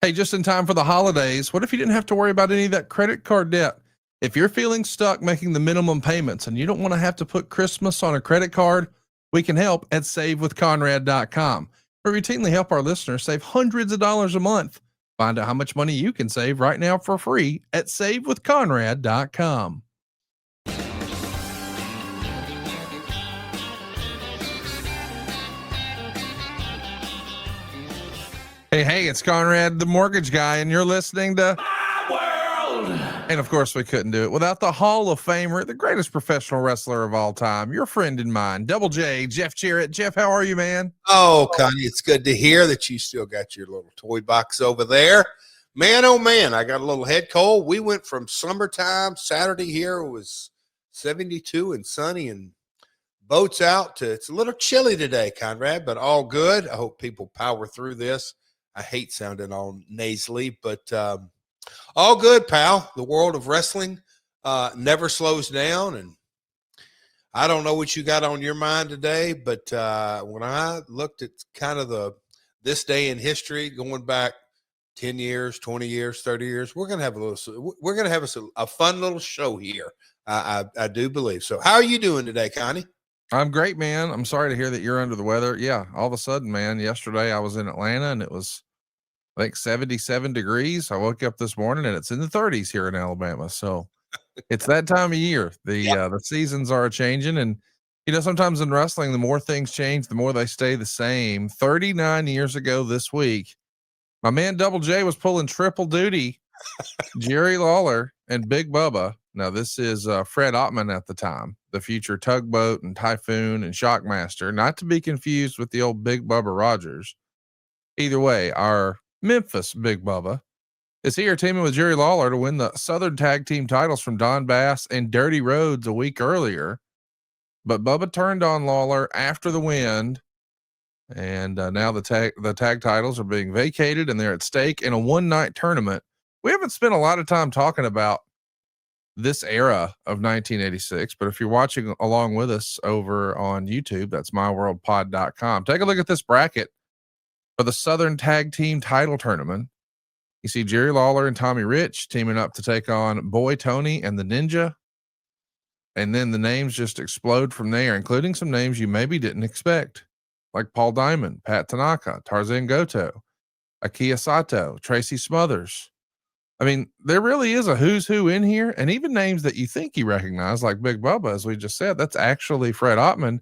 Hey, just in time for the holidays, what if you didn't have to worry about any of that credit card debt? If you're feeling stuck making the minimum payments and you don't want to have to put Christmas on a credit card, we can help at savewithconrad.com. We routinely help our listeners save hundreds of dollars a month. Find out how much money you can save right now for free at savewithconrad.com. Hey, it's Conrad, the mortgage guy, and you're listening to My World. And of course, we couldn't do it without the Hall of Famer, the greatest professional wrestler of all time, your friend and mine, Double J, Jeff Jarrett. Jeff, how are you, man? Oh, Connie, it's good to hear that you still got your little toy box over there. Man, oh man, I got a little head cold. We went from summertime, Saturday here, it was 72 and sunny and boats out to it's a little chilly today, Conrad, but all good. I hope people power through this. I hate sounding all nasally, but all good, pal. The world of wrestling never slows down, and I don't know what you got on your mind today, but when I looked at kind of this day in history, going back 10 years, 20 years, 30 years, we're gonna have a fun little show here. I do believe so. How are you doing today, Connie? I'm great, man. I'm sorry to hear that you're under the weather. Yeah, all of a sudden, man, yesterday I was in Atlanta and it was, I think, 77 degrees. I woke up this morning and it's in the 30s here in Alabama. So it's that time of year. The seasons are changing, and sometimes in wrestling, the more things change, the more they stay the same. 39 years ago this week, my man Double J was pulling triple duty. Jerry Lawler and Big Bubba. Now this is Fred Ottman at the time, the future Tugboat and Typhoon and Shockmaster, not to be confused with the old Big Bubba Rogers. Either way, our Memphis Big Bubba is here teaming with Jerry Lawler to win the Southern Tag Team titles from Don Bass and Dirty Rhodes a week earlier. But Bubba turned on Lawler after the win, and now the tag titles are being vacated and they're at stake in a one-night tournament. We haven't spent a lot of time talking about this era of 1986, but if you're watching along with us over on YouTube, that's myworldpod.com. Take a look at this bracket for the Southern Tag Team title tournament. You see Jerry Lawler and Tommy Rich teaming up to take on Boy Tony and the Ninja. And then the names just explode from there, including some names you maybe didn't expect, like Paul Diamond, Pat Tanaka, Tarzan Goto, Akiya Sato, Tracy Smothers. I mean, there really is a who's who in here, and even names that you think you recognize, like Big Bubba, as we just said, that's actually Fred Ottman.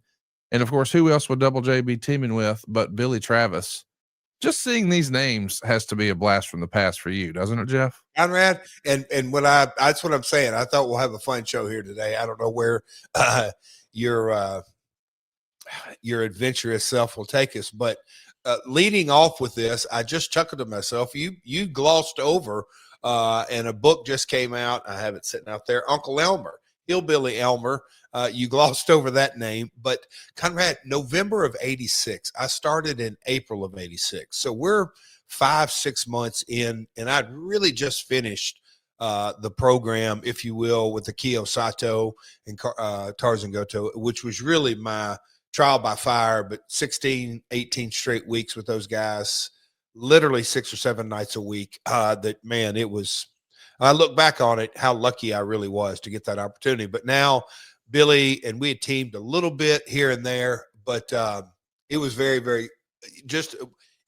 And of course, who else would Double J be teaming with but Billy Travis? Just seeing these names has to be a blast from the past for you, doesn't it, Jeff? Conrad, and that's what I'm saying. I thought we'll have a fun show here today. I don't know where your adventurous self will take us, but leading off with this, I just chuckled to myself. You glossed over, and a book just came out. I have it sitting out there. Uncle Elmer, Hillbilly Elmer. You glossed over that name, but Conrad, November of 86. I started in April of 86. So we're 5-6 months in, and I'd really just finished the program, if you will, with Akiya Sato and Tarzan Goto, which was really my trial by fire, but 16, 18 straight weeks with those guys, literally 6 or 7 nights a week. It was, I look back on it, how lucky I really was to get that opportunity. But now Billy and we had teamed a little bit here and there, but it was very, very just,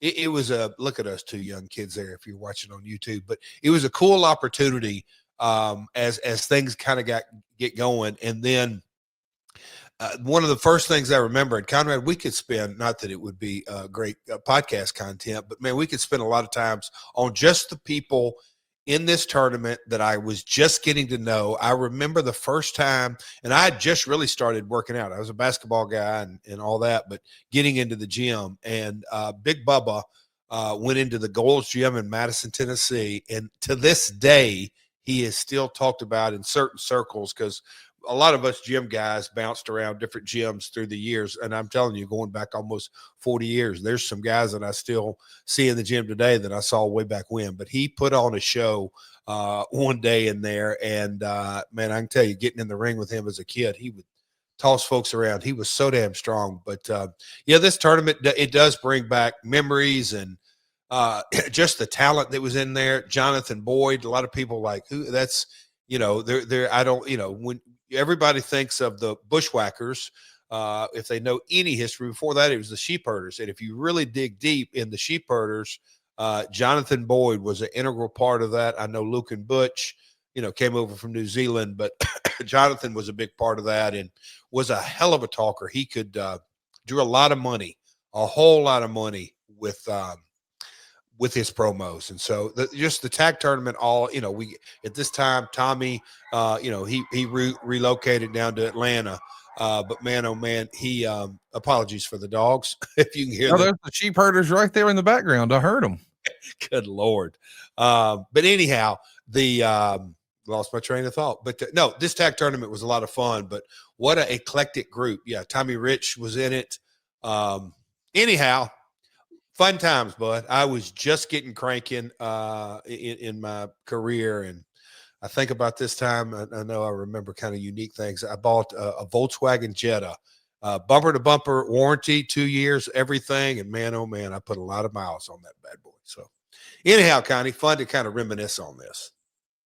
it was a, look at us two young kids there if you're watching on YouTube, but it was a cool opportunity as things kind of get going. And then one of the first things I remember, and Conrad, we could spend, not that it would be great podcast content, but man, we could spend a lot of times on just the people in this tournament that I was just getting to know. I remember the first time, and I had just really started working out. I was a basketball guy and all that, but getting into the gym, and Big Bubba went into the Gold's Gym in Madison, Tennessee. And to this day, he is still talked about in certain circles because a lot of us gym guys bounced around different gyms through the years. And I'm telling you, going back almost 40 years, there's some guys that I still see in the gym today that I saw way back when. But he put on a show one day in there. And, man, I can tell you, getting in the ring with him as a kid, he would toss folks around. He was so damn strong. But, yeah, this tournament, it does bring back memories and just the talent that was in there. Jonathan Boyd, a lot of people like who that's, I don't, when everybody thinks of the Bushwhackers, if they know any history before that, it was the Sheep Herders. And if you really dig deep in the Sheep Herders, Jonathan Boyd was an integral part of that. I know Luke and Butch, came over from New Zealand, but Jonathan was a big part of that and was a hell of a talker. He could drew a lot of money, a whole lot of money with his promos. And so just the tag tournament, we at this time, Tommy, he relocated down to Atlanta. But man, oh man, he apologies for the dogs. If you can hear them. There's the Sheep Herders right there in the background. I heard them. Good Lord. But anyhow, lost my train of thought, but no, this tag tournament was a lot of fun, but what an eclectic group. Yeah. Tommy Rich was in it. Anyhow, fun times, bud. I was just getting cranking in my career. And I think about this time, I know I remember kind of unique things. I bought a Volkswagen Jetta, bumper to bumper warranty, 2 years, everything. And man, oh man, I put a lot of miles on that bad boy. So anyhow, Connie, fun to kind of reminisce on this.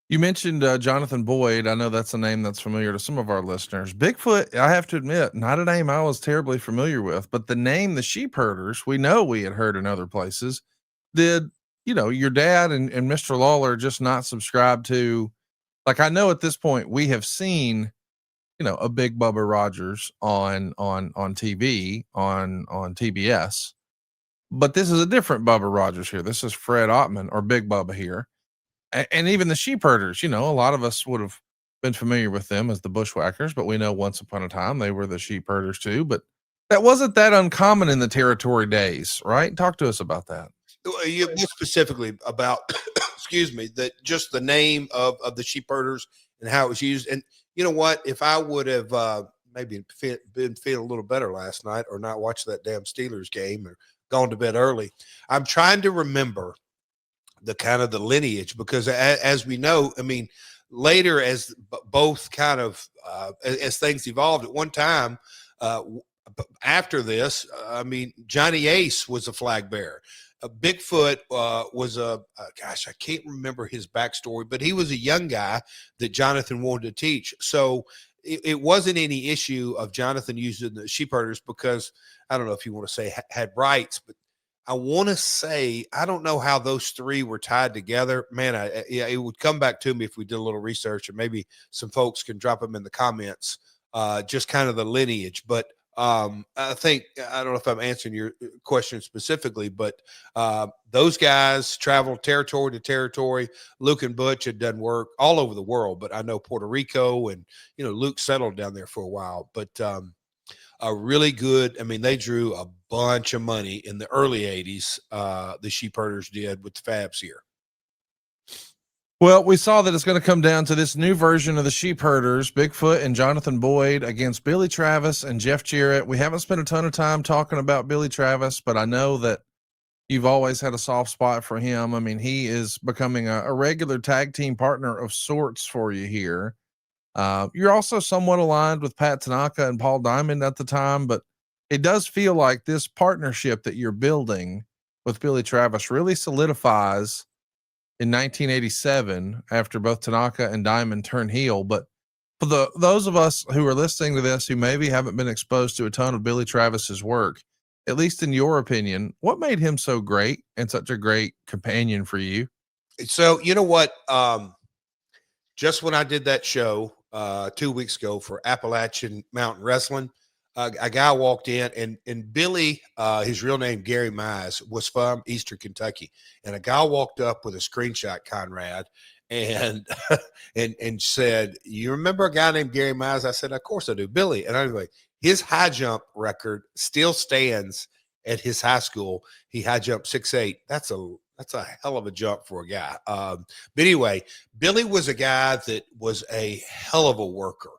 You mentioned Jonathan Boyd. I know that's a name that's familiar to some of our listeners. Bigfoot, I have to admit, not a name I was terribly familiar with, but the name, the Sheep Herders, we know we had heard in other places. Did, your dad and Mr. Lawler just not subscribe to, like, I know at this point we have seen, a big Bubba Rogers on TV, on TBS, but this is a different Bubba Rogers here. This is Fred Ottman or Big Bubba here. And even the Sheep Herders, a lot of us would have been familiar with them as the Bushwhackers, but we know once upon a time they were the Sheep Herders too. But that wasn't that uncommon in the territory days, right? Talk to us about that. You specifically about, excuse me, that just the name of the Sheep Herders and how it was used. And you know what? If I would have maybe been feeling a little better last night or not watched that damn Steelers game or gone to bed early, I'm trying to remember the kind of the lineage, because as we know, I mean, later as both kind of as things evolved at one time, after this, I mean, Johnny Ace was a flag bearer. Bigfoot was gosh, I can't remember his backstory, but he was a young guy that Jonathan wanted to teach. So it wasn't any issue of Jonathan using the Sheep Herders, because I don't know if you want to say had rights, but I want to say, I don't know how those three were tied together. Man, it would come back to me if we did a little research, and maybe some folks can drop them in the comments, just kind of the lineage. But I think, I don't know if I'm answering your question specifically, but those guys traveled territory to territory. Luke and Butch had done work all over the world, but I know Puerto Rico, and, Luke settled down there for a while, but a really good, I mean, they drew a bunch of money in the early 80s. The Sheep Herders did with the Fabs here. Well, we saw that it's going to come down to this new version of the Sheep Herders, Bigfoot and Jonathan Boyd against Billy Travis and Jeff Jarrett. We haven't spent a ton of time talking about Billy Travis, but I know that you've always had a soft spot for him. I mean, he is becoming a regular tag team partner of sorts for you here. You're also somewhat aligned with Pat Tanaka and Paul Diamond at the time, but it does feel like this partnership that you're building with Billy Travis really solidifies in 1987 after both Tanaka and Diamond turn heel. But for those of us who are listening to this, who maybe haven't been exposed to a ton of Billy Travis's work, at least in your opinion, what made him so great and such a great companion for you? So, you know what? Just when I did that show 2 weeks ago for Appalachian Mountain Wrestling, a guy walked in, and Billy, his real name, Gary Mize, was from Eastern Kentucky. And a guy walked up with a screenshot, Conrad, and and said, "You remember a guy named Gary Mize?" I said, "Of course I do, Billy." And anyway, his high jump record still stands at his high school. He high jumped 6'8". That's a hell of a jump for a guy. But anyway, Billy was a guy that was a hell of a worker.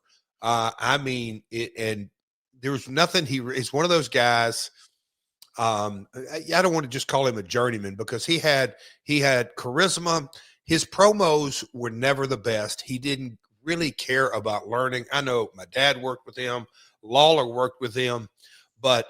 I mean, and there was nothing. He's one of those guys. I don't want to just call him a journeyman, because he had charisma. His promos were never the best. He didn't really care about learning. I know my dad worked with him. Lawler worked with him, but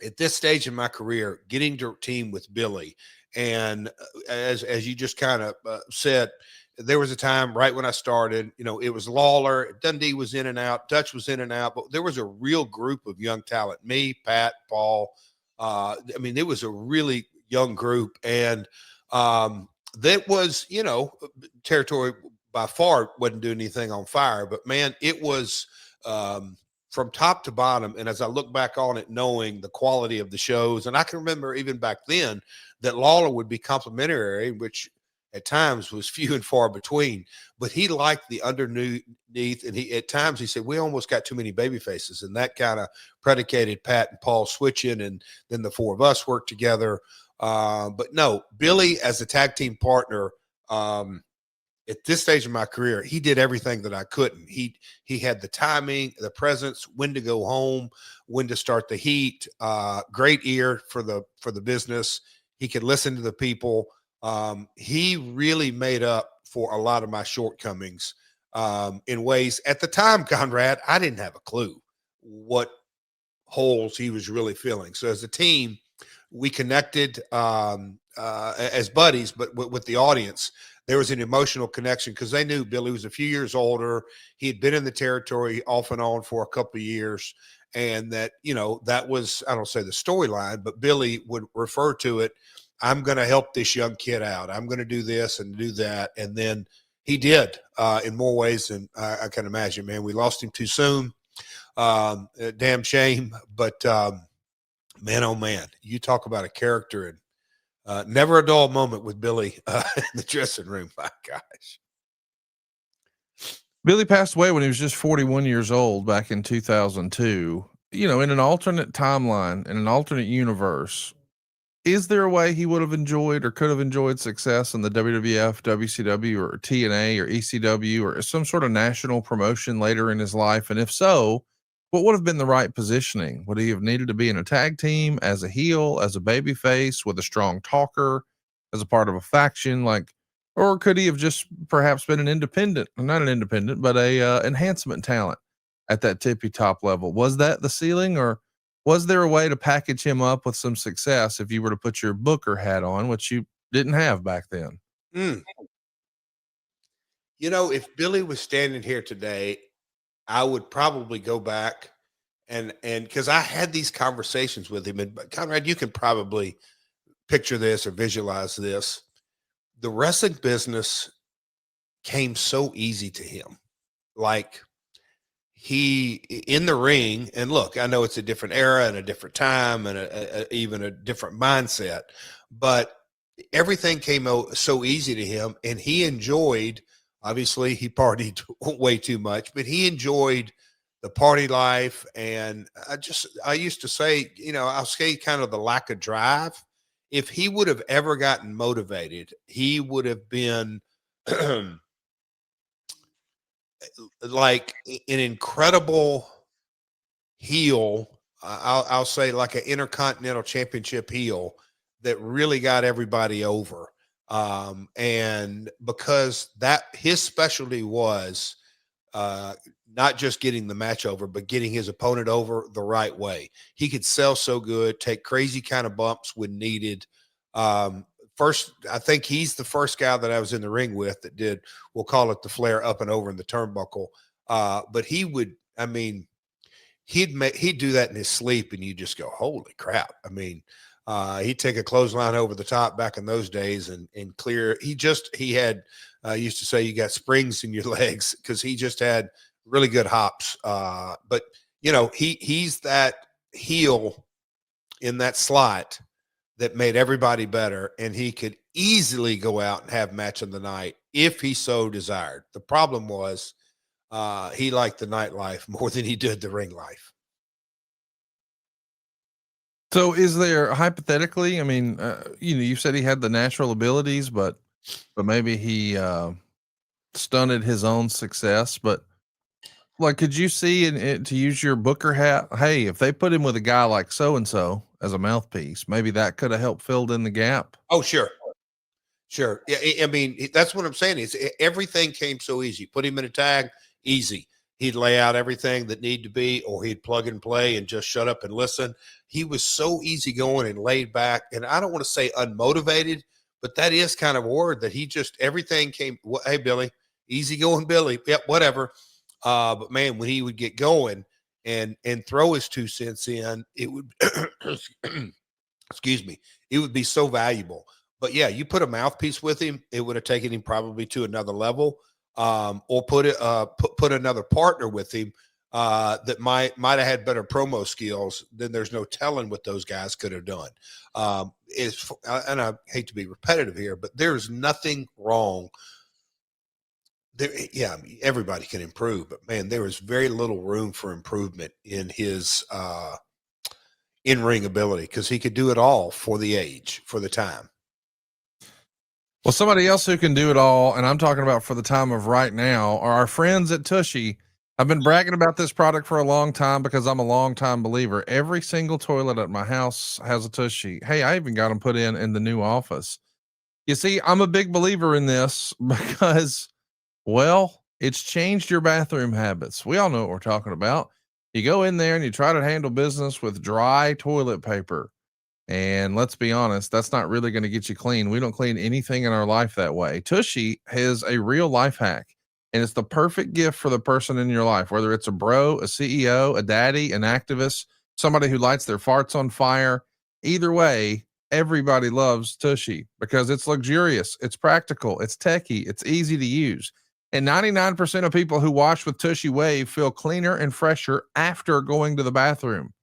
at this stage in my career, getting to team with Billy, and as you just kind of said, there was a time right when I started, it was Lawler, Dundee was in and out, Dutch was in and out, but there was a real group of young talent. Me, Pat, Paul. It was a really young group, and that was, territory by far wasn't doing anything on fire, but man, it was. From top to bottom. And as I look back on it, knowing the quality of the shows, and I can remember even back then that Lawler would be complimentary, which at times was few and far between, but he liked the underneath. And at times he said, we almost got too many baby faces. And that kind of predicated Pat and Paul switching. And then the four of us worked together. But no, Billy as a tag team partner, at this stage of my career, he did everything that I couldn't. He had the timing, the presence, when to go home, when to start the heat. Great ear for the business. He could listen to the people. He really made up for a lot of my shortcomings in ways. At the time, Conrad, I didn't have a clue what holes he was really filling. So as a team, we connected as buddies, but with the audience. There was an emotional connection because they knew Billy was a few years older. He had been in the territory off and on for a couple of years. And that, that was, I don't say the storyline, but Billy would refer to it. I'm going to help this young kid out. I'm going to do this and do that. And then he did in more ways than I can imagine, man. We lost him too soon. Damn shame. But man, oh man, you talk about a character, and never a dull moment with Billy in the dressing room. My gosh. Billy passed away when he was just 41 years old back in 2002. In an alternate timeline, in an alternate universe, is there a way he would have enjoyed or could have enjoyed success in the WWF, WCW, or TNA, or ECW, or some sort of national promotion later in his life? And if so, what would have been the right positioning? Would he have needed to be in a tag team, as a heel, as a baby face, with a strong talker, as a part of a faction? Or could he have just perhaps been an independent, not an independent, but a enhancement talent at that tippy top level? Was that the ceiling, or was there a way to package him up with some success if you were to put your Booker hat on, which you didn't have back then? If Billy was standing here today, I would probably go back and because I had these conversations with him. And Conrad, you can probably picture this or visualize this. The wrestling business came so easy to him. Like, he in the ring, and look, I know it's a different era and a different time and even a different mindset, but everything came out so easy to him, and he enjoyed. Obviously, he partied way too much, but he enjoyed the party life. And I used to say, I'll say kind of the lack of drive. If he would have ever gotten motivated, he would have been like an incredible heel. I'll say like an Intercontinental Championship heel that really got everybody over. And because that his specialty was not just getting the match over, but getting his opponent over the right way. He could sell so good, take crazy kind of bumps when needed. First, I think he's the first guy that I was in the ring with that did, we'll call it the flare up and over in the turnbuckle. But he would, he'd do that in his sleep, and you just go, holy crap. He'd take a clothesline over the top back in those days and clear. He had, used to say you got springs in your legs because he just had really good hops. But he's that heel in that slot that made everybody better, and he could easily go out and have match of the night if he so desired. The problem was he liked the nightlife more than he did the ring life. So is there, hypothetically, you said he had the natural abilities, but maybe he stunted his own success. But could you see to use your Booker hat? Hey, if they put him with a guy like so-and-so as a mouthpiece, maybe that could have helped filled in the gap. Oh, sure. Yeah. That's what I'm saying is everything came so easy. Put him in a tag, easy. He'd lay out everything that needed to be, or he'd plug and play and just shut up and listen. He was so easygoing and laid back. And I don't want to say unmotivated, but that is kind of a word that he just, everything came, hey, Billy, easygoing Billy. Yep, whatever. But man, when he would get going and throw his 2 cents in, it would, excuse me, it would be so valuable. But yeah, you put a mouthpiece with him, it would have taken him probably to another level. Or put another partner with him that might have had better promo skills. Then there's no telling what those guys could have done. And I hate to be repetitive here, but there's nothing wrong there. Yeah, I mean, everybody can improve, but man, there is very little room for improvement in his in-ring ability, because he could do it all for the age, for the time. Well, somebody else who can do it all, and I'm talking about for the time of right now, are our friends at Tushy. I've been bragging about this product for a long time because I'm a long time believer. Every single toilet at my house has a Tushy. Hey, I even got them put in the new office. You see, I'm a big believer in this because, well, it's changed your bathroom habits. We all know what we're talking about. You go in there and you try to handle business with dry toilet paper. And let's be honest, that's not really going to get you clean. We don't clean anything in our life that way. Tushy has a real life hack, and it's the perfect gift for the person in your life, whether it's a bro, a CEO, a daddy, an activist, somebody who lights their farts on fire. Either way, everybody loves Tushy because it's luxurious, it's practical, it's techie, it's easy to use. And 99% of people who wash with Tushy Wave feel cleaner and fresher after going to the bathroom.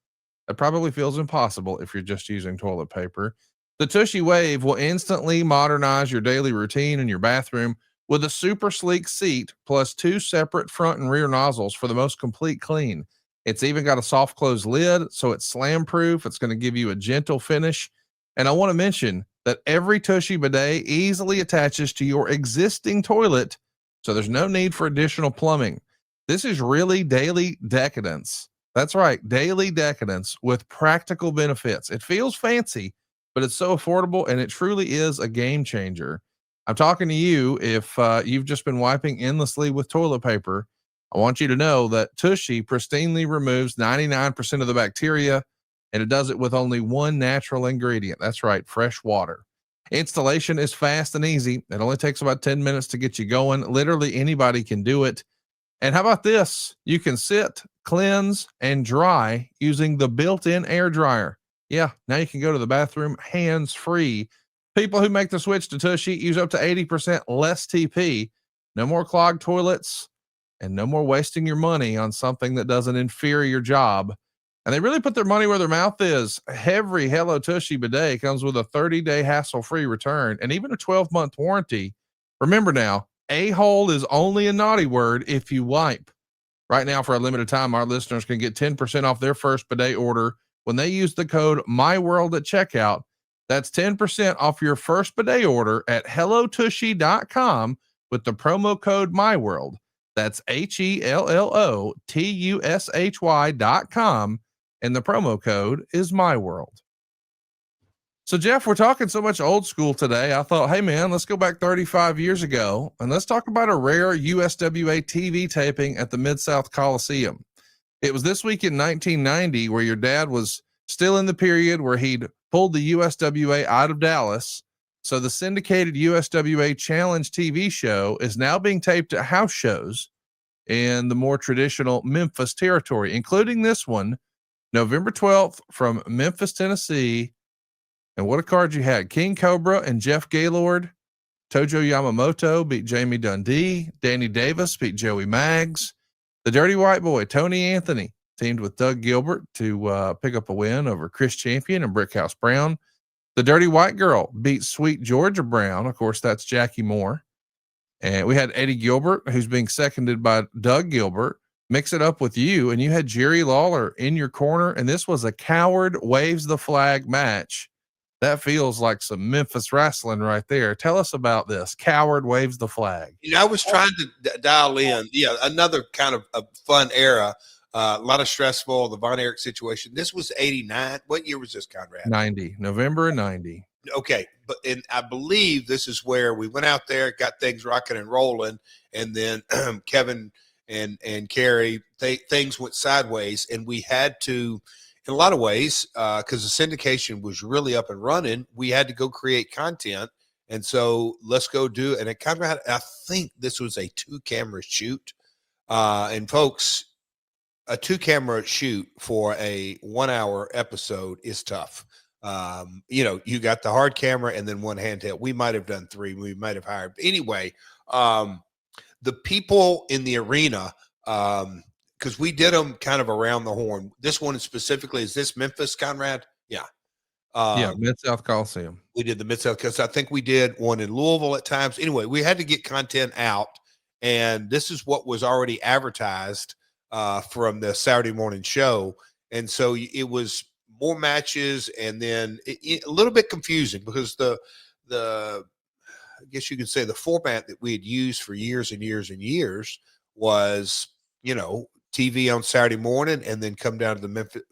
It probably feels impossible if you're just using toilet paper. The Tushy Wave will instantly modernize your daily routine in your bathroom with a super sleek seat plus 2 separate front and rear nozzles for the most complete clean. It's even got a soft close lid, so it's slam proof. It's going to give you a gentle finish. And I want to mention that every Tushy bidet easily attaches to your existing toilet, so there's no need for additional plumbing. This is really daily decadence. That's right, daily decadence with practical benefits. It feels fancy, but it's so affordable, and it truly is a game changer. I'm talking to you if you've just been wiping endlessly with toilet paper. I want you to know that Tushy pristinely removes 99% of the bacteria, and it does it with only one natural ingredient. That's right, fresh water. Installation is fast and easy. It only takes about 10 minutes to get you going. Literally anybody can do it. And how about this? You can sit, cleanse, and dry using the built-in air dryer. Yeah, now you can go to the bathroom hands-free. People who make the switch to Tushy use up to 80% less TP. No more clogged toilets, and no more wasting your money on something that does an inferior job. And they really put their money where their mouth is. Every Hello Tushy bidet comes with a 30-day hassle-free return and even a 12-month warranty. Remember now, a-hole is only a naughty word if you wipe. Right now, for a limited time, our listeners can get 10% off their first bidet order when they use the code MyWorld at checkout. That's 10% off your first bidet order at hellotushy.com with the promo code MyWorld. That's HELLOTUSHY.com, and the promo code is MyWorld. So Jeff, we're talking so much old school today. I thought, hey man, let's go back 35 years ago and let's talk about a rare USWA TV taping at the Mid-South Coliseum. It was this week in 1990 where your dad was still in the period where he'd pulled the USWA out of Dallas. So the syndicated USWA Challenge TV show is now being taped at house shows in the more traditional Memphis territory, including this one, November 12th from Memphis, Tennessee. And what a card you had. King Cobra and Jeff Gaylord. Tojo Yamamoto beat Jamie Dundee. Danny Davis beat Joey Maggs. The Dirty White Boy, Tony Anthony, teamed with Doug Gilbert to pick up a win over Chris Champion and Brickhouse Brown. The Dirty White Girl beat Sweet Georgia Brown. Of course, that's Jackie Moore. And we had Eddie Gilbert, who's being seconded by Doug Gilbert, mix it up with you. And you had Jerry Lawler in your corner. And this was a Coward Waves the Flag match. That feels like some Memphis wrestling right there. Tell us about this. Coward Waves the Flag. You know, I was trying to dial in. Yeah, another kind of a fun era. A lot of stressful. The Von Erich situation. This was 89. What year was this, Conrad? 90. November 90. Okay, but and I believe this is where we went out there, got things rocking and rolling, and then Kevin and Kerry, things went sideways, and we had to, in a lot of ways, because the syndication was really up and running, we had to go create content. And so let's go do it. And it kind of had, I think this was a 2-camera shoot. And folks, a 2-camera shoot for a 1-hour episode is tough. You got the hard camera and then one handheld. We might have done 3. We might have hired. Anyway, the people in the arena, because we did them kind of around the horn. This one specifically, is this Memphis, Conrad? Yeah. Yeah, Mid-South Coliseum. We did the Mid-South, because I think we did one in Louisville at times. Anyway, we had to get content out, and this is what was already advertised from the Saturday morning show. And so it was more matches, and then a little bit confusing because the I guess you could say the format that we had used for years and years and years was, TV on Saturday morning and then come down to the Memphis,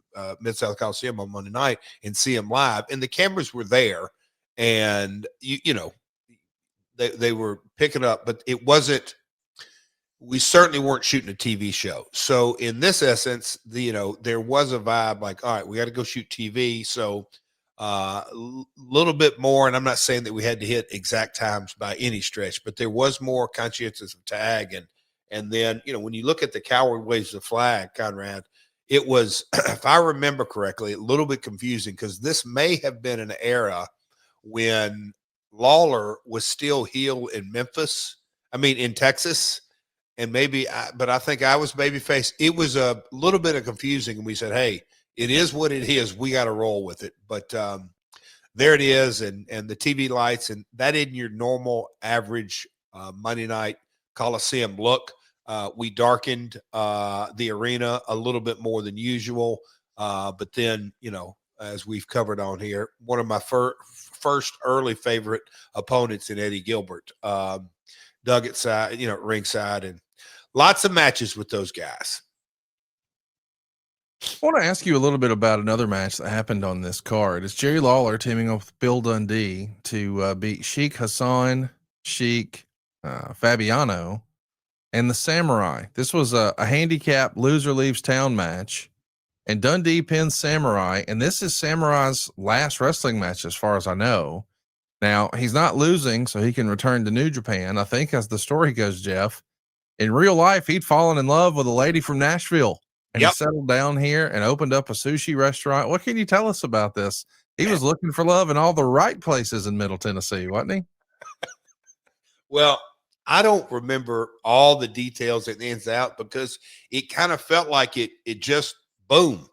Mid-South Coliseum on Monday night and see them live. And the cameras were there, and they were picking up, but it wasn't, we certainly weren't shooting a TV show. So in this essence, there was a vibe like, all right, we got to go shoot TV. So a little bit more, and I'm not saying that we had to hit exact times by any stretch, but there was more conscientious of tag. And then, when you look at the coward waves the flag, Conrad, it was, if I remember correctly, a little bit confusing, because this may have been an era when Lawler was still heel in in Texas. And but I think I was babyface. It was a little bit of confusing. And we said, hey, it is what it is. We got to roll with it. But there it is. And the TV lights, and that isn't your normal average Monday night Coliseum look. We darkened the arena a little bit more than usual. But then, as we've covered on here, one of my first early favorite opponents in Eddie Gilbert, dug at side, ringside, and lots of matches with those guys. I want to ask you a little bit about another match that happened on this card. It's Jerry Lawler teaming up with Bill Dundee to beat Sheik Hassan, Sheik, Fabiano, and the Samurai. This was a handicap loser leaves town match, and Dundee pins Samurai. And this is Samurai's last wrestling match, as far as I know. Now, he's not losing, so he can return to New Japan. I think, as the story goes, Jeff, in real life, he'd fallen in love with a lady from Nashville, and he settled down here and opened up a sushi restaurant. What can you tell us about this? He was looking for love in all the right places in Middle Tennessee, wasn't he? Well, I don't remember all the details and ins out, because it kind of felt like it just boom.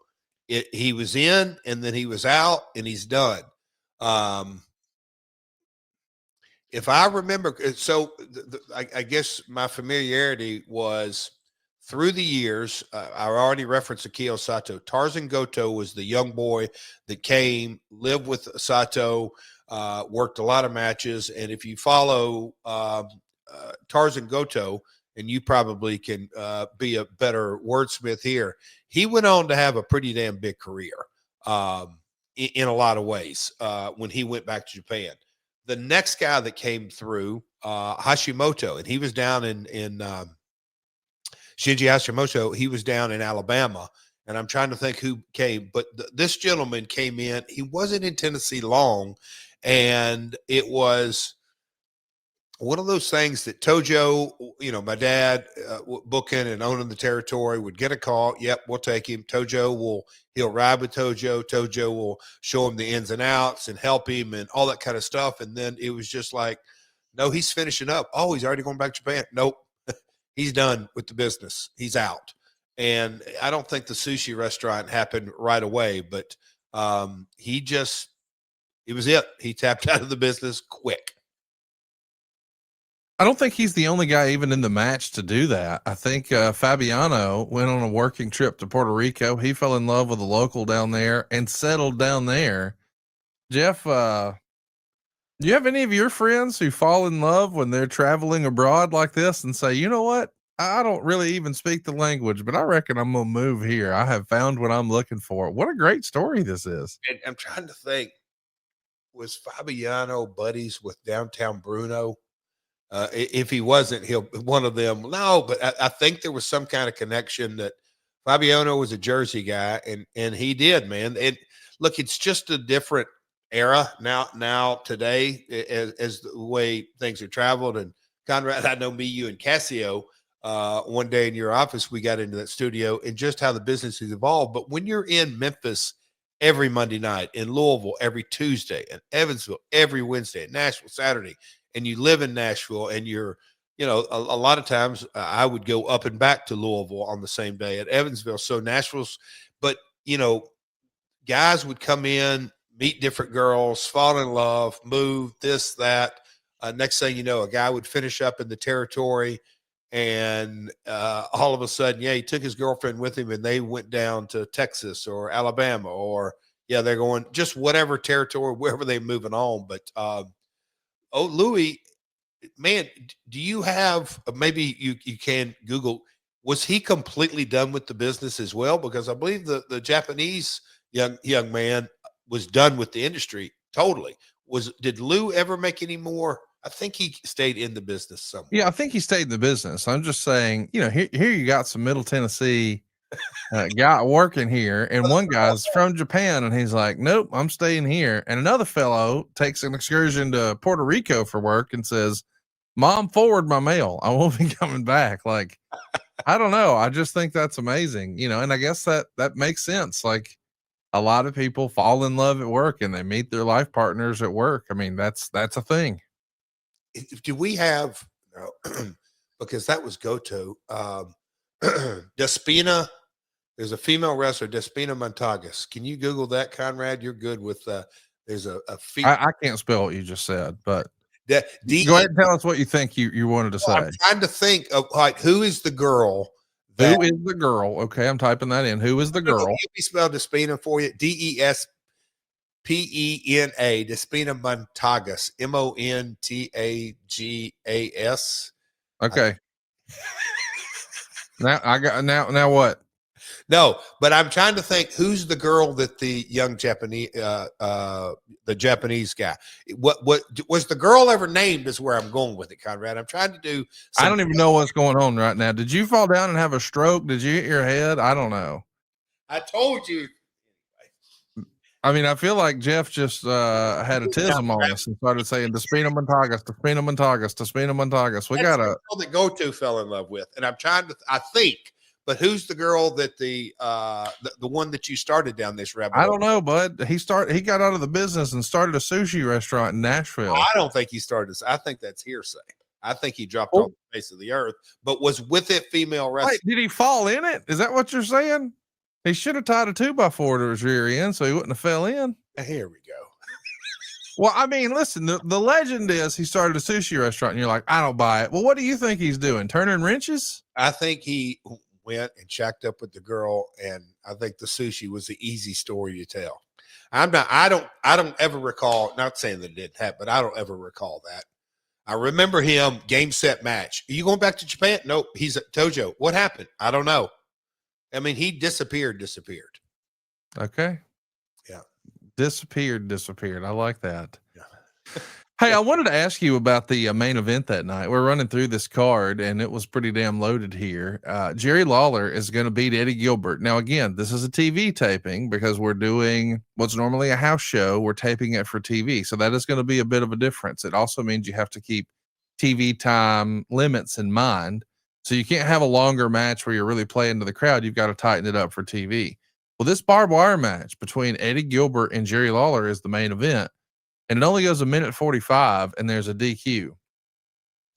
He was in, and then he was out, and he's done. If I remember, so I guess my familiarity was through the years. I already referenced Akio Sato. Tarzan Goto was the young boy that came, lived with Sato, worked a lot of matches. And if you follow Tarzan Goto, and you probably can be a better wordsmith here, he went on to have a pretty damn big career in a lot of ways when he went back to Japan. The next guy that came through, Hashimoto, and he was down in Shinji Hashimoto, he was down in Alabama. And I'm trying to think who came, but this gentleman came in. He wasn't in Tennessee long, and it was one of those things that Tojo, my dad booking and owning the territory, would get a call. Yep, we'll take him. He'll ride with Tojo. Tojo will show him the ins and outs and help him and all that kind of stuff. And then it was just like, no, he's finishing up. Oh, he's already going back to Japan. Nope. He's done with the business. He's out. And I don't think the sushi restaurant happened right away, but it was it. He tapped out of the business quick. I don't think he's the only guy even in the match to do that. I think Fabiano went on a working trip to Puerto Rico. He fell in love with a local down there and settled down there. Jeff, do you have any of your friends who fall in love when they're traveling abroad like this and say, you know what? I don't really even speak the language, but I reckon I'm going to move here. I have found what I'm looking for. What a great story this is. And I'm trying to think, was Fabiano buddies with Downtown Bruno? If he wasn't, he'll one of them. No, but I think there was some kind of connection that Fabiano was a Jersey guy, and he did, man. And look, it's just a different era now today, as the way things are traveled. And Conrad, I know me, you, and Cassio. One day in your office, we got into that studio and just how the business has evolved. But when you're in Memphis every Monday night, in Louisville every Tuesday, in Evansville every Wednesday, in Nashville Saturday, and you live in Nashville, and you're, a lot of times I would go up and back to Louisville on the same day at Evansville. So Nashville's, but guys would come in, meet different girls, fall in love, move, this, that. Next thing you know, a guy would finish up in the territory, and all of a sudden, he took his girlfriend with him, and they went down to Texas or Alabama, or they're going just whatever territory, wherever they're moving on. But Louis, man, do you have, maybe you can Google, was he completely done with the business as well? Because I believe the Japanese young man was done with the industry totally. Did Lou ever make any more? I think he stayed in the business somewhere. Yeah, I think he stayed in the business. I'm just saying, here you got some Middle Tennessee guy working here, and one guy's from Japan, and he's like, nope, I'm staying here. And another fellow takes an excursion to Puerto Rico for work and says, Mom, forward my mail. I won't be coming back. Like, I don't know. I just think that's amazing, and I guess that makes sense. Like, a lot of people fall in love at work and they meet their life partners at work. I mean, that's a thing. Do we have, because that was Goto, Despina, there's a female wrestler, Despina Montagas. Can you Google that, Conrad? You're good with, there's a female. I can't spell what you just said, but go ahead and tell us what you think you wanted to say. I'm trying to think of, like, who is the girl? Who is the girl? Okay, I'm typing that in. Who is the girl? Let me spell Despina for you. Despena, Despina Montagas, Montagas. Okay. Now what? No, but I'm trying to think who's the girl that the young Japanese, the Japanese guy. What was the girl ever named? Is where I'm going with it, Conrad. I'm trying to do. I don't even know what's going on right now. Did you fall down and have a stroke? Did you hit your head? I don't know. I told you. I mean, I feel like Jeff just had a tism on us and started saying Despina Montagas, Despina Montagas, Despina Montagas. We got a girl that Goto fell in love with, and I'm trying to. I think. But who's the girl that the one that you started down this rabbit hole? I don't know, bud. He got out of the business and started a sushi restaurant in Nashville. I don't think he started this. I think that's hearsay. I think he dropped off the face of the earth, but was with it female wrestling. Wait, did he fall in it? Is that what you're saying? He should have tied a 2x4 to his rear end so he wouldn't have fell in. Here we go. Well, I mean, listen, the legend is he started a sushi restaurant and you're like, I don't buy it. Well, what do you think he's doing? Turning wrenches? I think he went and shacked up with the girl, and I think the sushi was the easy story to tell. I don't ever recall, not saying that it didn't happen, but I don't ever recall that. I remember him game, set, match. Are you going back to Japan? Nope. He's at Tojo. What happened? I don't know. I mean, he disappeared. Okay. Yeah. Disappeared. I like that. Yeah. Hey, I wanted to ask you about the main event that night. We're running through this card and it was pretty damn loaded here. Jerry Lawler is going to beat Eddie Gilbert. Now, again, this is a TV taping because we're doing what's normally a house show. We're taping it for TV. So that is going to be a bit of a difference. It also means you have to keep TV time limits in mind. So you can't have a longer match where you're really playing to the crowd. You've got to tighten it up for TV. Well, this barbed wire match between Eddie Gilbert and Jerry Lawler is the main event. And it only goes a minute 45 and there's a DQ.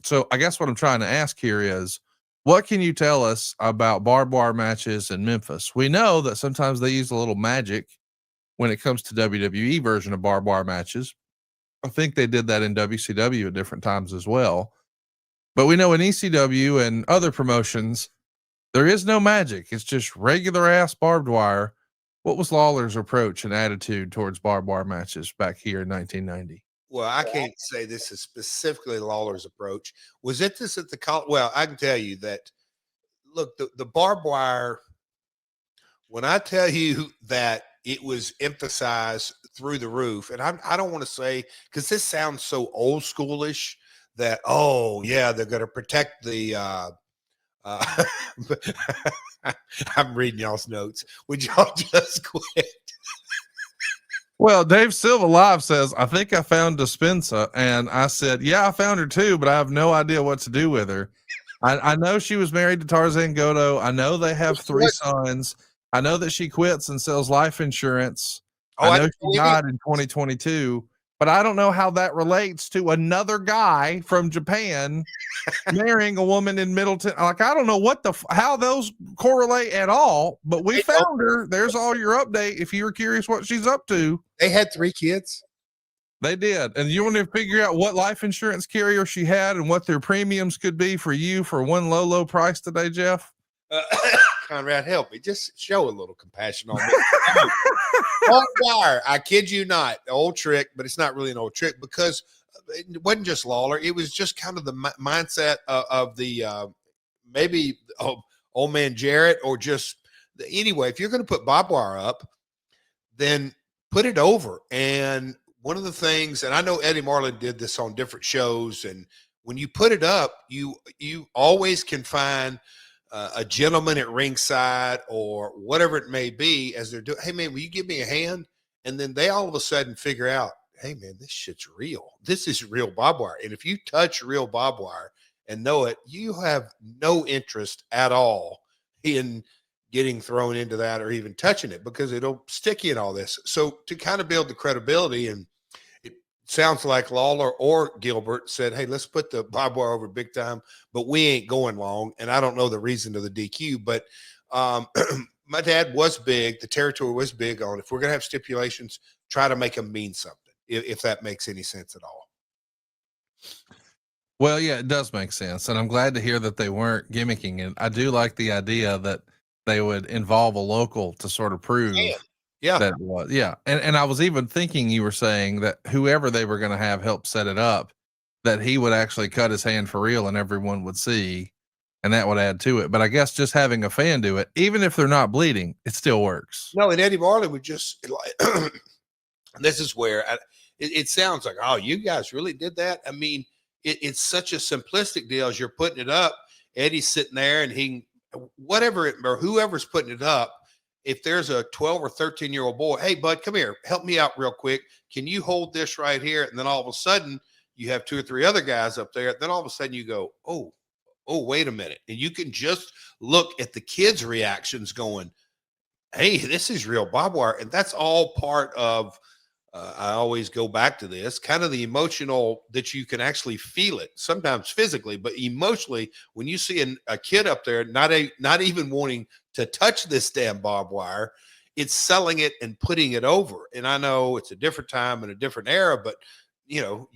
So I guess what I'm trying to ask here is, what can you tell us about barbed wire matches in Memphis? We know that sometimes they use a little magic when it comes to WWE version of barbed wire matches. I think they did that in WCW at different times as well. But we know in ECW and other promotions, there is no magic. It's just regular ass barbed wire. What was Lawler's approach and attitude towards barbed wire matches back here in 1990? Well, I can't say this is specifically Lawler's approach. Was it this at the well, I can tell you that, look, the barbed wire, when I tell you that it was emphasized through the roof, and I don't want to say, because this sounds so old schoolish, that, oh yeah, they're going to protect the, I'm reading y'all's notes. Would y'all just quit? Well, Dave Silva Live says, I think I found Dispensa. And I said, yeah, I found her too, but I have no idea what to do with her. I know she was married to Tarzan Goto. I know they have 3 sons. I know that she quits and sells life insurance. Oh, I know she died in 2022, but I don't know how that relates to another guy from Japan marrying a woman in Middleton. Like, I don't know what how those correlate at all, but we found her. There's all your update. If you were curious what she's up to. They had 3 kids. They did. And you want to figure out what life insurance carrier she had and what their premiums could be for you for one low price today, Jeff? Conrad, help me. Just show a little compassion on me. Wire. I kid you not. Old trick, but it's not really an old trick because it wasn't just Lawler. It was just kind of the mindset of the maybe old man Jarrett, or just anyway. If you're going to put barbed wire up, then put it over. And one of the things, and I know Eddie Marlin did this on different shows, and when you put it up, you always can find a gentleman at ringside or whatever it may be as they're doing, hey man, will you give me a hand? And then they all of a sudden figure out, hey man, this shit's real. This is real barbed wire. And if you touch real barbed wire and know it, you have no interest at all in getting thrown into that or even touching it, because it'll stick you in all this. So to kind of build the credibility, and it sounds like Lawler or Gilbert said, hey, let's put the barbed wire over big time, but we ain't going long. And I don't know the reason of the DQ, but my dad was big. The territory was big on, if we're going to have stipulations, try to make them mean something, if that makes any sense at all. Well, yeah, it does make sense. And I'm glad to hear that they weren't gimmicking it. I do like the idea that they would involve a local to sort of prove that was. Yeah. And I was even thinking, you were saying that whoever they were going to have help set it up, that he would actually cut his hand for real and everyone would see, and that would add to it. But I guess just having a fan do it, even if they're not bleeding, it still works. No, and Eddie Marlin would just like, this is where it sounds like, oh, you guys really did that. I mean, it's such a simplistic deal as you're putting it up. Eddie's sitting there, and whatever or whoever's putting it up, if there's a 12 or 13-year-old boy, hey bud, come here, help me out real quick. Can you hold this right here? And then all of a sudden you have 2 or 3 other guys up there. Then all of a sudden you go, oh, wait a minute. And you can just look at the kids' reactions going, hey, this is real barbed wire. And that's all part of, I always go back to this, kind of the emotional, that you can actually feel it, sometimes physically, but emotionally, when you see a kid up there, not even wanting to touch this damn barbed wire, it's selling it and putting it over. And I know it's a different time and a different era, but you know,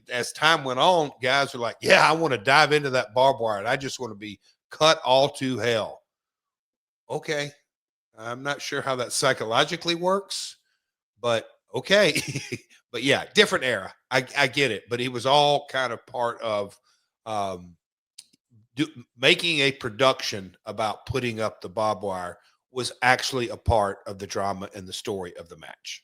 as time went on, guys are like, yeah, I want to dive into that barbed wire, and I just want to be cut all to hell. Okay. I'm not sure how that psychologically works, but okay. But yeah, different era. I get it, but it was all kind of part of making a production about putting up the barbed wire was actually a part of the drama and the story of the match.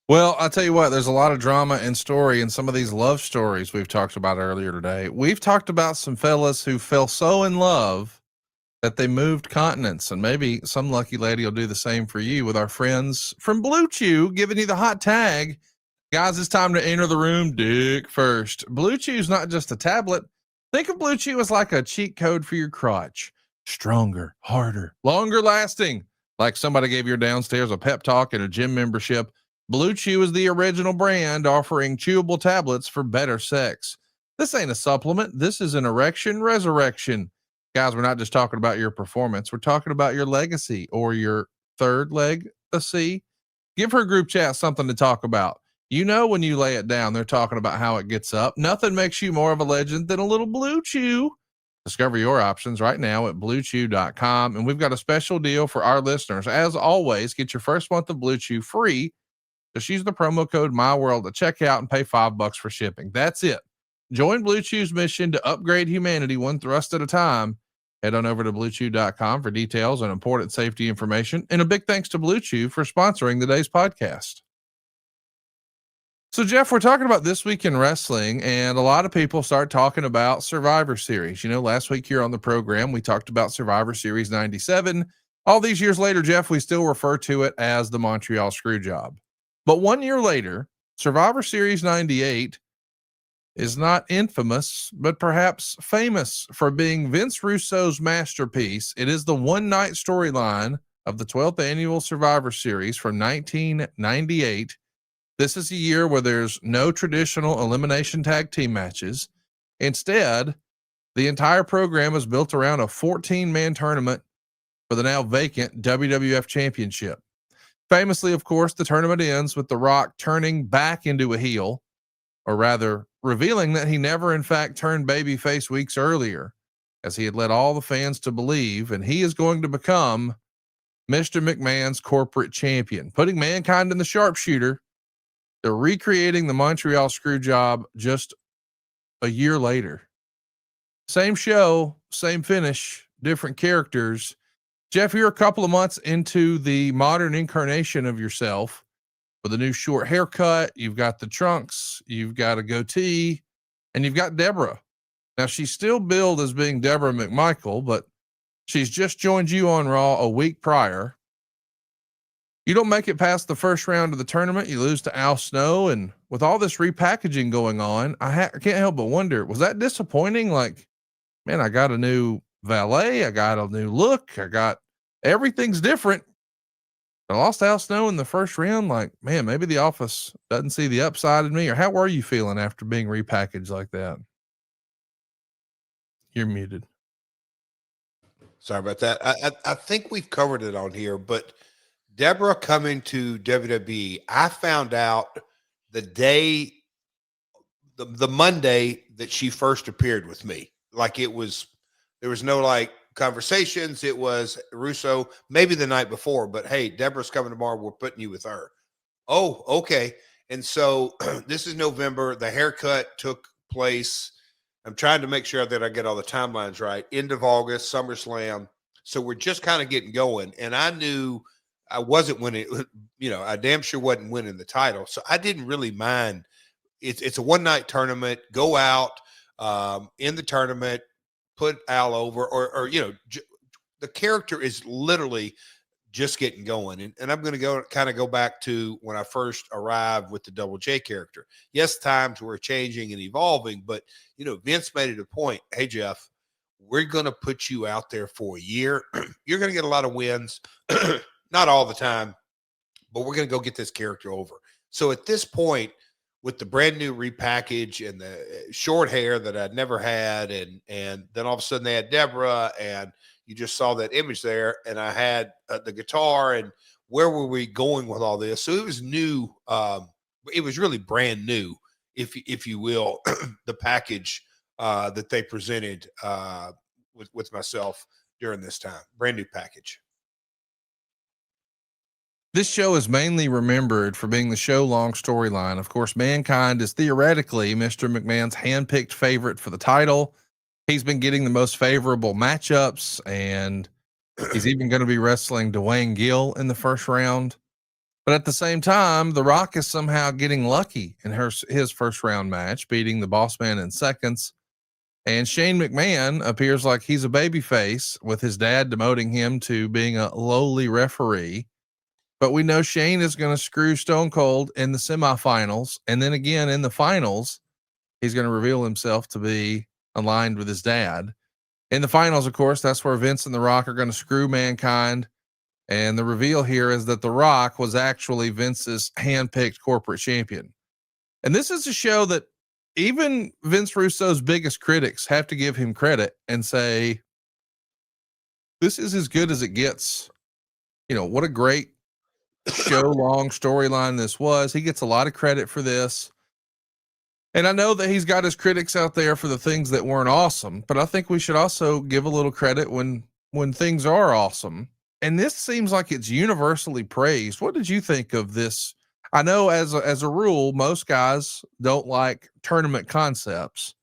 Well, I'll tell you what, there's a lot of drama and story in some of these love stories we've talked about earlier today. We've talked about some fellas who fell so in love that they moved continents, and maybe some lucky lady will do the same for you with our friends from Blue Chew, giving you the hot tag. Guys, it's time to enter the room dick first. Blue Chew is not just a tablet. Think of Blue Chew as like a cheat code for your crotch. Stronger, harder, longer lasting. Like somebody gave your downstairs a pep talk and a gym membership. Blue Chew is the original brand offering chewable tablets for better sex. This ain't a supplement. This is an erection resurrection. Guys, we're not just talking about your performance. We're talking about your legacy or your third legacy. Give her group chat something to talk about. You know, when you lay it down, they're talking about how it gets up. Nothing makes you more of a legend than a little Blue Chew. Discover your options right now at bluechew.com. And we've got a special deal for our listeners. As always, get your first month of Blue Chew free. Just use the promo code MyWorld at checkout and pay $5 for shipping. That's it. Join Blue Chew's mission to upgrade humanity one thrust at a time. Head on over to bluechew.com for details and important safety information. And a big thanks to Blue Chew for sponsoring today's podcast. So, Jeff, we're talking about this week in wrestling, and a lot of people start talking about Survivor Series. You know, last week here on the program, we talked about Survivor Series 97. All these years later, Jeff, we still refer to it as the Montreal Screwjob. But 1 year later, Survivor Series 98 is not infamous, but perhaps famous for being Vince Russo's masterpiece. It is the one-night storyline of the 12th annual Survivor Series from 1998. This is a year where there's no traditional elimination tag team matches. Instead, the entire program is built around a 14-man tournament for the now vacant WWF Championship. Famously, of course, the tournament ends with The Rock turning back into a heel, or rather, revealing that he never in fact turned babyface weeks earlier, as he had led all the fans to believe, and he is going to become Mr. McMahon's corporate champion, putting Mankind in the sharpshooter. They're recreating the Montreal Screwjob just a year later. Same show, same finish, different characters. Jeff, you're a couple of months into the modern incarnation of yourself with a new short haircut. You've got the trunks, you've got a goatee, and you've got Deborah. Now, she's still billed as being Deborah McMichael, but she's just joined you on Raw a week prior. You don't make it past the first round of the tournament. You lose to Al Snow. And with all this repackaging going on, I can't help but wonder, was that disappointing? Like, man, I got a new valet. I got a new look. Everything's different. I lost Al Snow in the first round. Like, man, maybe the office doesn't see the upside in me. Or how were you feeling after being repackaged like that? You're muted. Sorry about that. I think we've covered it on here, but Deborah coming to WWE, I found out the day, the Monday that she first appeared with me. Like there was no like conversations. It was Russo, maybe the night before, but hey, Deborah's coming tomorrow. We're putting you with her. Oh, okay. And so this is November. The haircut took place. I'm trying to make sure that I get all the timelines right. End of August, SummerSlam. So we're just kind of getting going. And I knew I wasn't winning, I damn sure wasn't winning the title. So I didn't really mind. It's a one-night tournament. Go out in the tournament, put Al over, or the character is literally just getting going. And I'm going to go back to when I first arrived with the Double J character. Yes, times were changing and evolving, but Vince made it a point. Hey, Jeff, we're going to put you out there for a year. You're going to get a lot of wins. Not all the time, but we're going to go get this character over. So at this point, with the brand new repackage and the short hair that I'd never had, and then all of a sudden they had Deborah, and you just saw that image there, and I had the guitar, and where were we going with all this? So it was new. It was really brand new, if you will, the package that they presented with myself during this time. Brand new package. This show is mainly remembered for being the show-long storyline. Of course, Mankind is theoretically Mr. McMahon's handpicked favorite for the title. He's been getting the most favorable matchups, and he's even going to be wrestling Dwayne Gill in the first round. But at the same time, The Rock is somehow getting lucky in his first round match, beating the Boss Man in seconds. And Shane McMahon appears like he's a babyface, with his dad demoting him to being a lowly referee. But we know Shane is going to screw Stone Cold in the semifinals. And then again in the finals, he's going to reveal himself to be aligned with his dad. In the finals, of course, that's where Vince and The Rock are going to screw Mankind. And the reveal here is that The Rock was actually Vince's handpicked corporate champion. And this is a show that even Vince Russo's biggest critics have to give him credit and say, this is as good as it gets. What a great show long storyline this was. He gets a lot of credit for this. And I know that he's got his critics out there for the things that weren't awesome, but I think we should also give a little credit when things are awesome. And this seems like it's universally praised. What did you think of this? I know as a rule, most guys don't like tournament concepts,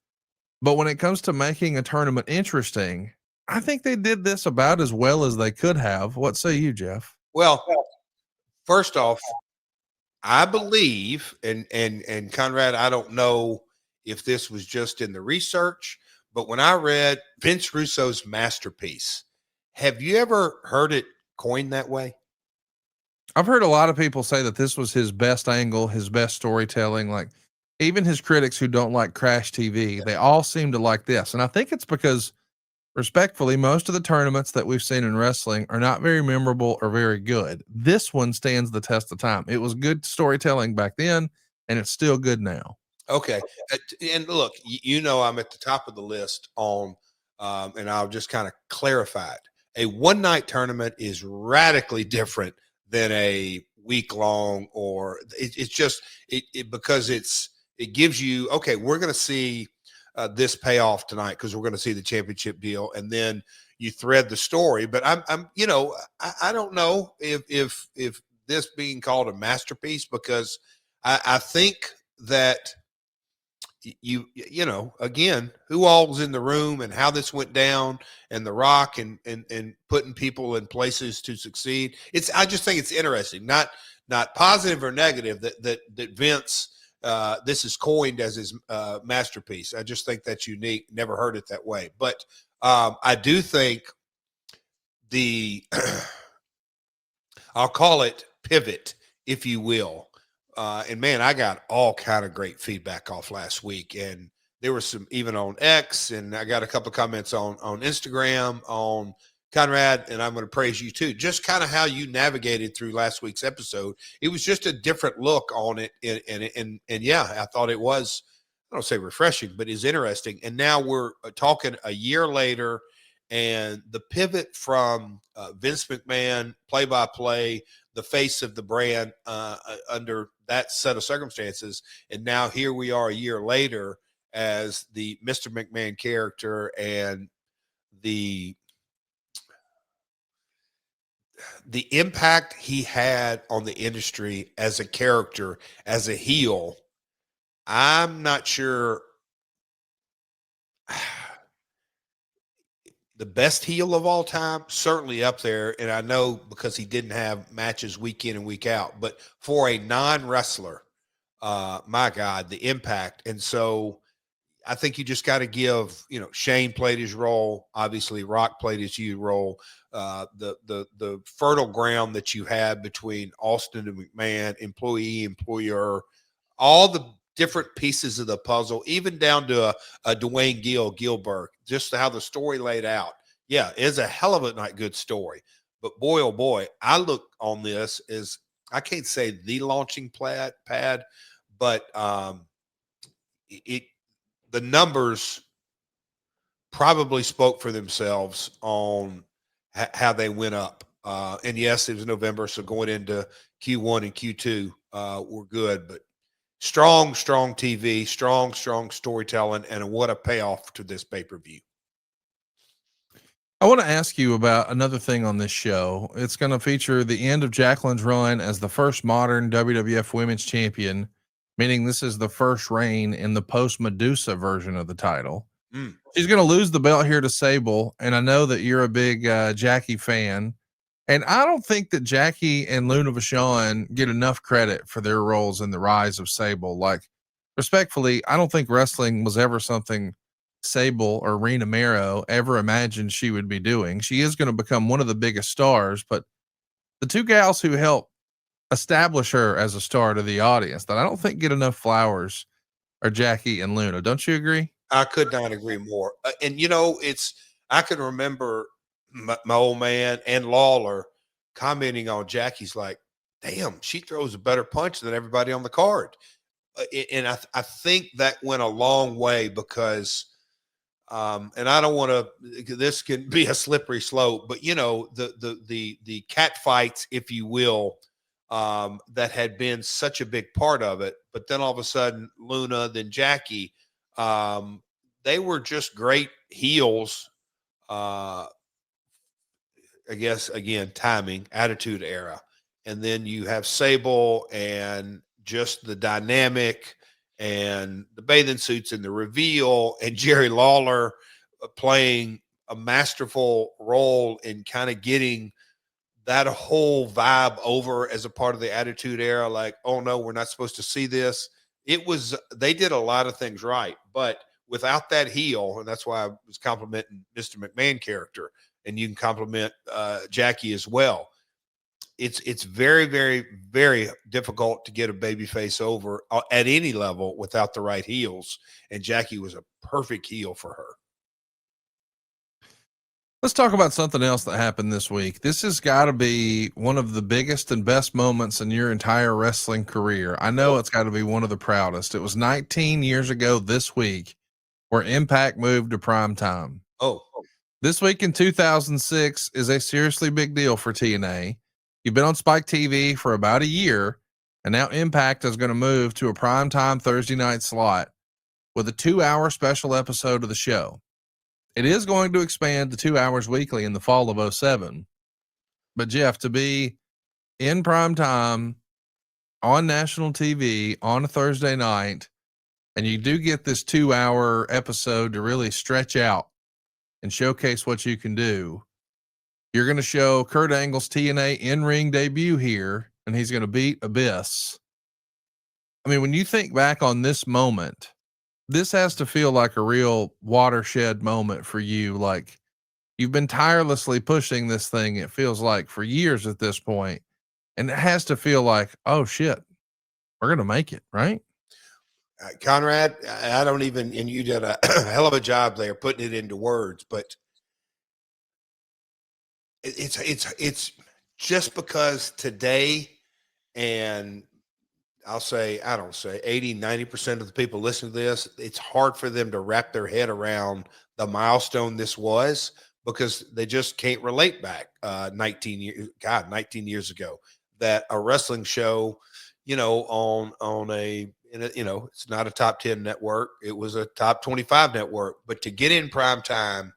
but when it comes to making a tournament interesting, I think they did this about as well as they could have. What say you, Jeff? Well, first off, I believe, and Conrad, I don't know if this was just in the research, but when I read Vince Russo's masterpiece, have you ever heard it coined that way? I've heard a lot of people say that this was his best angle, his best storytelling. Like even his critics who don't like Crash TV, they all seem to like this. And I think it's because respectfully, most of the tournaments that we've seen in wrestling are not very memorable or very good. This one stands the test of time. It was good storytelling back then, and it's still good now. Okay. And look, you know, I'm at the top of the list on, and I'll just kind of clarify it. A one night tournament is radically different than a week long, or it's just because it gives you, okay, we're going to see this payoff tonight because we're going to see the championship deal, and then you thread the story. But you know, I don't know if this being called a masterpiece, because I think that you know, again, who all's in the room and how this went down, and The Rock and putting people in places to succeed. I just think it's interesting, not positive or negative, that Vince, this is coined as his masterpiece. I just think that's unique. Never heard it that way. But I do think the I'll call it pivot, if you will. And man, I got all kind of great feedback off last week, and there was some even on X, and I got a couple of comments on Instagram on Conrad, and I'm going to praise you too. Just kind of how you navigated through last week's episode. It was just a different look on it, and yeah, I thought it was, I don't say refreshing, but is interesting. And now we're talking a year later, and the pivot from Vince McMahon, play by play, the face of the brand under that set of circumstances. And now here we are a year later as the Mr. McMahon character, and the impact he had on the industry as a character, as a heel. I'm not sure the best heel of all time, certainly up there. And I know because he didn't have matches week in and week out, but for a non-wrestler, my God, the impact. And so I think you just got to give, you know, Shane played his role. Obviously Rock played his huge role. The fertile ground that you had between Austin and McMahon, employee, employer, all the different pieces of the puzzle, even down to a Dwayne Gilbert, just how the story laid out. Yeah, it's a hell of a not good story. But boy, oh boy, I look on this as, I can't say the launching pad, but it the numbers probably spoke for themselves on how they went up. And yes, it was November, so going into Q1 and Q2 were good, but strong TV, strong storytelling, and what a payoff to this pay-per-view. I want to ask you about another thing on this show. It's going to feature the end of Jacqueline's run as the first modern WWF Women's Champion, meaning this is the first reign in the post Medusa version of the title. She's going to lose the belt here to Sable, and I know that you're a big Jackie fan. And I don't think that Jackie and Luna Vachon get enough credit for their roles in the rise of Sable. Like, respectfully, I don't think wrestling was ever something Sable or Rena Mero ever imagined she would be doing. She is going to become one of the biggest stars, but the two gals who helped establish her as a star to the audience that I don't think get enough flowers are Jackie and Luna. Don't you agree? I could not agree more. And you know, I can remember my old man and Lawler commenting on Jackie's, like, damn, she throws a better punch than everybody on the card. And I think that went a long way because, and I don't want to, this can be a slippery slope, but you know, the cat fights, if you will, that had been such a big part of it. But then all of a sudden, Luna, then Jackie, they were just great heels. I guess again, timing, attitude era. And then you have Sable and just the dynamic and the bathing suits and the reveal, and Jerry Lawler playing a masterful role in kind of getting that whole vibe over as a part of the Attitude Era, like, oh no, we're not supposed to see this. They did a lot of things right, but without that heel, and that's why I was complimenting Mr. McMahon character, and you can compliment Jackie as well. It's very, very, very difficult to get a babyface over at any level without the right heels, and Jackie was a perfect heel for her. Let's talk about something else that happened this week. This has got to be one of the biggest and best moments in your entire wrestling career. I know it's got to be one of the proudest. It was 19 years ago this week where Impact moved to prime time. Oh, this week in 2006 is a seriously big deal for TNA. You've been on Spike TV for about a year, and now Impact is going to move to a primetime Thursday night slot with a 2-hour special episode of the show. It is going to expand to 2 hours weekly in the fall of 07. But Jeff, to be in prime time on national TV on a Thursday night, and you do get this 2-hour episode to really stretch out and showcase what you can do. You're going to show Kurt Angle's TNA in-ring debut here, and he's going to beat Abyss. I mean, when you think back on this moment, this has to feel like a real watershed moment for you. Like, you've been tirelessly pushing this thing, it feels like, for years at this point. And it has to feel like, oh shit, we're going to make it, right? Conrad, I don't even, and you did a hell of a job there putting it into words, but it's just because today, and I'll say, I don't say 80-90% of the people listening to this, it's hard for them to wrap their head around the milestone this was, because they just can't relate back 19 years ago, that a wrestling show, on a, it's not a top 10 network. It was a top 25 network, but to get in prime time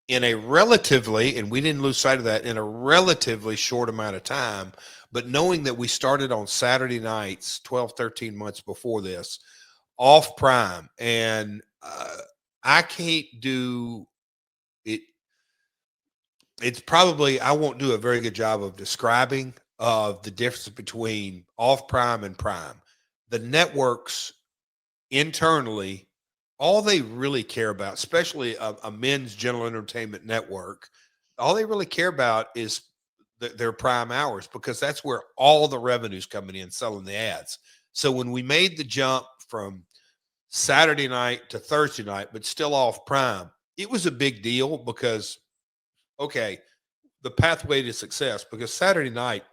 in a relatively, and we didn't lose sight of that, in a relatively short amount of time, but knowing that we started on Saturday nights 12, 13 months before this, off prime, and I can't do it. It's probably, I won't do a very good job of describing the difference between off prime and prime. The networks internally, all they really care about, especially a men's general entertainment network, all they really care about is their prime hours, because that's where all the revenue's coming in, selling the ads. So when we made the jump from Saturday night to Thursday night, but still off prime, it was a big deal, because, okay, the pathway to success, because Saturday night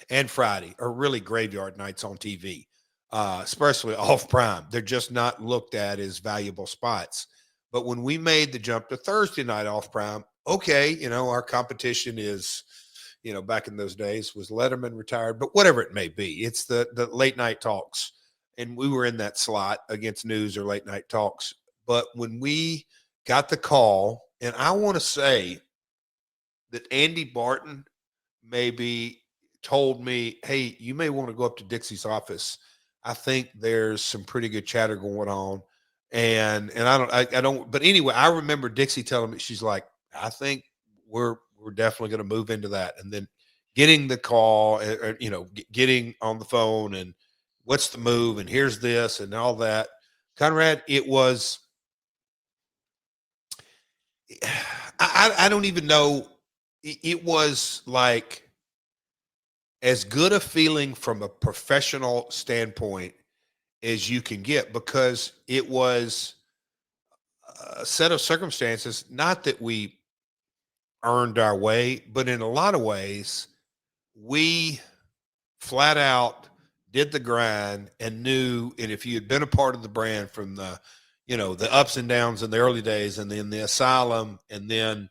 and Friday are really graveyard nights on TV. Especially off prime. They're just not looked at as valuable spots. But when we made the jump to Thursday night off prime, okay, our competition is, back in those days was Letterman retired, but whatever it may be, it's the late night talks. And we were in that slot against news or late night talks. But when we got the call, and I want to say that Andy Barton maybe told me, hey, you may want to go up to Dixie's office. I think there's some pretty good chatter going on. And I don't, but anyway, I remember Dixie telling me, she's like, I think we're definitely going to move into that. And then getting the call, getting on the phone, and what's the move, and here's this and all that. Conrad, it was, I don't even know. It was like as good a feeling from a professional standpoint as you can get, because it was a set of circumstances, not that we earned our way, but in a lot of ways, we flat out did the grind and knew, and if you had been a part of the brand from the, the ups and downs in the early days, and then the Asylum, and then,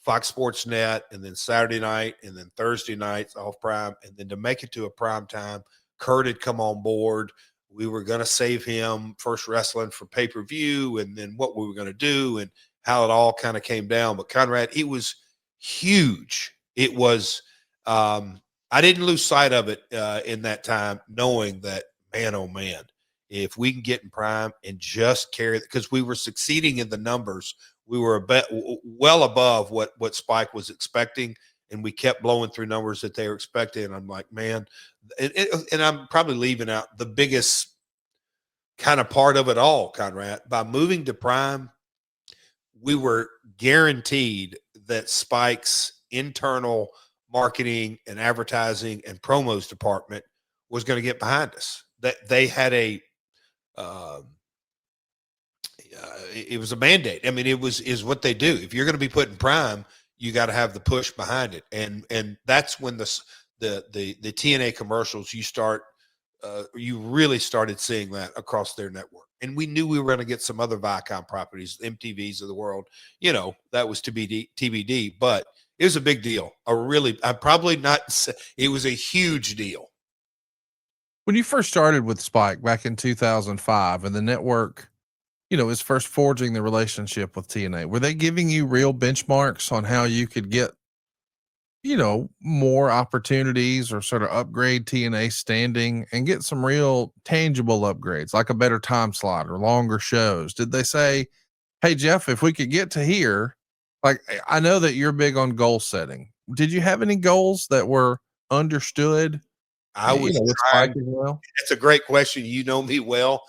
Fox Sports Net, and then Saturday night, and then Thursday nights off prime, and then to make it to a prime time, Kurt had come on board. We were going to save him first wrestling for pay-per-view, and then what we were going to do, and how it all kind of came down. But Conrad, it was huge. It was, I didn't lose sight of it in that time, knowing that, man, oh man, if we can get in prime and just carry it, because we were succeeding in the numbers we were a bit well above what Spike was expecting, and we kept blowing through numbers that they were expecting. And I'm like, man, and I'm probably leaving out the biggest kind of part of it all, Conrad. By moving to Prime, we were guaranteed that Spike's internal marketing and advertising and promos department was going to get behind us. That they had it was a mandate. I mean, is what they do. If you're going to be put in Prime, you got to have the push behind it, and that's when the TNA commercials you really started seeing that across their network. And we knew we were going to get some other Viacom properties, MTVs of the world. That was TBD, but it was a big deal. I'm probably not. It was a huge deal. When you first started with Spike back in 2005 and the network, is first forging the relationship with TNA, were they giving you real benchmarks on how you could get, more opportunities or sort of upgrade TNA standing and get some real tangible upgrades, like a better time slot or longer shows? Did they say, hey, Jeff, if we could get to here, like, I know that you're big on goal setting. Did you have any goals that were understood? I was with trying. Spike as well? It's a great question. You know me well.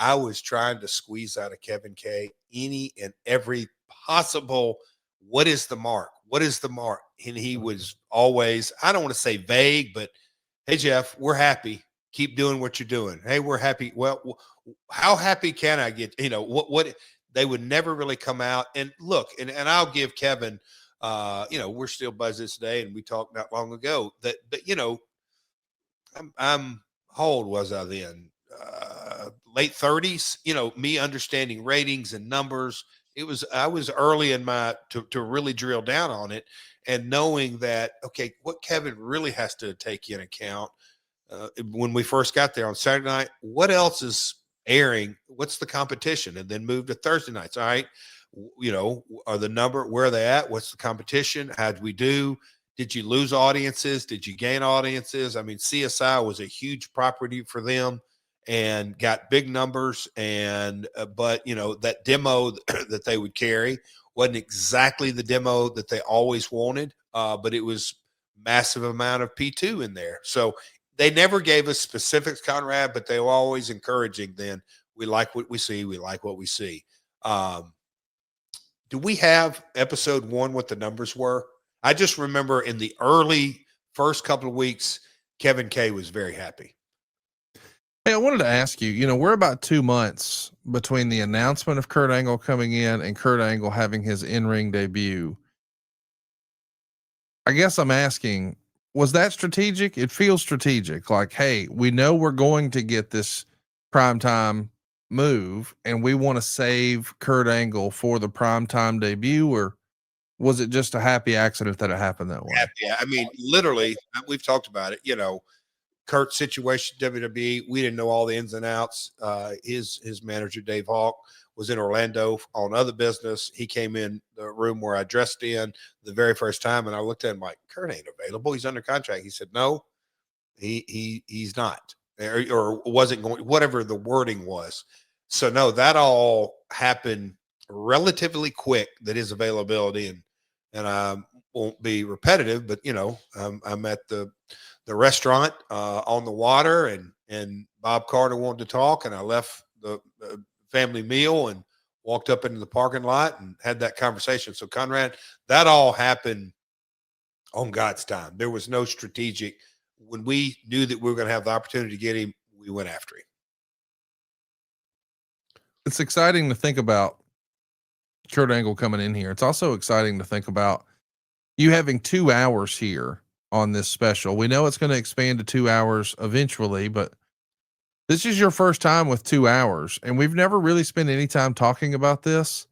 I was trying to squeeze out of Kevin K any and every possible. What is the mark? What is the mark? And he was always, I don't want to say vague, but hey, Jeff, we're happy. Keep doing what you're doing. Hey, we're happy. Well, how happy can I get? What they would never really come out and look. And I'll give Kevin, we're still buzzing today, and we talked not long ago but I'm how old was I then? Late 30s. Me understanding ratings and numbers. I was early in my to really drill down on it, and knowing that, okay, what Kevin really has to take in account when we first got there on Saturday night, what else is airing? What's the competition? And then move to Thursday nights. All right. Are the number, where are they at? What's the competition? How'd we do? Did you lose audiences? Did you gain audiences? I mean, CSI was a huge property for them and got big numbers. And, but that demo that they would carry wasn't exactly the demo that they always wanted, but it was massive amount of P2 in there. So they never gave us specifics, Conrad, but they were always encouraging. Then we like what we see. We like what we see. Do we have episode 1 what the numbers were? I just remember in the early first couple of weeks, Kevin K was very happy. Hey, I wanted to ask you, we're about 2 months between the announcement of Kurt Angle coming in and Kurt Angle having his in-ring debut. I guess I'm asking, was that strategic? It feels strategic. Like, hey, we know we're going to get this primetime move and we want to save Kurt Angle for the primetime debut, or was it just a happy accident that it happened that way? Yeah. I mean, literally, we've talked about it, Kurt's situation, WWE, we didn't know all the ins and outs. His manager, Dave Hawk, was in Orlando on other business. He came in the room where I dressed in the very first time, and I looked at him like, Kurt ain't available. He's under contract. He said, no, he's not, or wasn't going, whatever the wording was. So no, that all happened relatively quick, that his availability, and I won't be repetitive, but I'm at the restaurant on the water, and Bob Carter wanted to talk, and I left the family meal and walked up into the parking lot and had that conversation. So Conrad, that all happened on God's time. There was no strategic. When we knew that we were going to have the opportunity to get him, we went after him. It's exciting to think about Kurt Angle coming in here. It's also exciting to think about you having 2 hours here on this special. We know it's going to expand to 2 hours eventually, but this is your first time with 2 hours, and we've never really spent any time talking about this.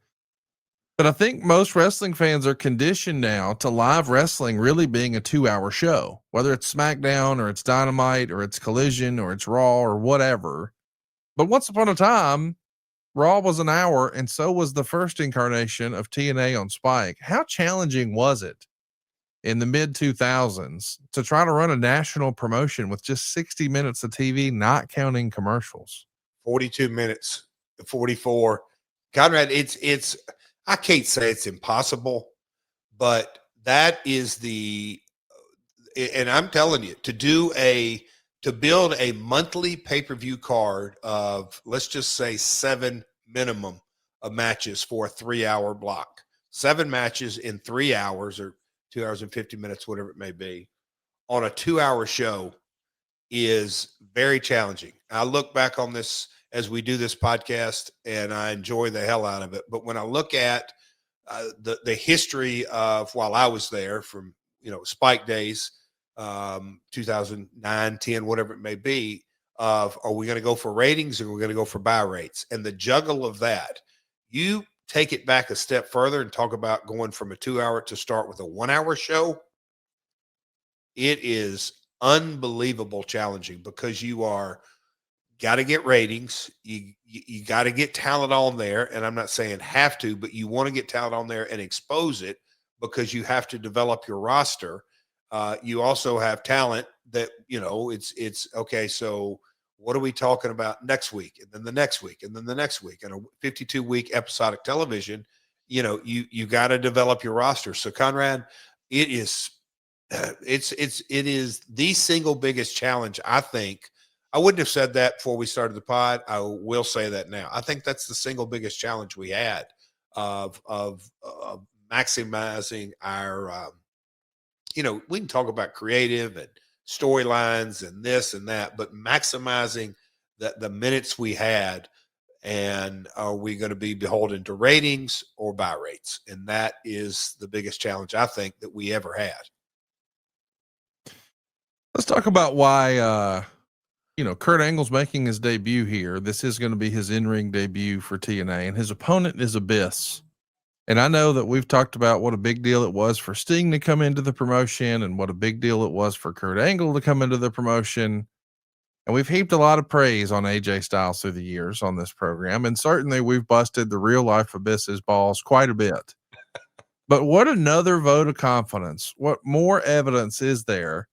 But I think most wrestling fans are conditioned now to live wrestling really being a 2-hour show, whether it's SmackDown or it's Dynamite or it's Collision or it's Raw or whatever. But once upon a time, Raw was an hour, and so was the first incarnation of TNA on Spike. How challenging was it in the mid 2000s to try to run a national promotion with just 60 minutes of TV, not counting commercials? 42 minutes, 44. Conrad, I can't say it's impossible, but that is and I'm telling you, to build a monthly pay-per-view card of, let's just say, 7 minimum of matches for a 3-hour block, 7 matches in 3 hours or 2 hours and 50 minutes, whatever it may be, on a 2-hour show is very challenging. I look back on this as we do this podcast and I enjoy the hell out of it. But when I look at the history of, while I was there, from, Spike days, 2009, 10, whatever it may be, of, are we going to go for ratings or are we going to go for buy rates? And the juggle of that, you take it back a step further and talk about going from a 2-hour to start with a 1-hour show. It is unbelievable challenging because you are got to get ratings. You got to get talent on there. And I'm not saying have to, but you want to get talent on there and expose it because you have to develop your roster. You also have talent that, it's okay. So what are we talking about next week? And then the next week, and then the next week, and a 52-week episodic television, you got to develop your roster. So Conrad, it is the single biggest challenge. I think I wouldn't have said that before we started the pod. I will say that now. I think that's the single biggest challenge we had of maximizing our, we can talk about creative and storylines and this and that, but maximizing the minutes we had. And are we going to be beholden to ratings or buy rates? And that is the biggest challenge I think that we ever had. Let's talk about why, Kurt Angle's making his debut here. This is going to be his in-ring debut for TNA, and his opponent is Abyss. And I know that we've talked about what a big deal it was for Sting to come into the promotion and what a big deal it was for Kurt Angle to come into the promotion. And we've heaped a lot of praise on AJ Styles through the years on this program. And certainly we've busted the real life Abyss's balls quite a bit. But what another vote of confidence. What more evidence is there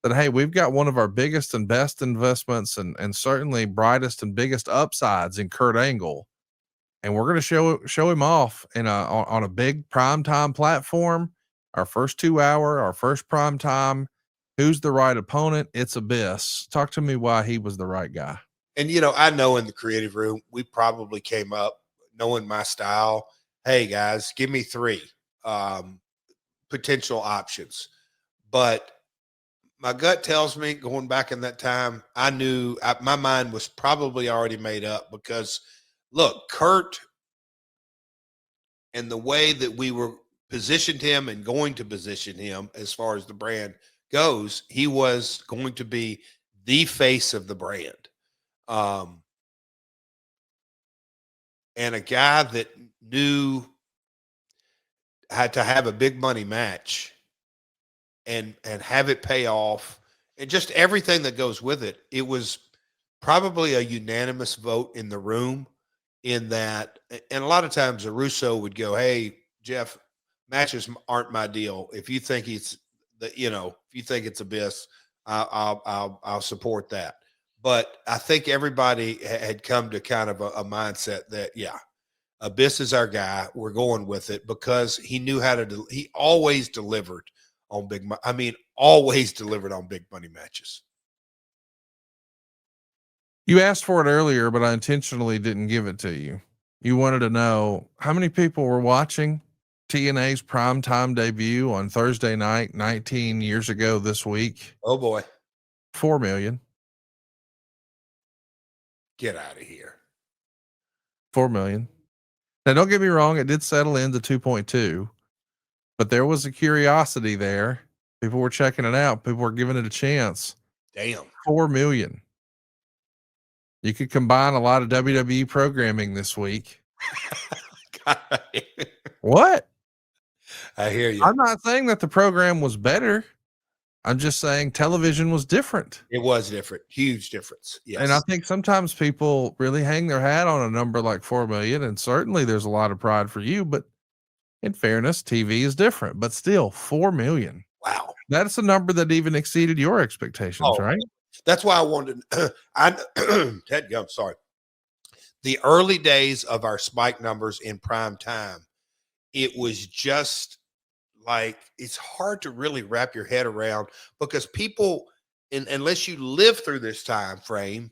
that, hey, we've got one of our biggest and best investments and certainly brightest and biggest upsides in Kurt Angle. And we're going to show him off on a big primetime platform. Our first 2-hour, our first prime time. Who's the right opponent? It's Abyss. Talk to me why he was the right guy. And, I know in the creative room, we probably came up knowing my style. Hey guys, give me 3 potential options. But my gut tells me, going back in that time, I knew my mind was probably already made up because, look, Kurt, and the way that we were positioned him and going to position him as far as the brand goes, he was going to be the face of the brand. And a guy that had to have a big money match and have it pay off and just everything that goes with it. It was probably a unanimous vote in the room in that. And a lot of times Russo would go, hey, Jeff, matches aren't my deal. If you think if you think it's Abyss, I'll support that. But I think everybody had come to kind of a mindset that, yeah, Abyss is our guy. We're going with it because he knew how to, he always delivered on always delivered on big money matches. You asked for it earlier, but I intentionally didn't give it to you. You wanted to know how many people were watching TNA's primetime debut on Thursday night, 19 years ago this week. Oh boy. 4 million. Get out of here. 4 million. Now, don't get me wrong. It did settle into 2.2, but there was a curiosity there. People were checking it out. People were giving it a chance. Damn. 4 million. You could combine a lot of WWE programming this week. What? I hear you. I'm not saying that the program was better. I'm just saying television was different. It was different. Huge difference. Yes. And I think sometimes people really hang their hat on a number like 4 million. And certainly there's a lot of pride for you, but in fairness, TV is different, but still 4 million. Wow. That's a number that even exceeded your expectations, right? That's why I wanted, Ted Gump, sorry. The early days of our Spike numbers in prime time, it was just like, it's hard to really wrap your head around, because people, unless you live through this time frame,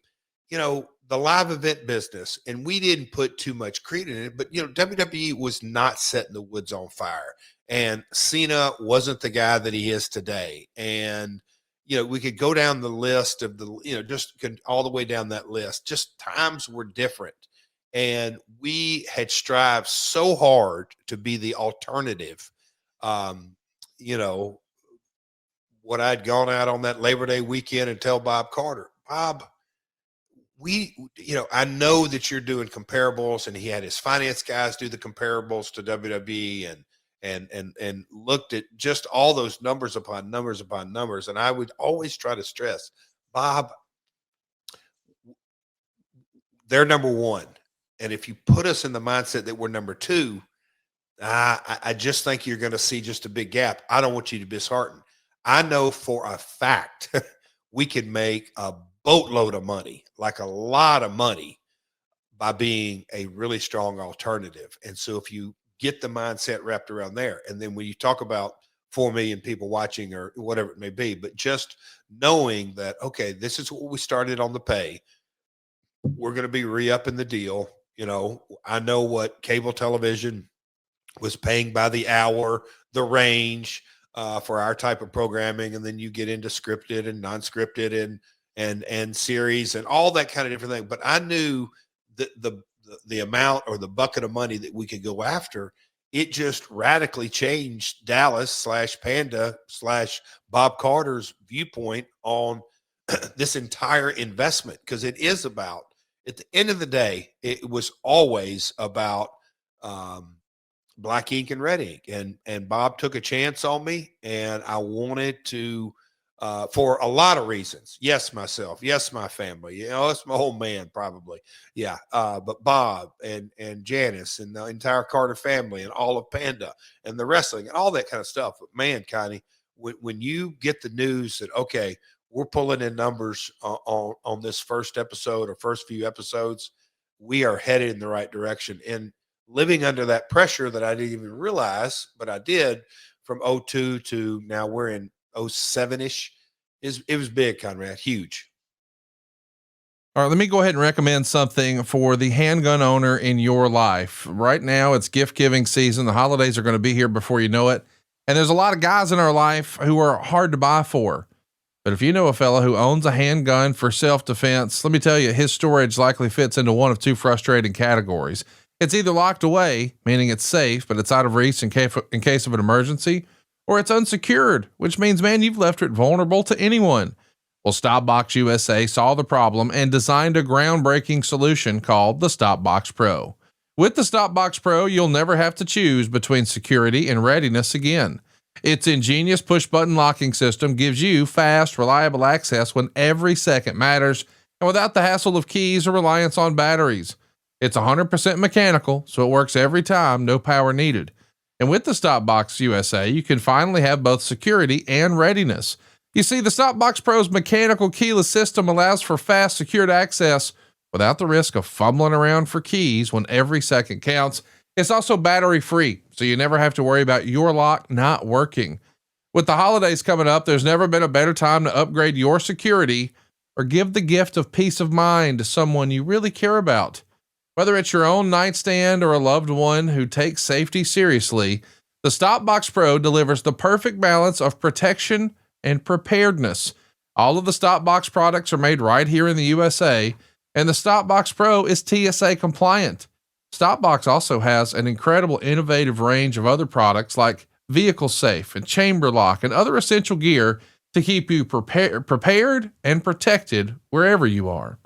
the live event business, and we didn't put too much credit in it, but WWE was not setting the woods on fire, and Cena wasn't the guy that he is today. And we could go down the list of just all the way down that list. Just times were different, and we had strived so hard to be the alternative. You know, what I'd gone out on that Labor Day weekend and tell Bob Carter, Bob, I know that you're doing comparables, and he had his finance guys do the comparables to WWE, and looked at just all those numbers upon numbers upon numbers. And I would always try to stress, Bob, they're number one. And if you put us in the mindset that we're number two, I just think you're going to see just a big gap. I don't want you to be disheartened. I know for a fact we could make a boatload of money, like a lot of money, by being a really strong alternative. And so if you get the mindset wrapped around there, and then when you talk about 4 million people watching or whatever it may be, but just knowing that, okay, this is what we started on the pay. We're going to be re-upping the deal. I know what cable television was paying by the hour, the range for our type of programming. And then you get into scripted and non-scripted and series and all that kind of different thing. But I knew that the amount or the bucket of money that we could go after, it just radically changed Dallas / Panda / Bob Carter's viewpoint on this entire investment. Because it is about, at the end of the day, it was always about black ink and red ink. And Bob took a chance on me, and I wanted to, for a lot of reasons. Yes, myself. Yes, my family. It's my whole man, probably. Yeah. But Bob and Janice and the entire Carter family and all of Panda and the wrestling and all that kind of stuff. But man, Connie, when you get the news that, okay, we're pulling in numbers on this first episode or first few episodes, we are headed in the right direction. And living under that pressure that I didn't even realize, but I did, from 02 to now we're in 07-ish, it was big, Conrad, huge. All right, let me go ahead and recommend something for the handgun owner in your life. Right now, it's gift giving season. The holidays are going to be here before you know it. And there's a lot of guys in our life who are hard to buy for. But if you know a fella who owns a handgun for self-defense, let me tell you, his storage likely fits into one of two frustrating categories. It's either locked away, meaning it's safe, but it's out of reach in case of an emergency, or it's unsecured, which means, man, you've left it vulnerable to anyone. Well, Stopbox USA saw the problem and designed a groundbreaking solution called the Stopbox Pro. With the Stopbox Pro, you'll never have to choose between security and readiness again. Its ingenious push-button locking system gives you fast, reliable access when every second matters, and without the hassle of keys or reliance on batteries. It's 100% mechanical, so it works every time, no power needed. And with the Stopbox USA, you can finally have both security and readiness. You see, the Stopbox Pro's mechanical keyless system allows for fast, secured access without the risk of fumbling around for keys when every second counts. It's also battery-free, so you never have to worry about your lock not working. With the holidays coming up, there's never been a better time to upgrade your security or give the gift of peace of mind to someone you really care about. Whether it's your own nightstand or a loved one who takes safety seriously, the Stopbox Pro delivers the perfect balance of protection and preparedness. All of the Stopbox products are made right here in the USA, and the Stopbox Pro is TSA compliant. Stopbox also has an incredible innovative range of other products like vehicle safe and chamber lock and other essential gear to keep you prepared and protected wherever you are.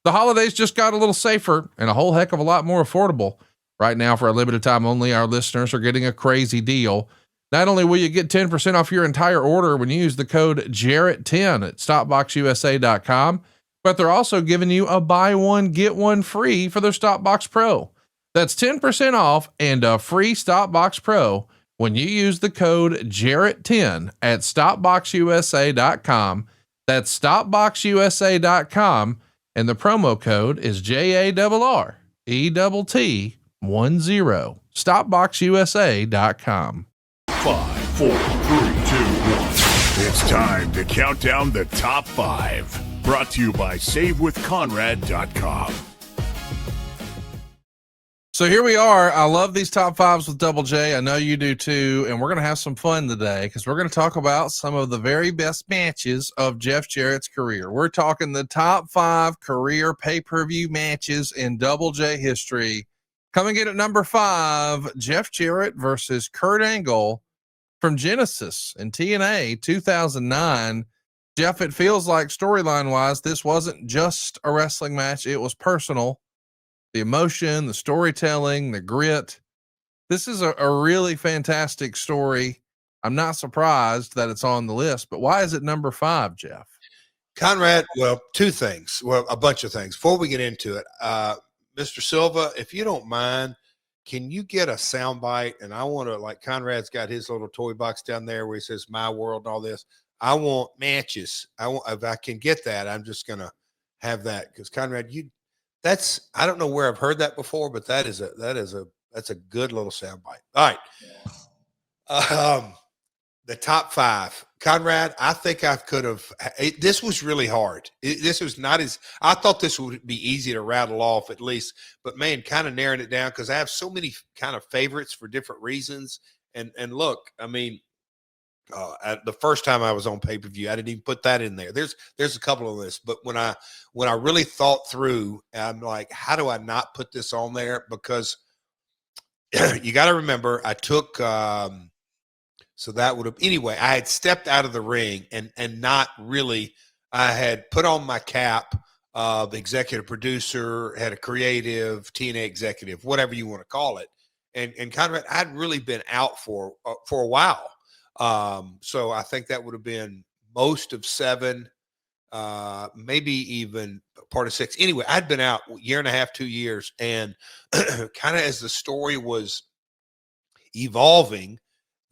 The holidays just got a little safer and a whole heck of a lot more affordable. Right now, for a limited time only, our listeners are getting a crazy deal. Not only will you get 10% off your entire order when you use the code Jarrett10 at StopboxUSA.com, but they're also giving you a buy one, get one free for their Stopbox Pro. That's 10% off and a free Stopbox Pro when you use the code Jarrett10 at StopboxUSA.com. That's StopboxUSA.com. And the promo code is JARRETT10. StopBoxUSA.com. 5, 4, 3, 2, 1. It's time to count down the top 5. Brought to you by SaveWithConrad.com. So here we are. I love these top 5s with Double J. I know you do too. And we're going to have some fun today because we're going to talk about some of the very best matches of Jeff Jarrett's career. We're talking the top 5 career pay-per-view matches in Double J history. Coming in at number 5, Jeff Jarrett versus Kurt Angle from Genesis in TNA 2009. Jeff, it feels like storyline wise, this wasn't just a wrestling match. It was personal. The emotion, the storytelling, the grit. This is a really fantastic story. I'm not surprised that it's on the list, but why is it number 5, Jeff? Conrad, well, 2 things. Well, a bunch of things. Before we get into it, Mr. Silva, if you don't mind, can you get a soundbite? And I want to, like Conrad's got his little toy box down there where he says "My World" and all this. I want matches. If I can get that, I'm just gonna have that because Conrad, I don't know where I've heard that before, but that's a good little soundbite. All right. The top 5, Conrad, I think I could have, this was really hard. This was not I thought this would be easy to rattle off at least, but man, kind of narrowing it down because I have so many kind of favorites for different reasons. And look, I mean, the first time I was on pay-per-view, I didn't even put that in there. There's a couple of this, but when I really thought through, I'm like, how do I not put this on there? Because you got to remember, I took, so that would have, anyway, I had stepped out of the ring and not really, I had put on my cap of executive producer, had a creative, TNA executive, whatever you want to call it. And Conrad, I'd really been out for a while. So I think that would have been most of 7, maybe even part of 6. Anyway, I'd been out a year and a half, 2 years. And kind of as the story was evolving,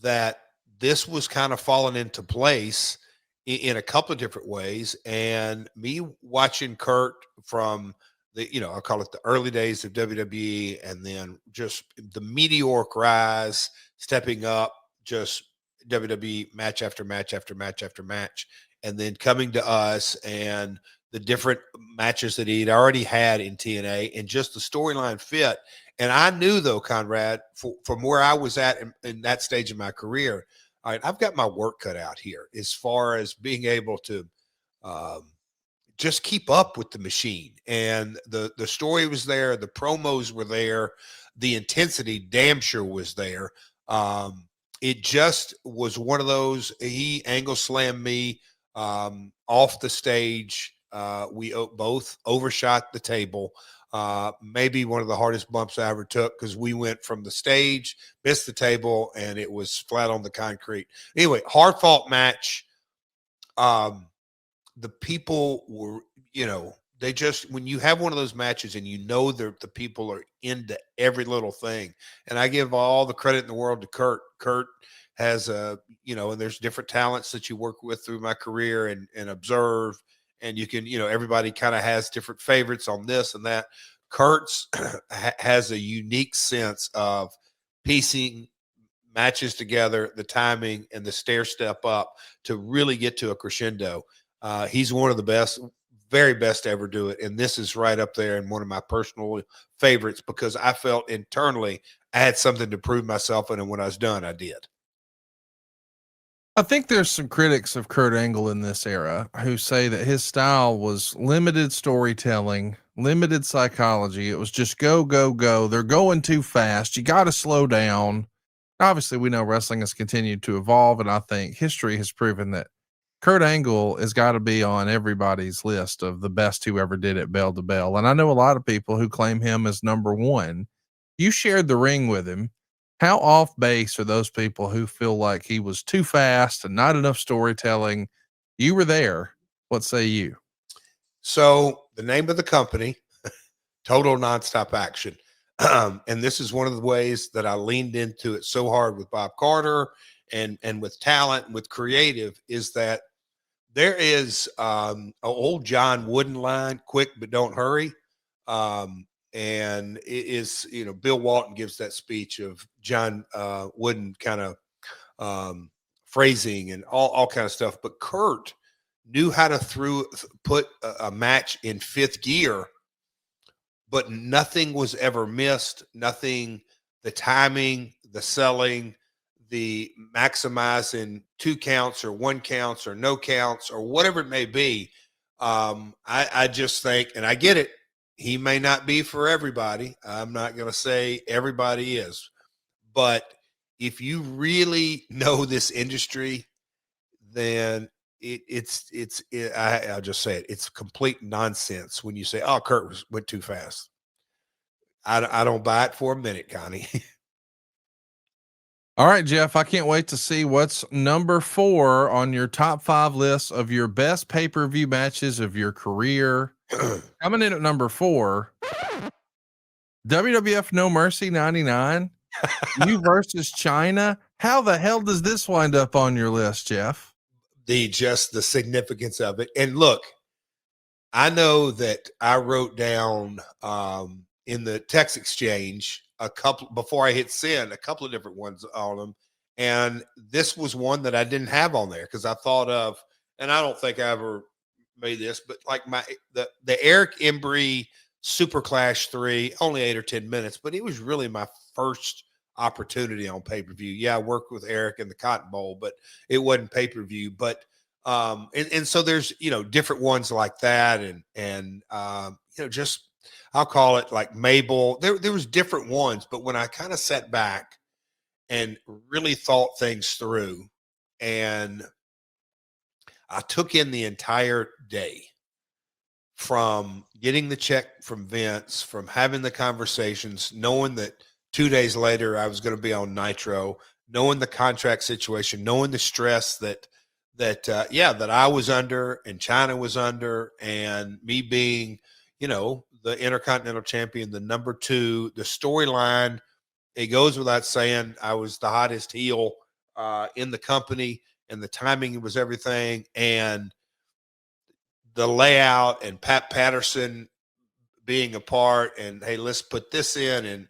that this was kind of falling into place in a couple of different ways. And me watching Kurt from the, I call it the early days of WWE, and then just the meteoric rise, stepping up, just WWE match after match after match after match, and then coming to us and the different matches that he'd already had in TNA and just the storyline fit. And I knew, though, Conrad, from where I was at in that stage of my career, all right, I've got my work cut out here as far as being able to just keep up with the machine. And the story was there, the promos were there, the intensity damn sure was there. It just was one of those, he angle slammed me off the stage. We both overshot the table. Maybe one of the hardest bumps I ever took because we went from the stage, missed the table, and it was flat on the concrete. Anyway, hard fought match. The people were, they just, when you have one of those matches and the people are into every little thing, and I give all the credit in the world to Kurt. Kurt has and there's different talents that you work with through my career and observe, and you can, everybody kind of has different favorites on this and that. Kurt's has a unique sense of piecing matches together, the timing and the stair step up to really get to a crescendo. He's one of the best, very best to ever do it. And this is right up there and one of my personal favorites because I felt internally I had something to prove myself in, and when I was done, I did. I think there's some critics of Kurt Angle in this era who say that his style was limited storytelling, limited psychology. It was just go, go, go. They're going too fast. You got to slow down. Obviously, we know wrestling has continued to evolve, and I think history has proven that Kurt Angle has got to be on everybody's list of the best who ever did it bell to bell. And I know a lot of people who claim him as number 1. You shared the ring with him. How off base are those people who feel like he was too fast and not enough storytelling? You were there. What say you? So the name of the company, Total Nonstop Action. And this is one of the ways that I leaned into it so hard with Bob Carter and with talent and with creative, is that there is an old John Wooden line, quick but don't hurry. and it is, Bill Walton gives that speech of John Wooden kind of phrasing and all kind of stuff. But Kurt knew how to put a match in fifth gear, but nothing was ever missed. Nothing, the timing, the selling, the maximizing 2 counts or 1 counts or no counts or whatever it may be. I just think, and I get it, he may not be for everybody. I'm not going to say everybody is, but if you really know this industry, then I'll just say it. It's complete nonsense when you say, "Oh, Kurt went too fast." I don't buy it for a minute, Connie. All right, Jeff, I can't wait to see what's number 4 on your top 5 list of your best pay-per-view matches of your career. Coming in at number 4, WWF No Mercy 99, you versus China. How the hell does this wind up on your list, Jeff? Just the significance of it. And look, I know that I wrote down in the text exchange a couple before I hit send, a couple of different ones on them. And this was one that I didn't have on there because I thought of, and I don't think I ever made this, but like the Eric Embry Super Clash 3, only 8 or 10 minutes, but it was really my first opportunity on pay-per-view. Yeah, I worked with Eric in the Cotton Bowl, but it wasn't pay-per-view. But and so there's different ones like that, and just I'll call it like Mabel. There was different ones, but when I kind of sat back and really thought things through, and I took in the entire day from getting the check from Vince, from having the conversations, knowing that 2 days later I was going to be on Nitro, knowing the contract situation, knowing the stress that I was under and China was under, and me being, the Intercontinental Champion, the number 2, the storyline. It goes without saying, I was the hottest heel in the company, and the timing was everything. And the layout and Pat Patterson being a part, and hey, let's put this in, and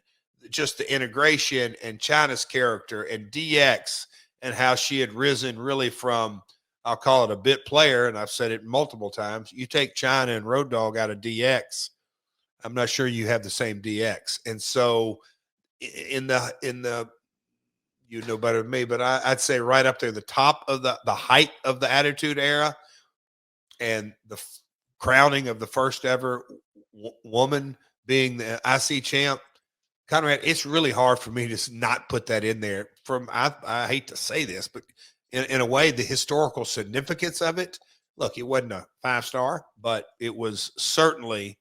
just the integration and China's character and DX and how she had risen really from, I'll call it a bit player. And I've said it multiple times. You take China and Road Dogg out of DX, I'm not sure you have the same DX. And so in the, you know better than me, but I'd say right up there, the top of the height of the Attitude Era and the crowning of the first ever woman being the IC champ. Conrad, it's really hard for me to not put that in there. I hate to say this, but in a way, the historical significance of it. Look, it wasn't a 5-star, but it was certainly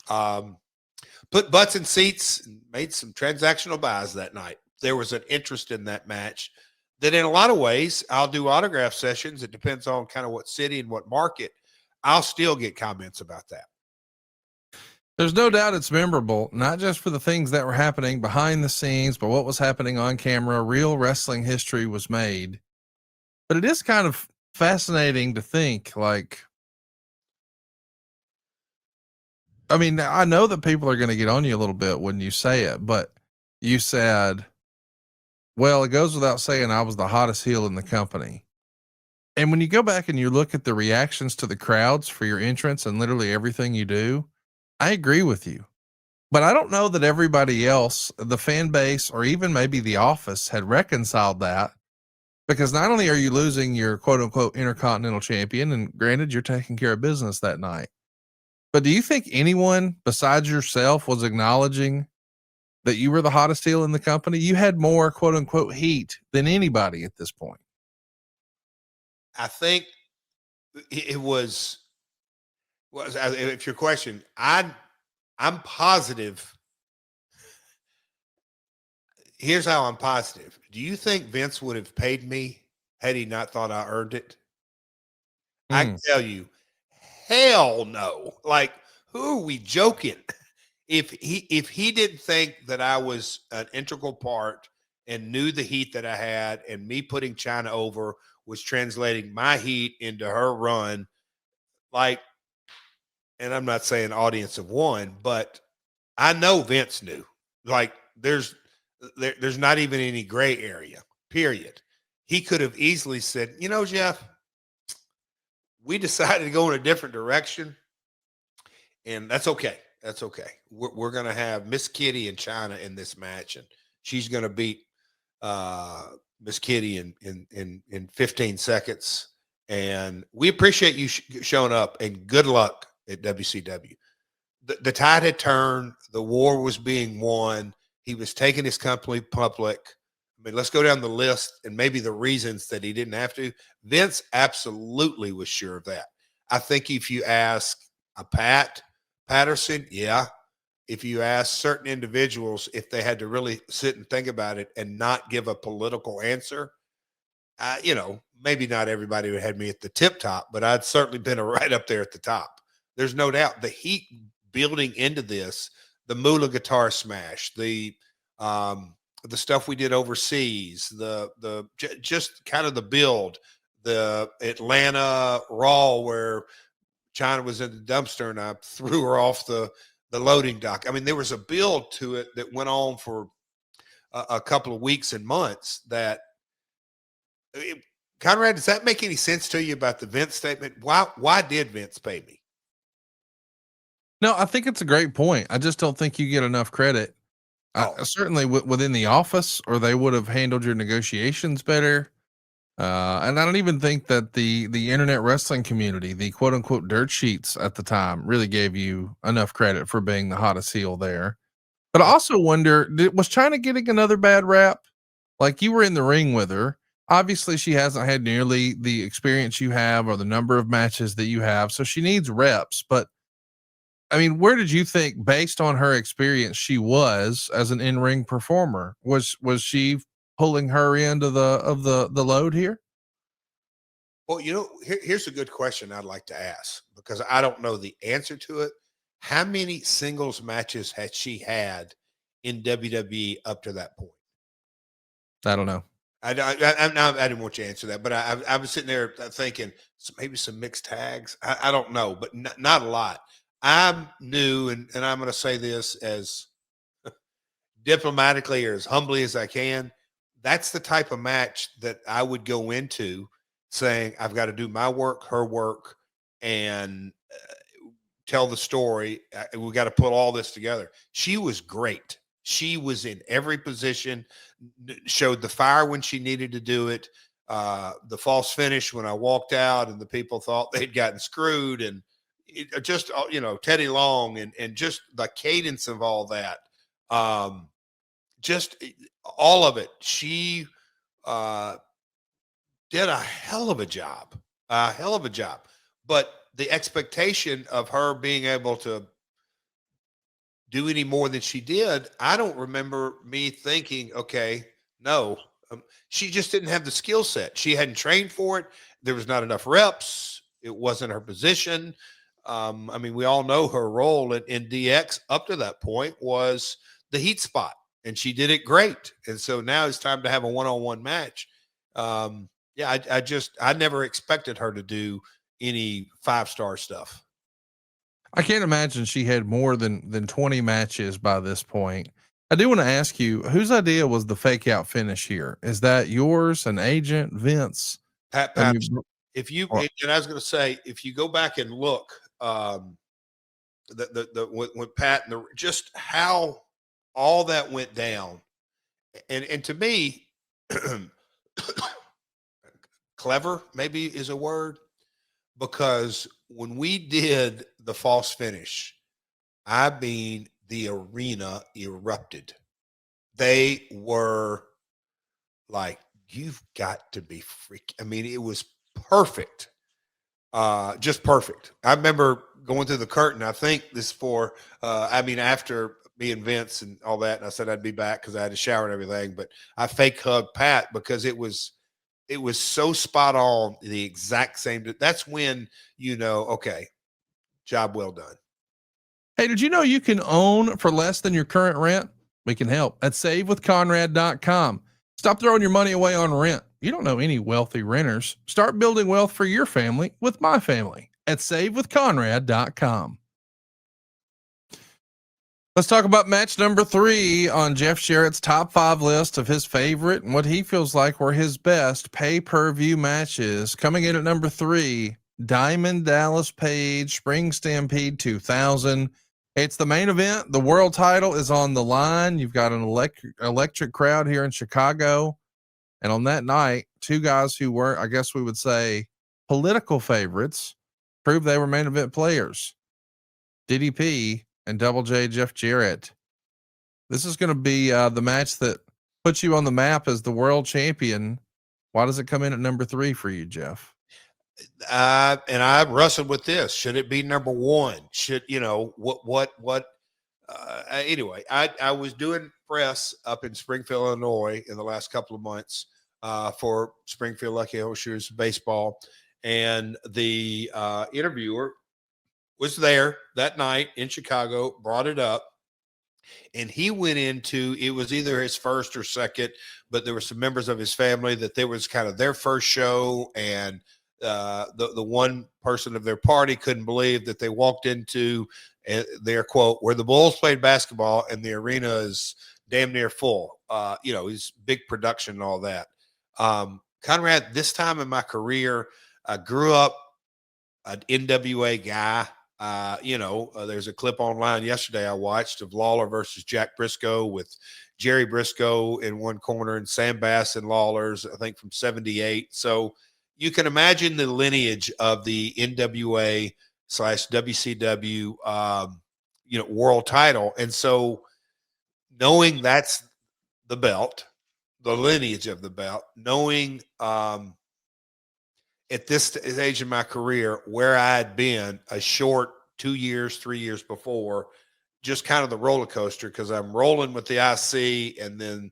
put butts in seats and made some transactional buys that night. There was an interest in that match that in a lot of ways, I'll do autograph sessions. It depends on kind of what city and what market. I'll still get comments about that. There's no doubt it's memorable, not just for the things that were happening behind the scenes, but what was happening on camera. Real wrestling history was made. But it is kind of fascinating to think, like, I mean, I know that people are going to get on you a little bit when you say it, but you said, well, it goes without saying I was the hottest heel in the company. And when you go back and you look at the reactions to the crowds for your entrance and literally everything you do, I agree with you. But I don't know that everybody else, the fan base, or even maybe the office had reconciled that, because not only are you losing your quote unquote Intercontinental Champion, and granted you're taking care of business that night, but do you think anyone besides yourself was acknowledging that you were the hottest heel in the company? You had more quote unquote heat than anybody at this point. I think it was if your question, I'm positive. Here's how I'm positive. Do you think Vince would have paid me had he not thought I earned it? I can tell you, hell no. Like, who are we joking? If he didn't think that I was an integral part and knew the heat that I had, and me putting China over was translating my heat into her run, like, and I'm not saying audience of one, but I know Vince knew. Like there's not even any gray area. Period. He could have easily said, you know, Jeff, we decided to go in a different direction, and that's okay. That's okay. We're going to have Miss Kitty and China in this match, and she's going to beat Miss Kitty in 15 seconds. And we appreciate you showing up, and good luck at WCW. The tide had turned. The war was being won. He was taking his company public. I mean, let's go down the list and maybe the reasons that he didn't have to. Vince absolutely was sure of that. I think if you ask a Patterson, yeah. If you ask certain individuals if they had to really sit and think about it and not give a political answer, you know, maybe not everybody would have had me at the tip top, but I'd certainly been right up there at the top. There's no doubt. The heat building into this, the Moolah guitar smash, the stuff we did overseas, just kind of the build, the Atlanta Raw where China was in the dumpster and I threw her off the loading dock. I mean, there was a build to it that went on for a couple of weeks and months. Conrad, does that make any sense to you about the Vince statement? Why did Vince pay me? No, I think it's a great point. I just don't think you get enough credit. Certainly within the office, or they would have handled your negotiations better. And I don't even think that the internet wrestling community, the quote unquote dirt sheets at the time, really gave you enough credit for being the hottest heel there. But I also wonder, was China getting another bad rap? Like, you were in the ring with her. Obviously, she hasn't had nearly the experience you have or the number of matches that you have, so she needs reps. But I mean, where did you think, based on her experience, she was as an in-ring performer? Was she pulling her into the load here? Well, you know, here's a good question I'd like to ask because I don't know the answer to it. How many singles matches had she had in WWE up to that point? I don't know. I didn't want you to answer that, but I was sitting there thinking maybe some mixed tags. I don't know, but not a lot. I'm new, and I'm going to say this as diplomatically or as humbly as I can. That's the type of match that I would go into saying, I've got to do my work, her work, and tell the story. We got to put all this together. She was great. She was in every position, showed the fire when she needed to do it. The false finish when I walked out and the people thought they'd gotten screwed, and just, you know, Teddy Long and just the cadence of all that. Just all of it. She did a hell of a job, But the expectation of her being able to do any more than she did, I don't remember me thinking, okay, no, she just didn't have the skill set. She hadn't trained for it. There was not enough reps. It wasn't her position. I mean, we all know her role in DX up to that point was the heat spot, and she did it great. And so now it's time to have a one-on-one match. Yeah, I never expected her to do any 5-star stuff. I can't imagine she had more than 20 matches by this point. I do want to ask you, whose idea was the fake out finish here? Is that yours, an agent, Vince? Pat Patterson. And I was going to say, if you go back and look, when Pat and just how all that went down, and to me, clever maybe is a word, because when we did the false finish, I mean, the arena erupted. They were like, you've got to be freaking. I mean, it was perfect. Just perfect. I remember going through the curtain. I think this for, after me and Vince and all that, and I said I'd be back because I had to shower and everything, but I fake hugged Pat because it was so spot on, the exact same. That's when, you know, okay, job well done. Hey, did you know you can own for less than your current rent? We can help at savewithconrad.com. Stop throwing your money away on rent. You don't know any wealthy renters. Start building wealth for your family with my family at savewithconrad.com. Let's talk about match number 3 on Jeff Jarrett's top 5 list of his favorite and what he feels like were his best pay-per-view matches. Coming in at number 3, Diamond Dallas Page Spring Stampede 2000. It's the main event. The world title is on the line. You've got an electric crowd here in Chicago. And on that night, two guys who were, I guess we would say, political favorites proved they were main event players. DDP and Double J Jeff Jarrett. This is going to be the match that puts you on the map as the world champion. Why does it come in at number 3 for you, Jeff? And I wrestled with this. Should it be number 1? Should, anyway, I was doing press up in Springfield, Illinois in the last couple of months for Springfield Lucky Horseshoes baseball. And the interviewer was there that night in Chicago, brought it up, and he went into, it was either his first or second, but there were some members of his family that there was kind of their first show, and the one person of their party couldn't believe that they walked into their quote, where the Bulls played basketball and the arena is damn near full. He's big production and all that. Conrad, this time in my career, I grew up an NWA guy. There's a clip online yesterday I watched of Lawler versus Jack Briscoe with Jerry Briscoe in one corner and Sam Bass and Lawler's, I think from 78. So you can imagine the lineage of the NWA / WCW, world title. And so knowing that's the belt, the lineage of the belt, knowing, at this stage in my career where I had been a short 2 years, 3 years before, just kind of the roller coaster, because I'm rolling with the IC and then,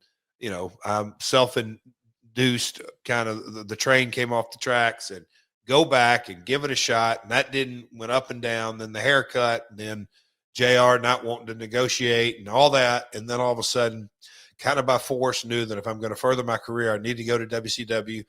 I'm self-induced, kind of the train came off the tracks, and go back and give it a shot. And that went up and down. Then the haircut, and then JR not wanting to negotiate and all that. And then all of a sudden, kind of by force, knew that if I'm going to further my career, I need to go to WCW.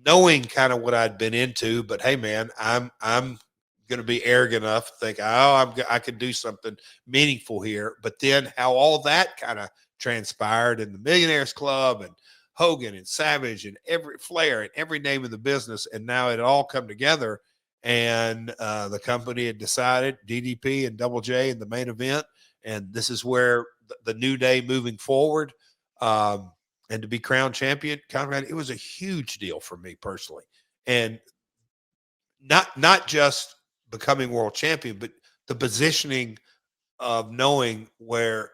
Knowing kind of what I'd been into, but hey, man, I'm going to be arrogant enough to think, I could do something meaningful here. But then how all that kind of transpired in the Millionaires Club and Hogan and Savage and every Flair and every name of the business, and now it all come together. And the company had decided DDP and Double J in the main event, and this is where the new day moving forward. And to be crowned champion, Conrad, it was a huge deal for me personally. And not just becoming world champion, but the positioning of knowing where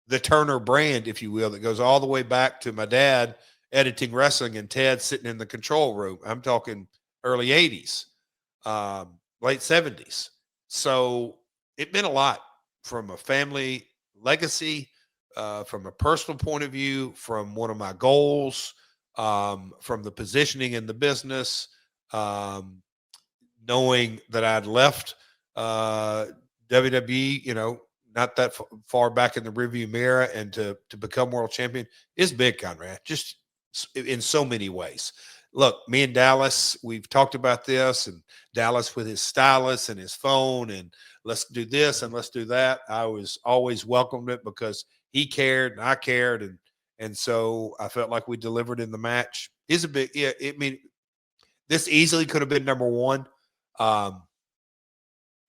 the Turner brand, if you will, that goes all the way back to my dad editing wrestling and Ted sitting in the control room. I'm talking early 80s, late 70s. So it meant a lot from a family legacy, from a personal point of view, from one of my goals, from the positioning in the business, knowing that I'd left WWE, not that far back in the rearview mirror, and to become world champion is big, Conrad, just in so many ways. Look, me and Dallas, we've talked about this, and Dallas with his stylus and his phone, and let's do this and let's do that. I was always welcomed it because he cared and I cared. And so I felt like we delivered in the match. Is a big, yeah. I mean, this easily could have been number 1.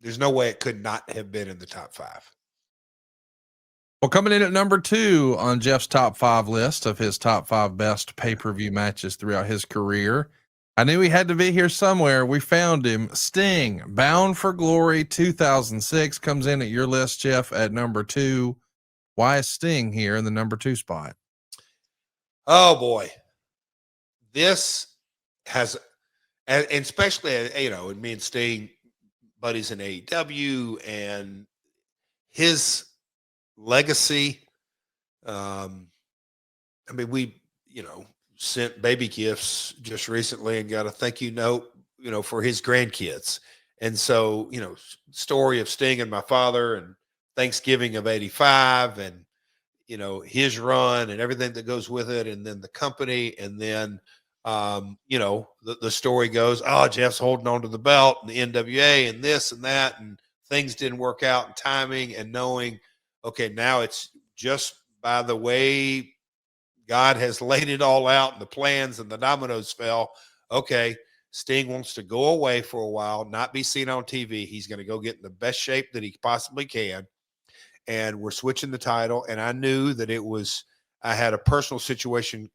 There's no way it could not have been in the top 5. Well, coming in at number 2 on Jeff's top 5 list of his top 5 best pay-per-view matches throughout his career, I knew he had to be here somewhere. We found him. Sting, Bound for Glory 2006 comes in at your list, Jeff, at number 2. Why is Sting here in the number 2 spot? Oh boy, this has, and especially, and me and Sting buddies in AEW, and his legacy. We, sent baby gifts just recently and got a thank you note, for his grandkids. And so, story of Sting and my father, and Thanksgiving of 85, and, his run and everything that goes with it. And then the company. And then, the story goes, Jeff's holding on to the belt and the NWA and this and that, and things didn't work out, and timing, and knowing okay, now it's just by the way God has laid it all out and the plans and the dominoes fell. Okay, Sting wants to go away for a while, not be seen on TV. He's going to go get in the best shape that he possibly can. And we're switching the title. And I knew that I had a personal situation,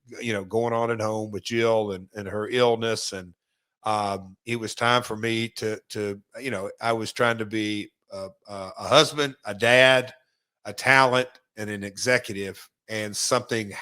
going on at home with Jill and her illness. And it was time for me to, I was trying to be a husband, a dad, a talent, and an executive, and something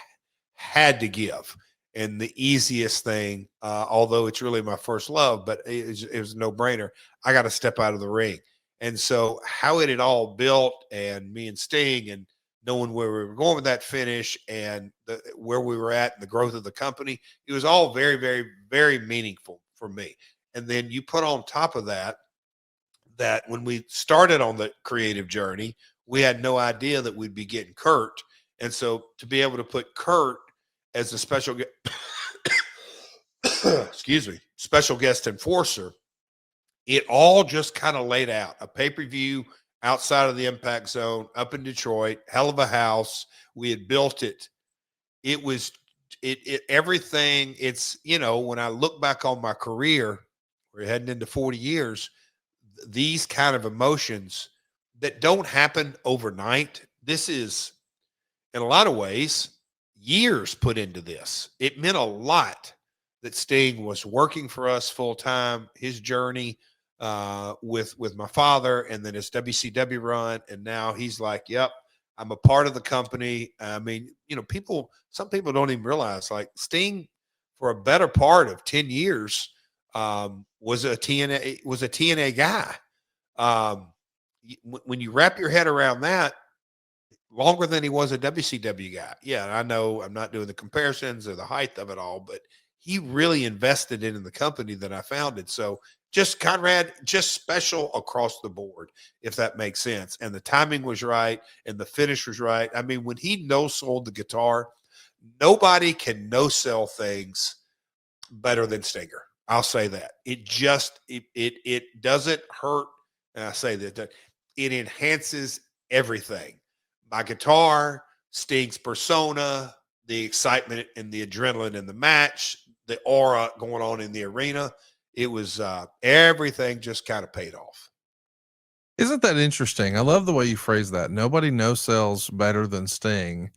had to give. And the easiest thing, although it's really my first love, but it was a no-brainer. I got to step out of the ring. And so how it had all built, and me and Sting, and knowing where we were going with that finish, and where we were at and the growth of the company, it was all very, very, very meaningful for me. And then you put on top of that when we started on the creative journey, we had no idea that we'd be getting Kurt. And so to be able to put Kurt as a special special guest enforcer, it all just kind of laid out a pay-per-view outside of the Impact Zone up in Detroit, hell of a house. We had built it. It was everything. It's, when I look back on my career, we're heading into 40 years, these kind of emotions that don't happen overnight. This is, in a lot of ways, years put into this. It meant a lot that Sting was working for us full time, his journey with my father, and then his WCW run. And now he's like, yep, I'm a part of the company. I mean, some people don't even realize, like, Sting for a better part of 10 years was a TNA guy. When you wrap your head around that, longer than he was a WCW guy. Yeah, I know I'm not doing the comparisons or the height of it all, but he really invested in the company that I founded. So just Conrad, just special across the board, if that makes sense. And the timing was right and the finish was right. I mean, when he no-sold the guitar, nobody can no-sell things better than Stinger. I'll say that. It just, it doesn't hurt. And I say that it enhances everything. My guitar, Sting's persona, the excitement and the adrenaline in the match, the aura going on in the arena. It was everything just kind of paid off. Isn't that interesting? I love the way you phrase that. Nobody no sells better than Sting,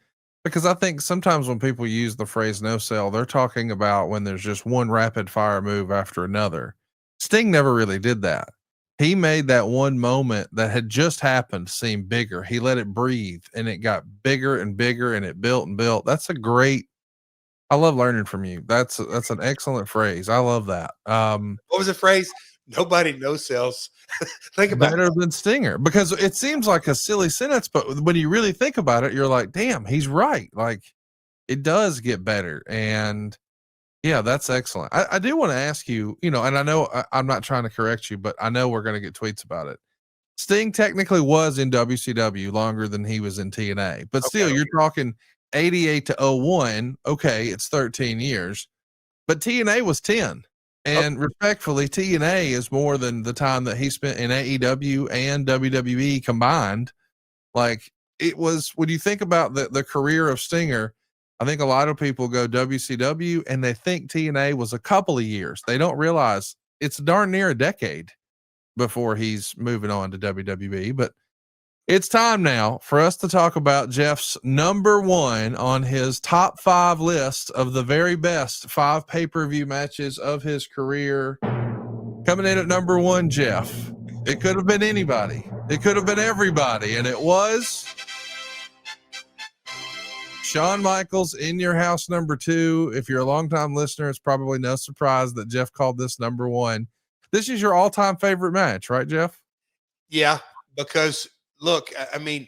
because I think sometimes when people use the phrase no sell, they're talking about when there's just one rapid fire move after another. Sting never really did that. He made that one moment that had just happened seem bigger. He let it breathe, and it got bigger and bigger, and it built and built. I love learning from you. That's an excellent phrase. I love that. What was the phrase? Nobody no sells. Think about better than Stinger, because it seems like a silly sentence, but when you really think about it, you're like, damn, he's right. Like, it does get better. And yeah, that's excellent. I do want to ask you, and I know I'm not trying to correct you, but I know we're going to get tweets about it. Sting technically was in WCW longer than he was in TNA, but still, you're talking 88 to 01. Okay, it's 13 years, but TNA was 10. And respectfully, TNA is more than the time that he spent in AEW and WWE combined. Like, it was, when you think about the career of Stinger, I think a lot of people go WCW and they think TNA was a couple of years. They don't realize it's darn near a decade before he's moving on to WWE. But it's time now for us to talk about Jeff's number one on his top 5 list of the very best 5 pay-per-view matches of his career. Coming in at number 1, Jeff. It could have been anybody. It could have been everybody. And it was Shawn Michaels, In Your House, number 2. If you're a longtime listener, it's probably no surprise that Jeff called this number 1. This is your all-time favorite match, right, Jeff? Yeah, because look, I mean,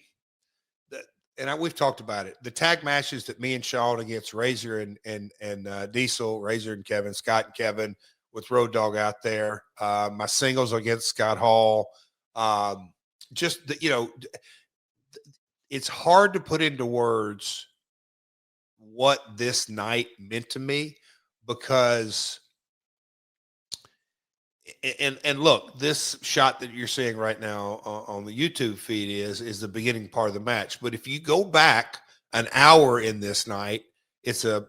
we've talked about it. The tag matches that me and Shawn against Razor and Diesel, Razor and Kevin, Scott and Kevin, with Road Dogg out there. My singles against Scott Hall. It's hard to put into words what this night meant to me, because And look, this shot that you're seeing right now on the YouTube feed is the beginning part of the match. But if you go back an hour in this night, it's a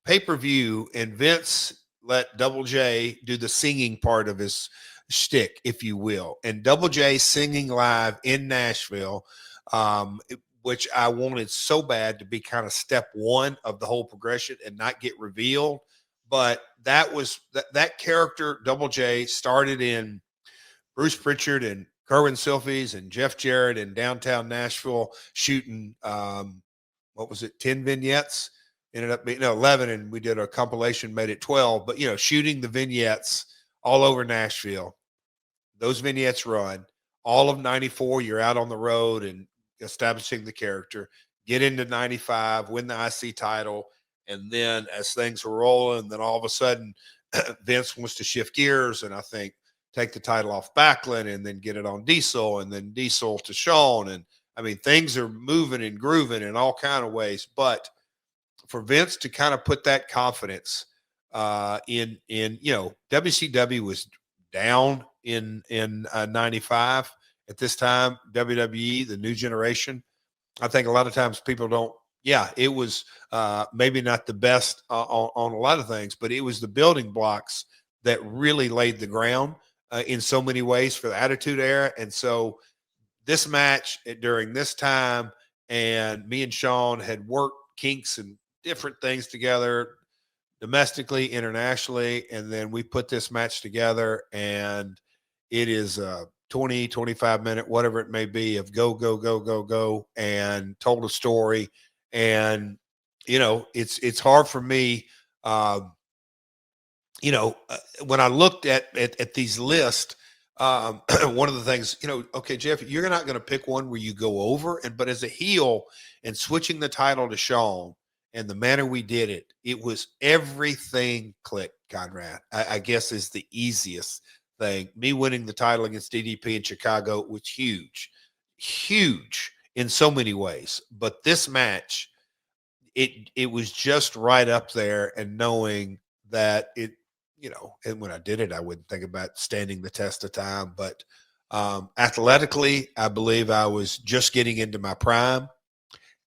pay-per-view, and Vince let Double J do the singing part of his shtick, if you will. And Double J singing live in Nashville, which I wanted so bad to be kind of step one of the whole progression and not get revealed. But that was that character, Double J, started in Bruce Pritchard and Kerwin Silfies and Jeff Jarrett in downtown Nashville shooting, what was it, 10 vignettes? Ended up being 11, and we did a compilation, made it 12. But, shooting the vignettes all over Nashville. Those vignettes run. All of 94, you're out on the road and establishing the character. Get into 95, win the IC title. And then as things were rolling, then all of a sudden Vince wants to shift gears and I think take the title off Backlund and then get it on Diesel and then Diesel to Shawn. And I mean, things are moving and grooving in all kind of ways. But for Vince to kind of put that confidence in WCW was down in 95 at this time. WWE, the new generation. I think a lot of times people don't. Yeah, it was maybe not the best on a lot of things, but it was the building blocks that really laid the ground in so many ways for the Attitude Era. And so this match during this time, and me and Shawn had worked kinks and different things together domestically, internationally, and then we put this match together, and it is 20, 25 minute, whatever it may be, of go, go, go, go, go, and told a story. And, it's hard for me, when I looked at these lists, one of the things, okay, Jeff, you're not going to pick one where you go over, but as a heel and switching the title to Shawn and the manner we did it, it was everything clicked, Conrad. I guess is the easiest thing. Me winning the title against DDP in Chicago was huge in so many ways. But this match, it was just right up there, and knowing that it, and when I did it, I wouldn't think about standing the test of time. But athletically, I believe I was just getting into my prime.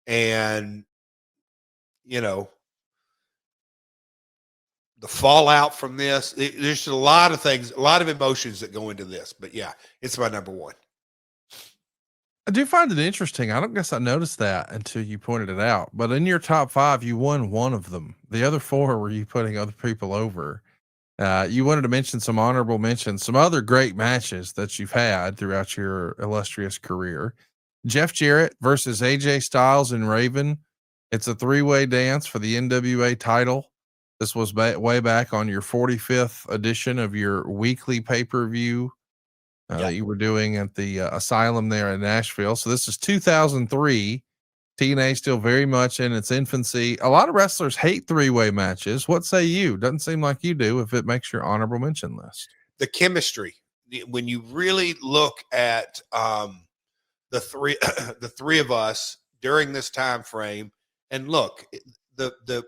And, the fallout from this, there's a lot of things, a lot of emotions that go into this. But yeah, it's my number one. I do find it interesting. I don't guess I noticed that until you pointed it out. But in your top 5, you won one of them. The other 4 were you putting other people over. You wanted to mention some honorable mentions, some other great matches that you've had throughout your illustrious career. Jeff Jarrett versus AJ Styles and Raven. It's a 3-way dance for the NWA title. This was way back on your 45th edition of your weekly pay-per-view that you were doing at the Asylum there in Nashville. So this is 2003. TNA still very much in its infancy. A lot of wrestlers hate 3-way matches. What say you? Doesn't seem like you do if it makes your honorable mention list. The chemistry, when you really look at the three of us during this time frame, and look, the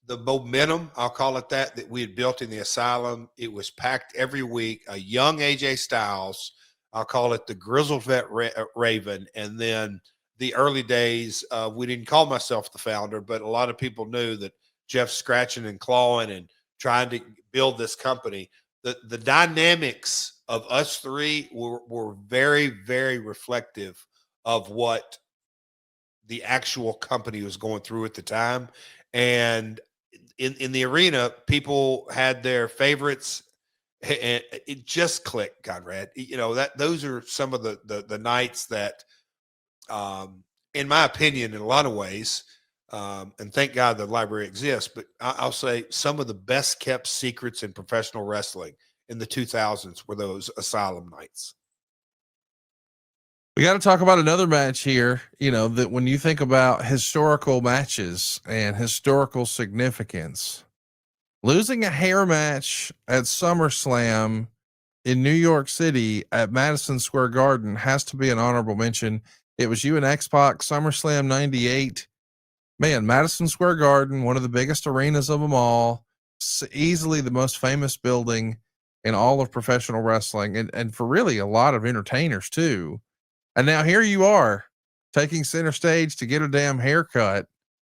momentum, I'll call it that we had built in the Asylum, it was packed every week. A young AJ Styles, I'll call it the grizzled vet Raven, and then the early days, we didn't call myself the founder, but a lot of people knew that Jeff's scratching and clawing and trying to build this company. The dynamics of us three were very, very reflective of what the actual company was going through at the time. And in the arena, people had their favorites, and it just clicked, Conrad. Those are some of the nights that, in my opinion, in a lot of ways, and thank God the library exists, but I'll say some of the best kept secrets in professional wrestling in the 2000s were those Asylum nights. We got to talk about another match here. That when you think about historical matches and historical significance, losing a hair match at SummerSlam in New York City at Madison Square Garden has to be an honorable mention. It was you and X-Pac, SummerSlam 98. Man, Madison Square Garden, one of the biggest arenas of them all, easily the most famous building. in all of professional wrestling and for really a lot of entertainers too. And now here you are taking center stage to get a damn haircut.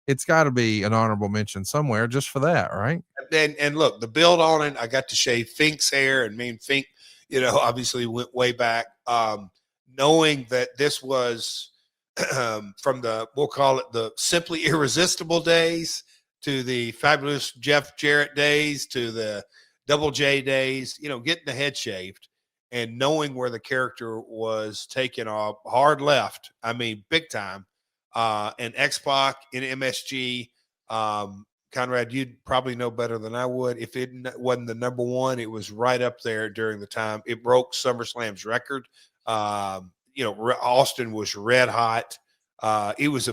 It's got to be an honorable mention somewhere just for that, right? And look, the build on it, I got to shave Fink's hair, and me and Fink, obviously went way back. Knowing that this was from we'll call it the Simply Irresistible days to the fabulous Jeff Jarrett days to the Double J days, getting the head shaved and knowing where the character was taking a hard left. I mean, big time. And X-Pac in MSG, Conrad, you'd probably know better than I would. If it wasn't the number one, it was right up there during the time. It broke SummerSlam's record. Austin was red hot. It was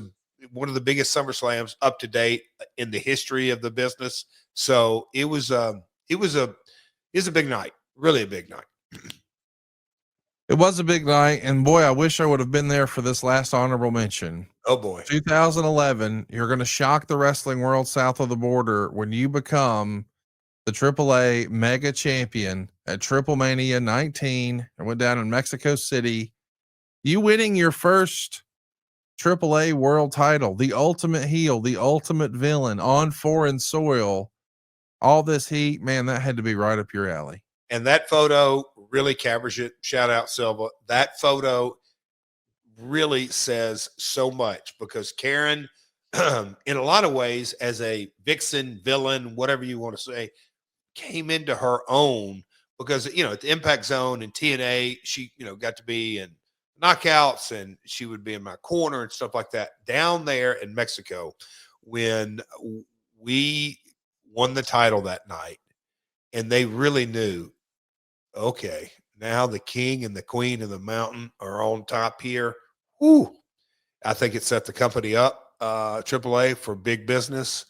one of the biggest SummerSlams up to date in the history of the business. So it was a big night, really a big night. It was a big night, and boy, I wish I would have been there for this last honorable mention. Oh boy. 2011, you're going to shock the wrestling world south of the border when you become the AAA mega champion at Triple Mania 19 and went down in Mexico City. You winning your first AAA world title, the ultimate heel, the ultimate villain on foreign soil. All this heat, man, that had to be right up your alley. And that photo really covers it. Shout out Silva. That photo really says so much because Karen, in a lot of ways, as a vixen, villain, whatever you want to say, came into her own because, at the Impact Zone and TNA, she, got to be in knockouts and she would be in my corner and stuff like that. Down there in Mexico, when we won the title that night, and they really knew, okay, now the king and the queen of the mountain are on top here. Whew. I think it set the company up, AAA, for big business.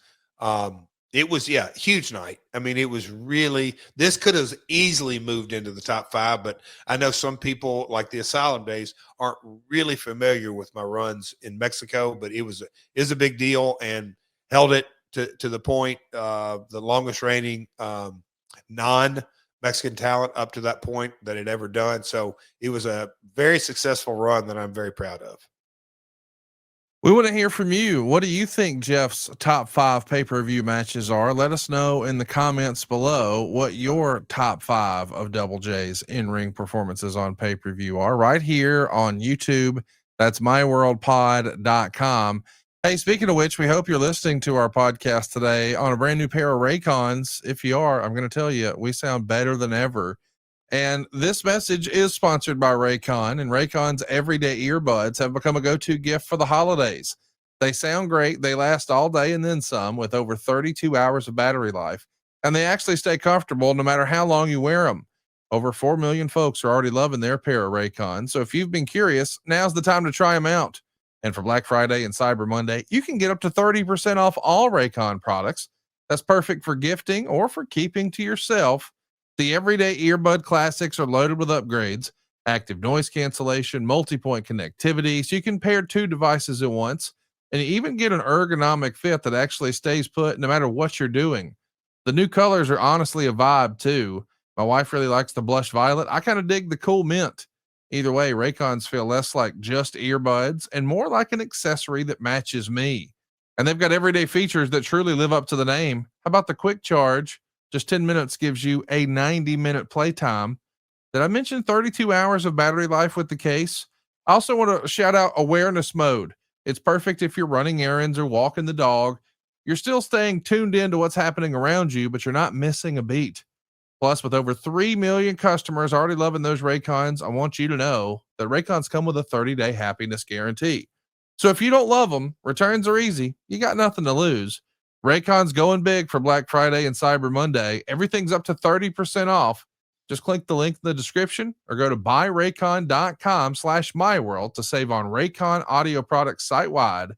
It was, huge night. I mean, it was really, this could have easily moved into the top 5, but I know some people like the Asylum days aren't really familiar with my runs in Mexico, but it was a big deal and held it to the point, the longest reigning non-Mexican talent up to that point that it ever done. So it was a very successful run that I'm very proud of. We want to hear from you. What do you think Jeff's top 5 pay-per-view matches are? Let us know in the comments below what your top 5 of Double J's in-ring performances on pay-per-view are right here on YouTube. That's myworldpod.com. Hey, speaking of which, we hope you're listening to our podcast today on a brand new pair of Raycons. If you are, I'm going to tell you, we sound better than ever. And this message is sponsored by Raycon, and Raycon's everyday earbuds have become a go-to gift for the holidays. They sound great. They last all day and then some with over 32 hours of battery life, and they actually stay comfortable no matter how long you wear them. Over 4 million folks are already loving their pair of Raycons. So if you've been curious, now's the time to try them out. And for Black Friday and Cyber Monday, you can get up to 30% off all Raycon products. That's perfect for gifting or for keeping to yourself. The everyday earbud classics are loaded with upgrades, active noise cancellation, multi-point connectivity, so you can pair 2 devices at once, and you even get an ergonomic fit that actually stays put no matter what you're doing. The new colors are honestly a vibe too. My wife really likes the blush violet. I kind of dig the cool mint. Either way, Raycons feel less like just earbuds and more like an accessory that matches me. And they've got everyday features that truly live up to the name. How about the quick charge? Just 10 minutes gives you a 90-minute playtime. Did I mention 32 hours of battery life with the case? I also want to shout out awareness mode. It's perfect if you're running errands or walking the dog. You're still staying tuned into what's happening around you, but you're not missing a beat. Plus, with over 3 million customers already loving those Raycons, I want you to know that Raycons come with a 30-day happiness guarantee. So if you don't love them, returns are easy. You got nothing to lose. Raycon's going big for Black Friday and Cyber Monday. Everything's up to 30% off. Just click the link in the description or go to buyraycon.com/myworld to save on Raycon audio products site-wide.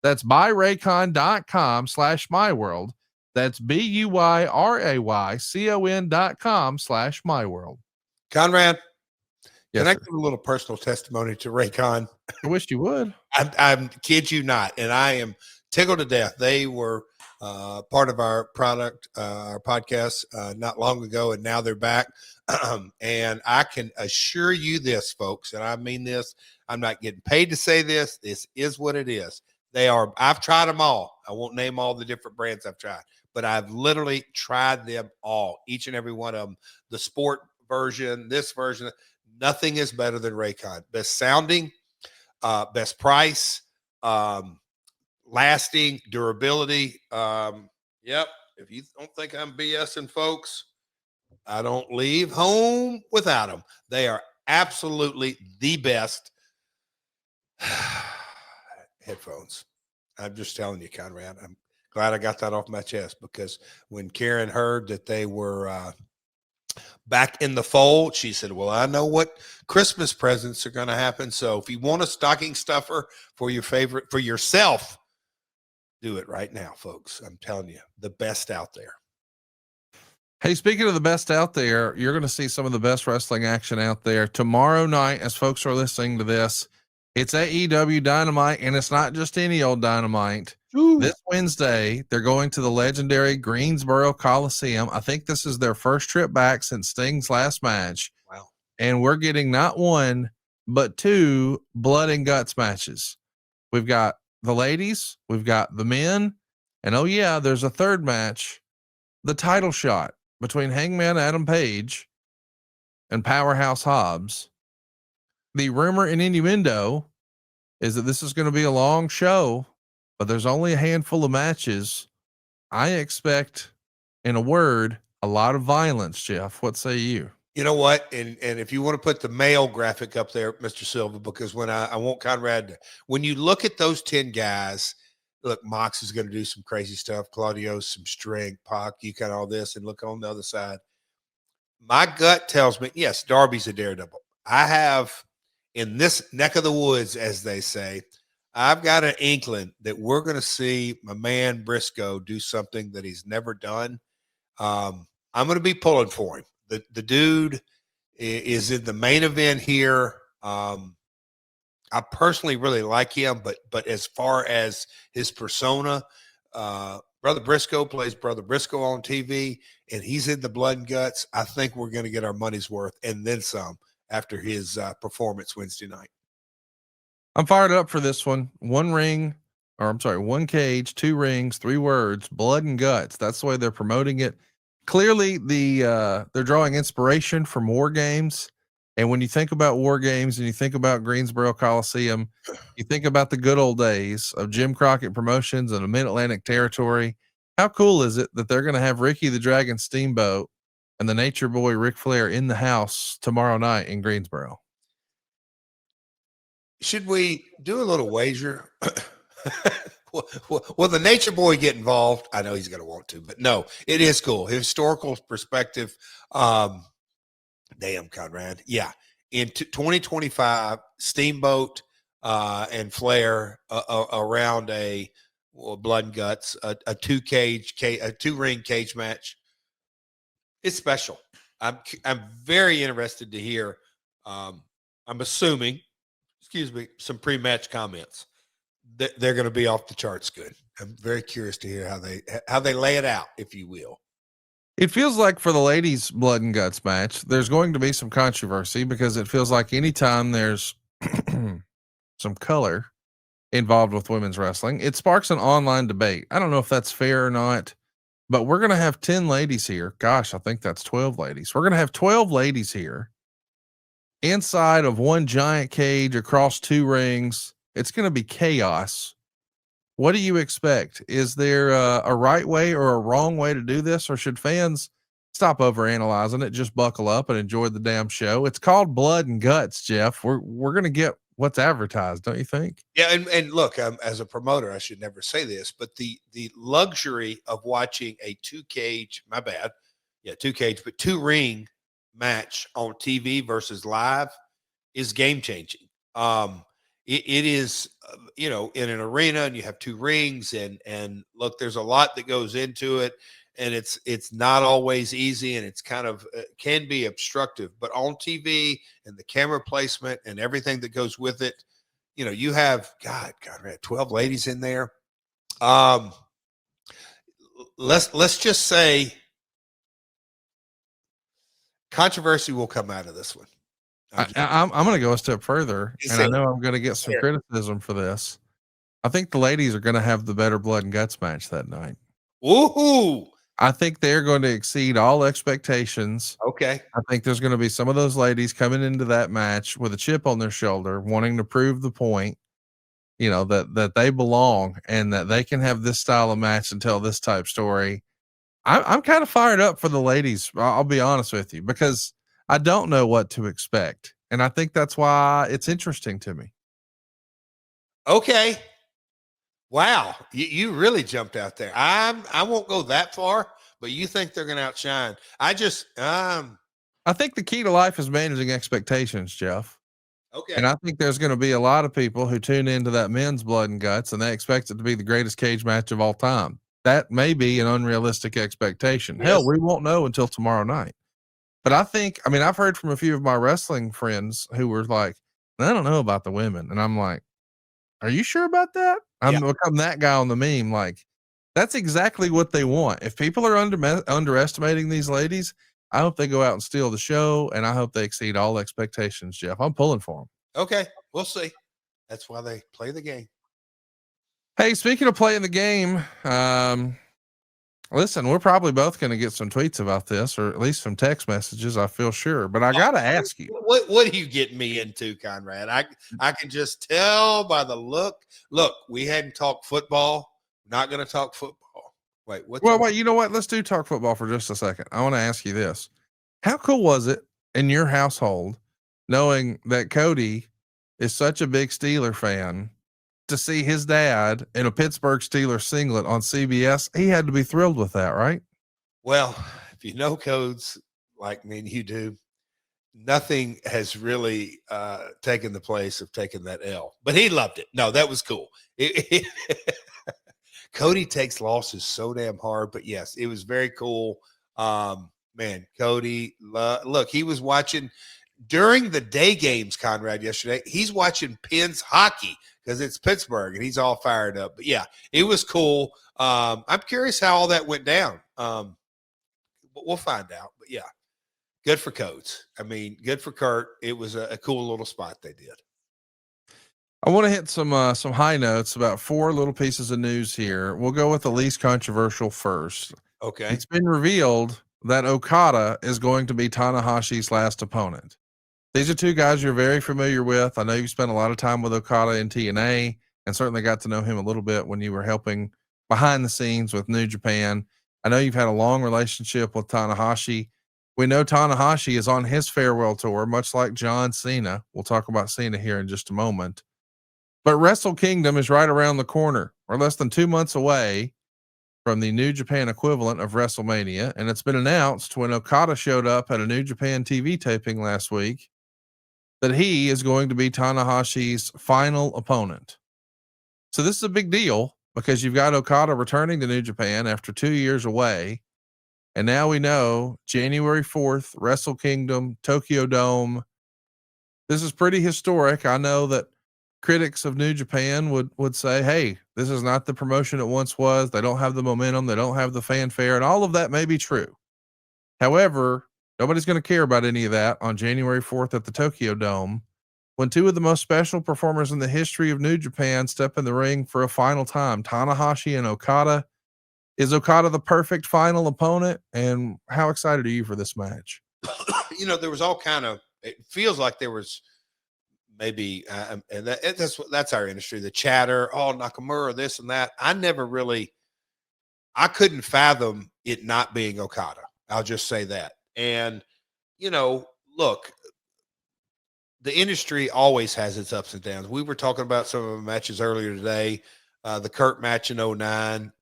That's buyraycon.com/myworld. That's BUYRAYCON.com/myworld. Conrad, Yes, can I sir. give a little personal testimony to I wish you would. I'm kid you not, and I am tickled to death. They were part of our our podcast not long ago, and now they're back. And I can assure you this, folks, and I mean this, I'm not getting paid to say this. This is what it is. I've tried them all. I won't name all the different brands I've tried, but I've literally tried them all, each and every one of them. The sport version, this version, nothing is better than Raycon. Best sounding, best price, lasting, durability. Yep. If you don't think I'm BSing, folks, I don't leave home without them. They are absolutely the best headphones. I'm just telling you, Conrad. I'm glad I got that off my chest, because when Karen heard that they were back in the fold, she said, well, I know what Christmas presents are going to happen. So if you want a stocking stuffer for yourself, do it right now, folks. I'm telling you, the best out there. Hey, speaking of the best out there, you're going to see some of the best wrestling action out there tomorrow night. As folks are listening to this, it's AEW Dynamite, and it's not just any old Dynamite. Ooh. This Wednesday, they're going to the legendary Greensboro Coliseum. I think this is their first trip back since Sting's last match. Wow. And we're getting not one, but two blood and guts matches. We've got the ladies, we've got the men, and oh yeah, there's a third match, the title shot between Hangman Adam Page and Powerhouse Hobbs. The rumor and innuendo is that this is going to be a long show, but there's only a handful of matches. I expect, in a word, a lot of violence. Jeff, what say you? You know what? And if you want to put the male graphic up there, Mr. Silva, because when I want Conrad, when you look at those 10 guys, look, Mox is going to do some crazy stuff. Claudio's some strength, Pac, you got all this, and look on the other side. My gut tells me, yes, Darby's a daredevil. I have, in this neck of the woods, as they say, I've got an inkling that we're going to see my man Briscoe do something that he's never done. I'm going to be pulling for him. The dude is in the main event here. I personally really like him, but as far as his persona, Brother Briscoe plays Brother Briscoe on TV, and he's in the blood and guts. I think we're going to get our money's worth and then some after his performance Wednesday night. I'm fired up for this one. One cage, 2 rings, 3 words, blood and guts. That's the way they're promoting it. Clearly they're drawing inspiration from war games. And when you think about war games and you think about Greensboro Coliseum, you think about the good old days of Jim Crockett Promotions and the Mid-Atlantic Territory. How cool is it that they're going to have Ricky the Dragon Steamboat and the Nature Boy Ric Flair in the house tomorrow night in Greensboro? Should we do a little wager? Will the Nature Boy get involved? I know he's going to want to, but no, it is cool. Historical perspective. Damn, Conrad. Yeah. In 2025, Steamboat and Flair around a blood and guts, a 2-ring cage match. It's special. I'm very interested to hear. I'm assuming, some pre-match comments. They're going to be off the charts good. I'm very curious to hear how they lay it out, if you will. It feels like for the ladies' blood and guts match, there's going to be some controversy because it feels like anytime there's some color involved with women's wrestling, it sparks an online debate. I don't know if that's fair or not, but we're going to have 10 ladies here. Gosh, I think that's 12 ladies. We're going to have 12 ladies here inside of one giant cage across 2 rings. It's going to be chaos. What do you expect? Is there a right way or a wrong way to do this, or should fans stop overanalyzing it, just buckle up and enjoy the damn show? It's called Blood and Guts, Jeff. We're going to get what's advertised, don't you think? Yeah, and look, as a promoter, I should never say this, but the luxury of watching a 2-cage, my bad, 2-cage, but 2-ring match on TV versus live is game changing. It is, in an arena, and you have 2 rings, and look, there's a lot that goes into it, and it's not always easy, and it's kind of can be obstructive, but on TV and the camera placement and everything that goes with it, you have, God, 12 ladies in there. let's just say controversy will come out of this one. I'm going to go a step further, and I know I'm going to get some Fair. criticism for this. I think the ladies are going to have the better blood and guts match that night. Woohoo! I think they're going to exceed all expectations. Okay. I think there's going to be some of those ladies coming into that match with a chip on their shoulder, wanting to prove the point, that they belong and that they can have this style of match and tell this type story. I'm kind of fired up for the ladies. I'll be honest with you, because I don't know what to expect. And I think that's why it's interesting to me. Okay. Wow. You really jumped out there. I won't go that far, but you think they're going to outshine. I think the key to life is managing expectations, Jeff. Okay. And I think there's going to be a lot of people who tune into that men's blood and guts and they expect it to be the greatest cage match of all time. That may be an unrealistic expectation. Yes. Hell, we won't know until tomorrow night. But I've heard from a few of my wrestling friends who were like, I don't know about the women. And I'm like, are you sure about that? I'm become that guy on the meme. Like, that's exactly what they want. If people are underestimating these ladies, I hope they go out and steal the show, and I hope they exceed all expectations, Jeff. I'm pulling for them. Okay. We'll see. That's why they play the game. Hey, speaking of playing the game, listen, we're probably both going to get some tweets about this, or at least some text messages, I feel sure. But I got to ask you. What are you getting me into, Conrad? I can just tell by the look. Look, we hadn't talked football. Not going to talk football. Wait, wait, you know what? Let's do talk football for just a second. I want to ask you this. How cool was it in your household knowing that Cody is such a big Steeler fan to see his dad in a Pittsburgh Steelers singlet on CBS? He had to be thrilled with that, right? Well, if you know codes like me and you do, nothing has really taken the place of taking that L, but he loved it. No, that was cool. Cody takes losses so damn hard, but yes, it was very cool. Man, Cody, look, he was watching during the day games, Conrad, yesterday. He's watching Penn's hockey because it's Pittsburgh and he's all fired up. But yeah, it was cool. I'm curious how all that went down. But we'll find out. But yeah, good for Codes. I mean, good for Kurt. It was a cool little spot they did. I want to hit some high notes about 4 little pieces of news here. We'll go with the least controversial first. Okay. It's been revealed that Okada is going to be Tanahashi's last opponent. These are 2 guys you're very familiar with. I know you spent a lot of time with Okada in TNA and certainly got to know him a little bit when you were helping behind the scenes with New Japan. I know you've had a long relationship with Tanahashi. We know Tanahashi is on his farewell tour, much like John Cena. We'll talk about Cena here in just a moment. But Wrestle Kingdom is right around the corner. We're less than 2 months away from the New Japan equivalent of WrestleMania. And it's been announced when Okada showed up at a New Japan TV taping last week that he is going to be Tanahashi's final opponent. So this is a big deal because you've got Okada returning to New Japan after 2 years away. And now we know January 4th, Wrestle Kingdom, Tokyo Dome. This is pretty historic. I know that critics of New Japan would say, hey, this is not the promotion it once was. They don't have the momentum. They don't have the fanfare, and all of that may be true. However, nobody's going to care about any of that on January 4th at the Tokyo Dome when 2 of the most special performers in the history of New Japan step in the ring for a final time, Tanahashi and Okada. Is Okada the perfect final opponent? And how excited are you for this match? There was all kind of, it feels like there was maybe, and that's our industry, the chatter, Nakamura, this and that. I couldn't fathom it not being Okada. I'll just say that. And, look, the industry always has its ups and downs. We were talking about some of the matches earlier today, the Kurt match in 2009,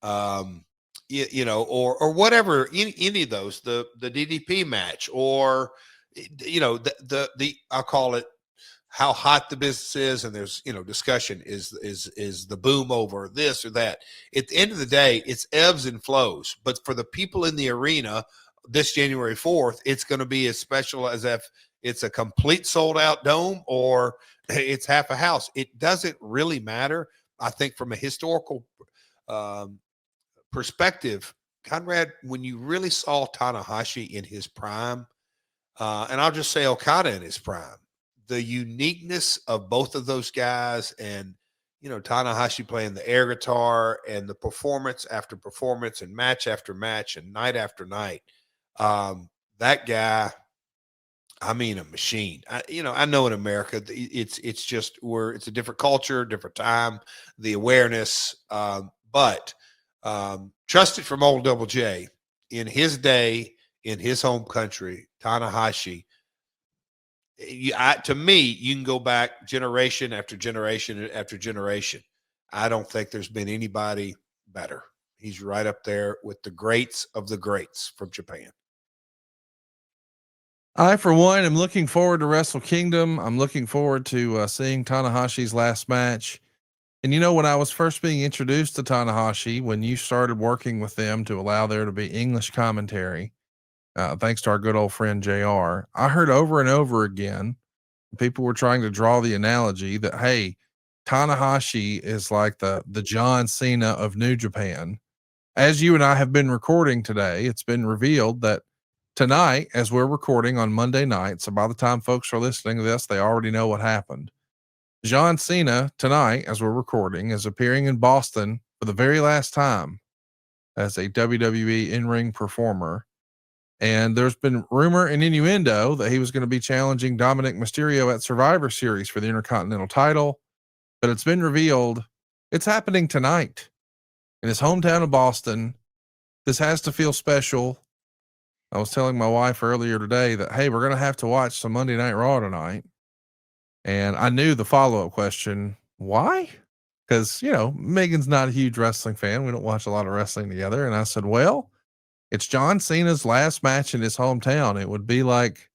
or whatever, any of those, the DDP match, or, I'll call it how hot the business is. And there's, discussion is the boom over this or that. At the end of the day, it's ebbs and flows, but for the people in the arena this January 4th, it's going to be as special as if it's a complete sold out dome or it's half a house. It doesn't really matter. I think from a historical perspective, Conrad, when you really saw Tanahashi in his prime, and I'll just say Okada in his prime, the uniqueness of both of those guys, and Tanahashi playing the air guitar and the performance after performance and match after match and night after night. That guy, I mean, a machine. I know in America, it's just it's a different culture, different time, the awareness, but trusted from old Double J in his day, in his home country, Tanahashi. To me, you can go back generation after generation after generation. I don't think there's been anybody better. He's right up there with the greats of the greats from Japan. I, for one, am looking forward to Wrestle Kingdom. I'm looking forward to seeing Tanahashi's last match. And when I was first being introduced to Tanahashi, when you started working with them to allow there to be English commentary, thanks to our good old friend JR, I heard over and over again, people were trying to draw the analogy that, hey, Tanahashi is like the John Cena of New Japan. As you and I have been recording today, it's been revealed that tonight, as we're recording on Monday night, so by the time folks are listening to this, they already know what happened. John Cena tonight, as we're recording, is appearing in Boston for the very last time as a WWE in-ring performer. And there's been rumor and innuendo that he was going to be challenging Dominic Mysterio at Survivor Series for the Intercontinental title, but it's been revealed it's happening tonight in his hometown of Boston. This has to feel special. I was telling my wife earlier today that, hey, we're going to have to watch some Monday Night Raw tonight. And I knew the follow-up question, why? Because, Megan's not a huge wrestling fan. We don't watch a lot of wrestling together. And I said, well, it's John Cena's last match in his hometown. It would be like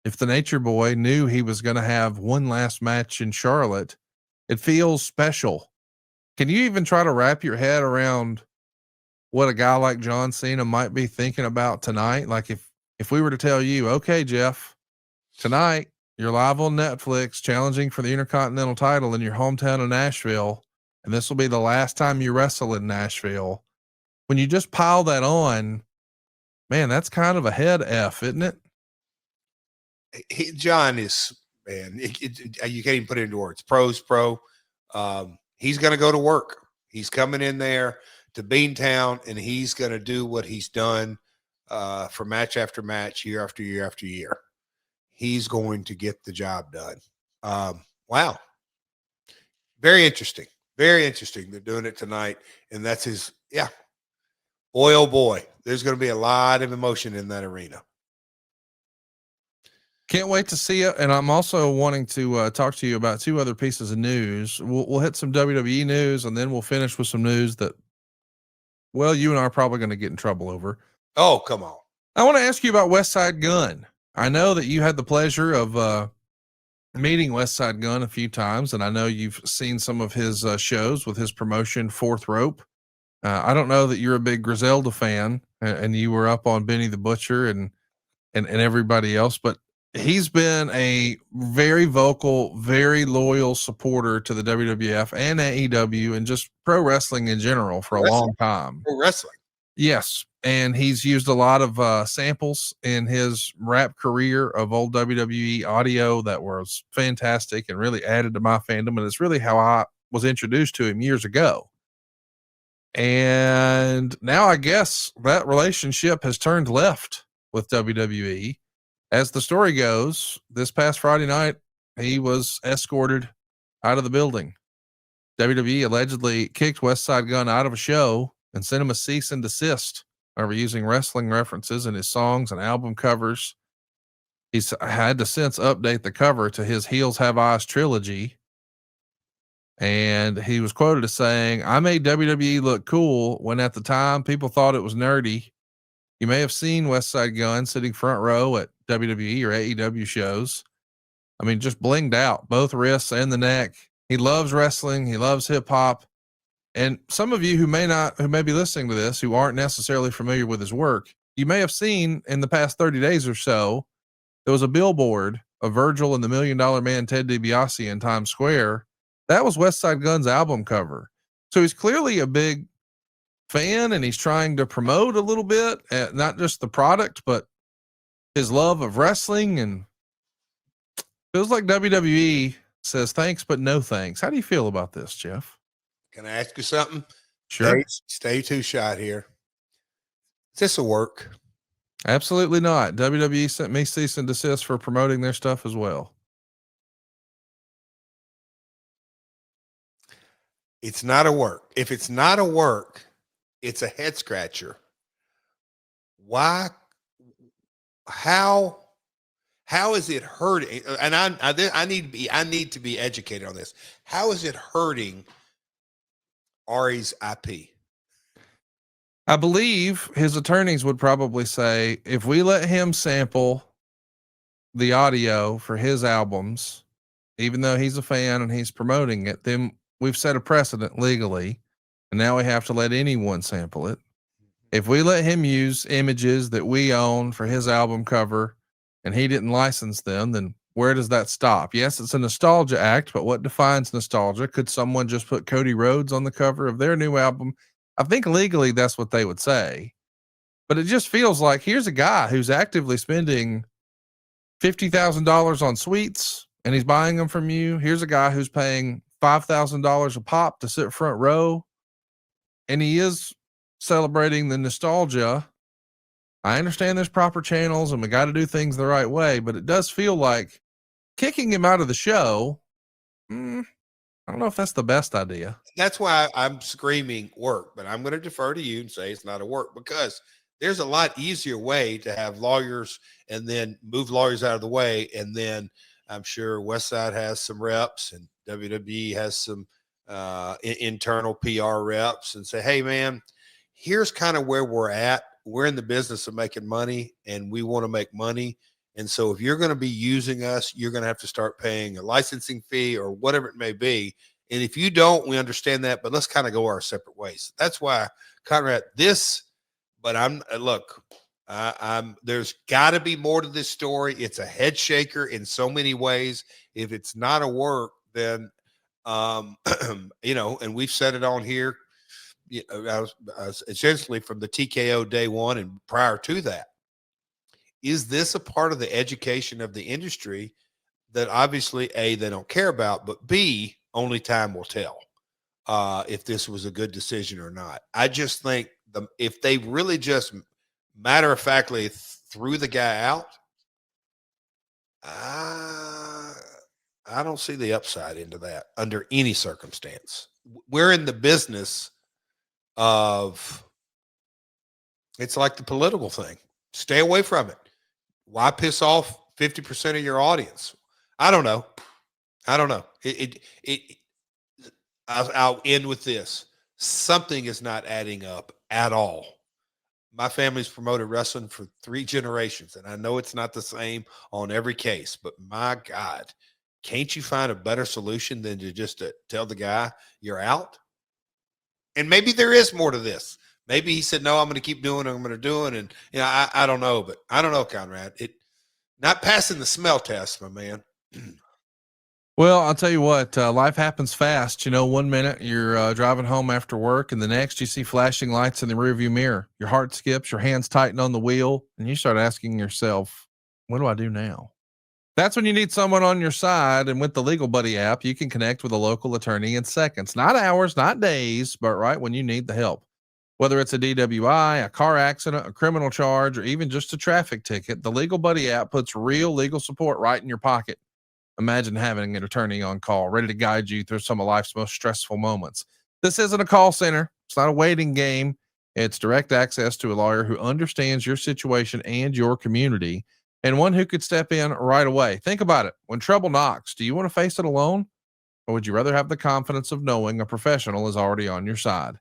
if the Nature Boy knew he was going to have one last match in Charlotte. It feels special. Can you even try to wrap your head around what a guy like John Cena might be thinking about tonight? Like if we were to tell you, okay, Jeff, tonight you're live on Netflix challenging for the Intercontinental title in your hometown of Nashville, and this will be the last time you wrestle in Nashville. When you just pile that on, man, that's kind of a head F, isn't it? John is, man, you can't even put it into words. Pro's pro. He's going to go to work. He's coming in there to Beantown, and he's going to do what he's done for match after match, year after year after year. He's going to get the job done. Wow. Very interesting. Very interesting. They're doing it tonight, and that's his. Yeah. Boy, oh boy, there's going to be a lot of emotion in that arena. Can't wait to see it. And I'm also wanting to talk to you about two other pieces of news. We'll hit some WWE news, and then we'll finish with some news that, well, you and I are probably going to get in trouble over. Oh, come on. I want to ask you about West Side Gun. I know that you had the pleasure of meeting West Side Gun a few times, and I know you've seen some of his shows with his promotion, Fourth Rope. I don't know that you're a big Griselda fan, and you were up on Benny the Butcher and everybody else, but he's been a very vocal, very loyal supporter to the WWF and AEW and just pro wrestling in general for a long time. Pro wrestling. Yes. And he's used a lot of samples in his rap career of old WWE audio that was fantastic and really added to my fandom. And it's really how I was introduced to him years ago. And now I guess that relationship has turned left with WWE. As the story goes, this past Friday night, he was escorted out of the building. WWE allegedly kicked West Side Gun out of a show and sent him a cease and desist over using wrestling references in his songs and album covers. He's had to since update the cover to his Heels Have Eyes trilogy. And he was quoted as saying, I made WWE look cool when at the time people thought it was nerdy. You may have seen West Side Gun sitting front row at WWE or AEW shows. I mean, just blinged out, both wrists and the neck. He loves wrestling. He loves hip hop. And some of you who may be listening to this, who aren't necessarily familiar with his work, you may have seen in the past 30 days or so, there was a billboard of Virgil and the $1 Million Man, Ted DiBiase in Times Square. That was West Side Gun's album cover. So he's clearly a big fan and he's trying to promote a little bit, not just the product, but his love of wrestling, and feels like WWE says thanks, but no thanks. How do you feel about this, Jeff? Can I ask you something? Sure. Stay two shot here. Is this a work? Absolutely not. WWE sent me cease and desist for promoting their stuff as well. It's not a work. If it's not a work, it's a head scratcher. Why? How is it hurting? And I need to be educated on this. How is it hurting Ari's IP? I believe his attorneys would probably say, if we let him sample the audio for his albums, even though he's a fan and he's promoting it, then we've set a precedent legally, and now we have to let anyone sample it. If we let him use images that we own for his album cover and he didn't license them, then where does that stop? Yes, it's a nostalgia act, but what defines nostalgia? Could someone just put Cody Rhodes on the cover of their new album? I think legally that's what they would say, but it just feels like here's a guy who's actively spending $50,000 on suites and he's buying them from you. Here's a guy who's paying $5,000 a pop to sit front row, and he is celebrating the nostalgia. I understand there's proper channels and we got to do things the right way, but it does feel like kicking him out of the show. I don't know if that's the best idea. That's why I'm screaming work, but I'm going to defer to you and say it's not a work, because there's a lot easier way to have lawyers and then move lawyers out of the way. And then I'm sure Westside has some reps and WWE has some internal PR reps, and say, hey man, here's kind of where we're at. We're in the business of making money and we want to make money. And so if you're going to be using us, you're going to have to start paying a licensing fee or whatever it may be. And if you don't, we understand that, but let's kind of go our separate ways. That's why, Conrad, but there's got to be more to this story. It's a head shaker in so many ways. If it's not a work, then, and we've said it on here, I was essentially from the TKO day one and prior to that. Is this a part of the education of the industry that obviously A, they don't care about, but B, only time will tell if this was a good decision or not. I just think if they really just matter-of-factly threw the guy out, I don't see the upside into that under any circumstance. We're in the business of, it's like the political thing. Stay away from it. Why piss off 50% of your audience? I don't know. I'll end with this. Something is not adding up at all. My family's promoted wrestling for 3 generations, and I know it's not the same on every case, but my God, can't you find a better solution than to just tell the guy you're out? And maybe there is more to this. Maybe he said, no, I'm going to keep doing it. I'm going to do it. And, I don't know, but I don't know, Conrad. Not passing the smell test, my man. Well, I'll tell you what, life happens fast. 1 minute you're driving home after work, and the next you see flashing lights in the rearview mirror. Your heart skips, your hands tighten on the wheel, and you start asking yourself, what do I do now? That's when you need someone on your side. And with the Legal Buddy app, you can connect with a local attorney in seconds, not hours, not days, but right when you need the help. Whether it's a DWI, a car accident, a criminal charge, or even just a traffic ticket, the Legal Buddy app puts real legal support right in your pocket. Imagine having an attorney on call, ready to guide you through some of life's most stressful moments. This isn't a call center. It's not a waiting game. It's direct access to a lawyer who understands your situation and your community, and one who could step in right away. Think about it. When trouble knocks, do you want to face it alone? Or would you rather have the confidence of knowing a professional is already on your side?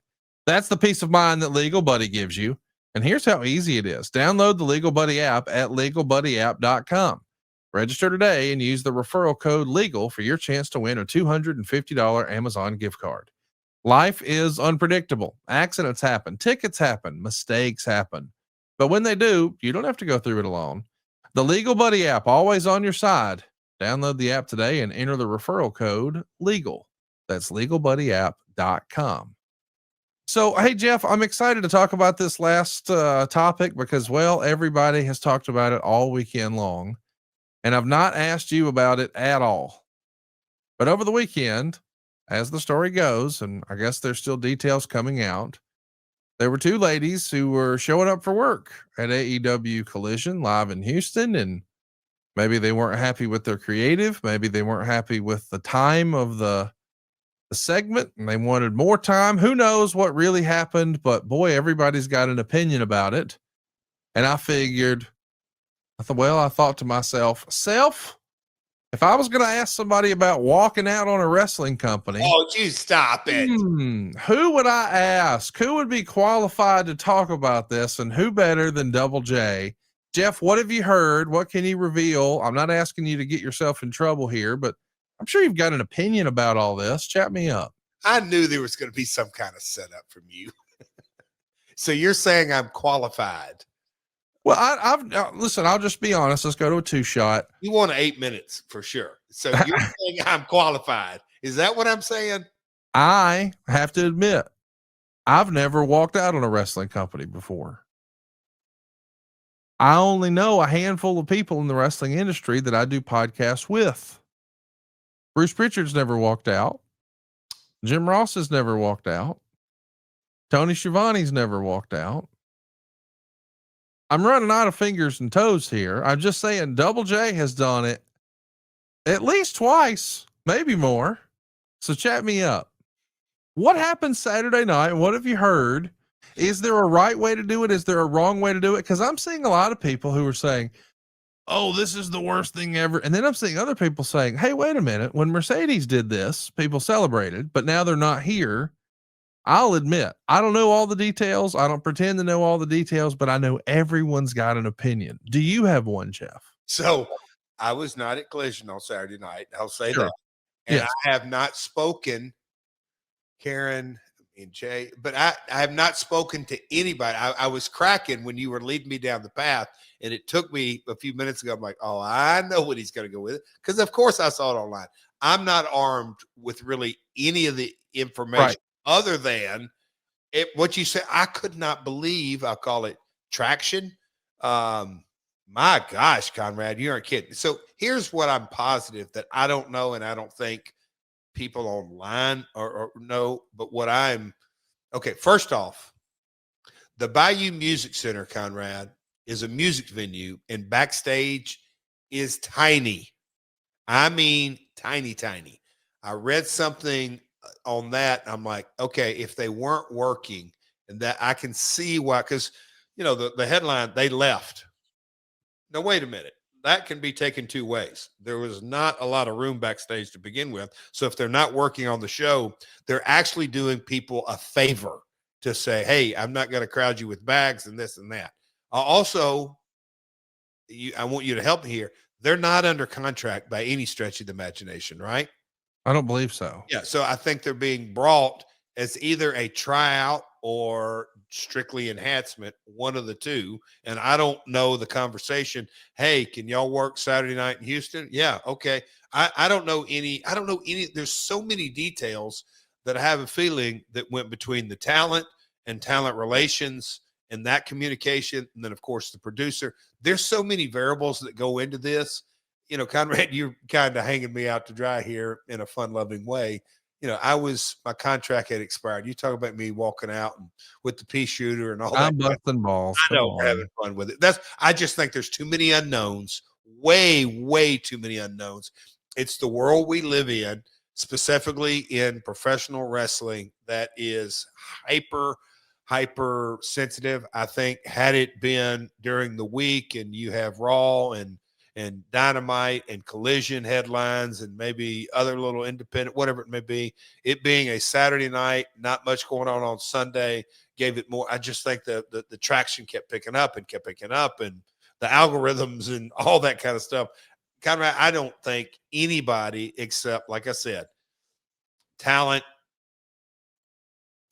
That's the peace of mind that Legal Buddy gives you. And here's how easy it is. Download the Legal Buddy app at legalbuddyapp.com. Register today and use the referral code LEGAL for your chance to win a $250 Amazon gift card. Life is unpredictable. Accidents happen, tickets happen, mistakes happen. But when they do, you don't have to go through it alone. The Legal Buddy app, always on your side. Download the app today and enter the referral code LEGAL. That's legalbuddyapp.com. So, hey, Jeff, I'm excited to talk about this last topic because, well, everybody has talked about it all weekend long, and I've not asked you about it at all. But over the weekend, as the story goes, and I guess there's still details coming out, there were two ladies who were showing up for work at AEW Collision live in Houston, and maybe they weren't happy with their creative, maybe they weren't happy with the time of the segment and they wanted more time. Who knows what really happened, but boy, everybody's got an opinion about it. And I figured, I thought to myself, if I was going to ask somebody about walking out on a wrestling company, Oh, you stop it. Who would I ask? Who would be qualified to talk about this? And who better than Double J? Jeff, what have you heard? What can you reveal? I'm not asking you to get yourself in trouble here, but I'm sure you've got an opinion about all this. Chat me up. I knew there was going to be some kind of setup from you. So you're saying I'm qualified. Well, I've listen, I'll just be honest. Let's go to a 2-shot. You want 8 minutes for sure. So you're saying I'm qualified. Is that what I'm saying? I have to admit, I've never walked out on a wrestling company before. I only know a handful of people in the wrestling industry that I do podcasts with. Bruce Pritchard's never walked out. Jim Ross has never walked out. Tony Schiavone's never walked out. I'm running out of fingers and toes here. I'm just saying Double J has done it at least twice, maybe more. So chat me up. What happened Saturday night? What have you heard? Is there a right way to do it? Is there a wrong way to do it? Because I'm seeing a lot of people who are saying, oh, this is the worst thing ever. And then I'm seeing other people saying, hey, wait a minute. When Mercedes did this, people celebrated, but now they're not here. I'll admit, I don't know all the details. I don't pretend to know all the details, but I know everyone's got an opinion. Do you have one, Jeff? So I was not at Collision on Saturday night. I'll say that. And Yes. I have not spoken, Karen and Jay, but I have not spoken to anybody. I was cracking when you were leading me down the path, and it took me a few minutes ago. I'm like, oh, I know what he's going to go with it. Because, of course, I saw it online. I'm not armed with really any of the information other than what you said. I could not believe, I'll call it traction. My gosh, Conrad, you aren't kidding. So here's what I'm positive that I don't know, and I don't think people online or know, but what okay, first off, the Bayou Music Center, Conrad, is a music venue, and backstage is tiny. I mean, tiny, tiny. I read something on that. I'm like, okay, if they weren't working, and that I can see why, because, the headline, they left. Now, wait a minute. That can be taken two ways. There was not a lot of room backstage to begin with. So if they're not working on the show, they're actually doing people a favor to say, hey, I'm not going to crowd you with bags and this and that. Also, I want you to help me here. They're not under contract by any stretch of the imagination, right? I don't believe so. Yeah. So I think they're being brought as either a tryout or strictly enhancement, one of the two. And I don't know the conversation. Hey, can y'all work Saturday night in Houston? Yeah. Okay. I don't know any. There's so many details that I have a feeling that went between the talent and talent relations and that communication. And then, of course, the producer. There's so many variables that go into this. Conrad, you're kind of hanging me out to dry here in a fun-loving way. My contract had expired. You talk about me walking out and with the pea shooter and all that. I'm busting balls. I know, having fun with it. I just think there's too many unknowns, way, way too many unknowns. It's the world we live in, specifically in professional wrestling, that is hyper sensitive. I think had it been during the week and you have Raw and Dynamite and Collision headlines and maybe other little independent, whatever it may be, it being a Saturday night, not much going on Sunday, gave it more. I just think the traction kept picking up and the algorithms and all that kind of stuff. Conrad, I don't think anybody except, like I said, talent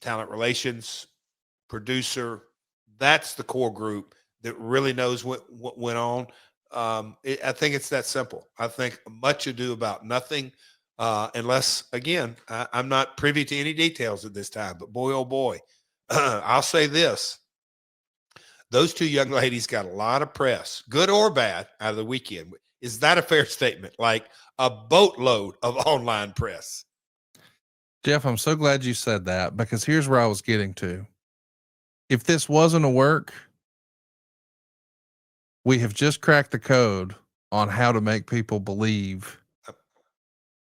relations, producer, that's the core group that really knows what went on. I think it's that simple. I think much ado about nothing, unless, again, I'm not privy to any details at this time. But boy, oh boy, I'll say this. Those two young ladies got a lot of press, good or bad, out of the weekend. Is that a fair statement? Like a boatload of online press. Jeff, I'm so glad you said that, because here's where I was getting to. If this wasn't a work, we have just cracked the code on how to make people believe.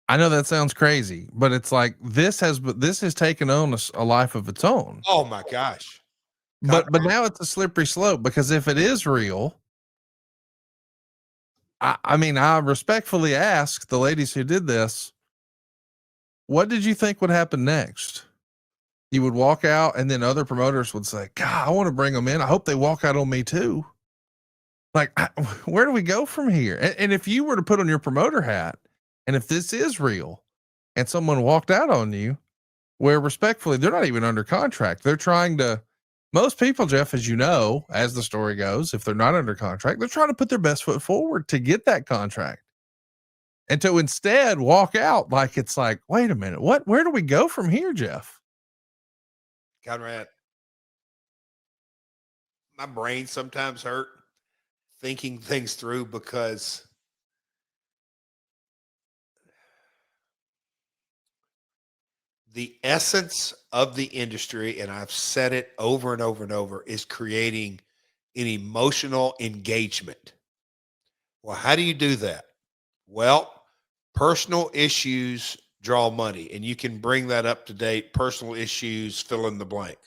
I know that sounds crazy, but it's like this has taken on a life of its own. Oh my gosh. But now it's a slippery slope, because if it is real, I mean, I respectfully ask the ladies who did this, what did you think would happen next? You would walk out, and then other promoters would say, God, I want to bring them in. I hope they walk out on me too. Like, where do we go from here? And if you were to put on your promoter hat, and if this is real and someone walked out on you, where respectfully, they're not even under contract. They're trying to, most people, Jeff, as you know, as the story goes, if they're not under contract, they're trying to put their best foot forward to get that contract. And to instead walk out, like, it's like, wait a minute, where do we go from here, Jeff? Conrad, my brain sometimes hurt thinking things through, because the essence of the industry, and I've said it over and over and over, is creating an emotional engagement. Well, how do you do that? Well, personal issues draw money, and you can bring that up to date. Personal issues, fill in the blank.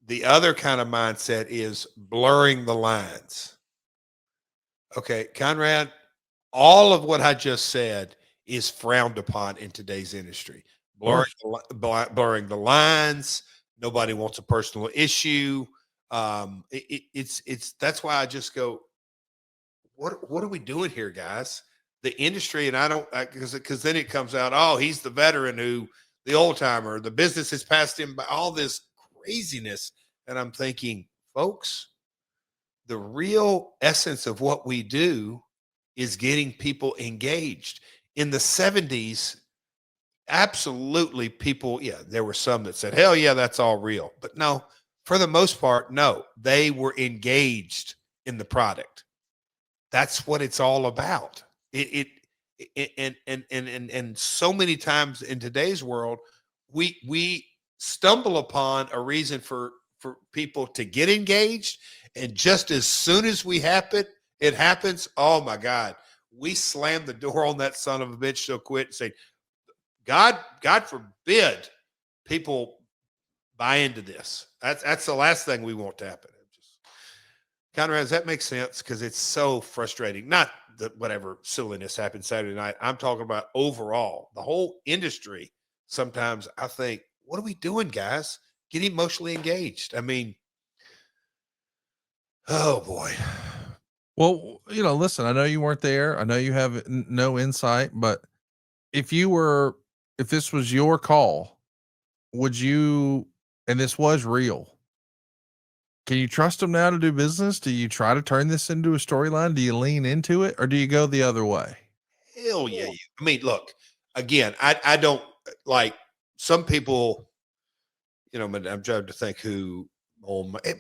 The other kind of mindset is blurring the lines. Okay, Conrad, all of what I just said is frowned upon in today's industry. Blurring the lines. Nobody wants a personal issue. It's that's why I just go, what are we doing here, guys? The industry, and I don't, because then it comes out, oh, he's the veteran who, the old timer, the business has passed him by, all this craziness. And I'm thinking, folks, the real essence of what we do is getting people engaged. In the 70s, absolutely people, yeah, there were some that said, hell yeah, that's all real. But no, for the most part, no, they were engaged in the product. That's what it's all about. And so many times in today's world, we stumble upon a reason for people to get engaged, and just as soon as it happens, oh my God, we slam the door on that son of a bitch, so quit, and say, God forbid people buy into this. That's the last thing we want to happen. Conrad, does that make sense? Because it's so frustrating. Not that whatever silliness happened Saturday night. I'm talking about overall, the whole industry. Sometimes I think, what are we doing, guys? Get emotionally engaged. I mean, oh boy. Well, listen, I know you weren't there. I know you have no insight, but if this was your call, would you, and this was real, can you trust them now to do business? Do you try to turn this into a storyline? Do you lean into it, or do you go the other way? Hell yeah. I mean, look, again, I don't, like, some people, I'm trying to think who,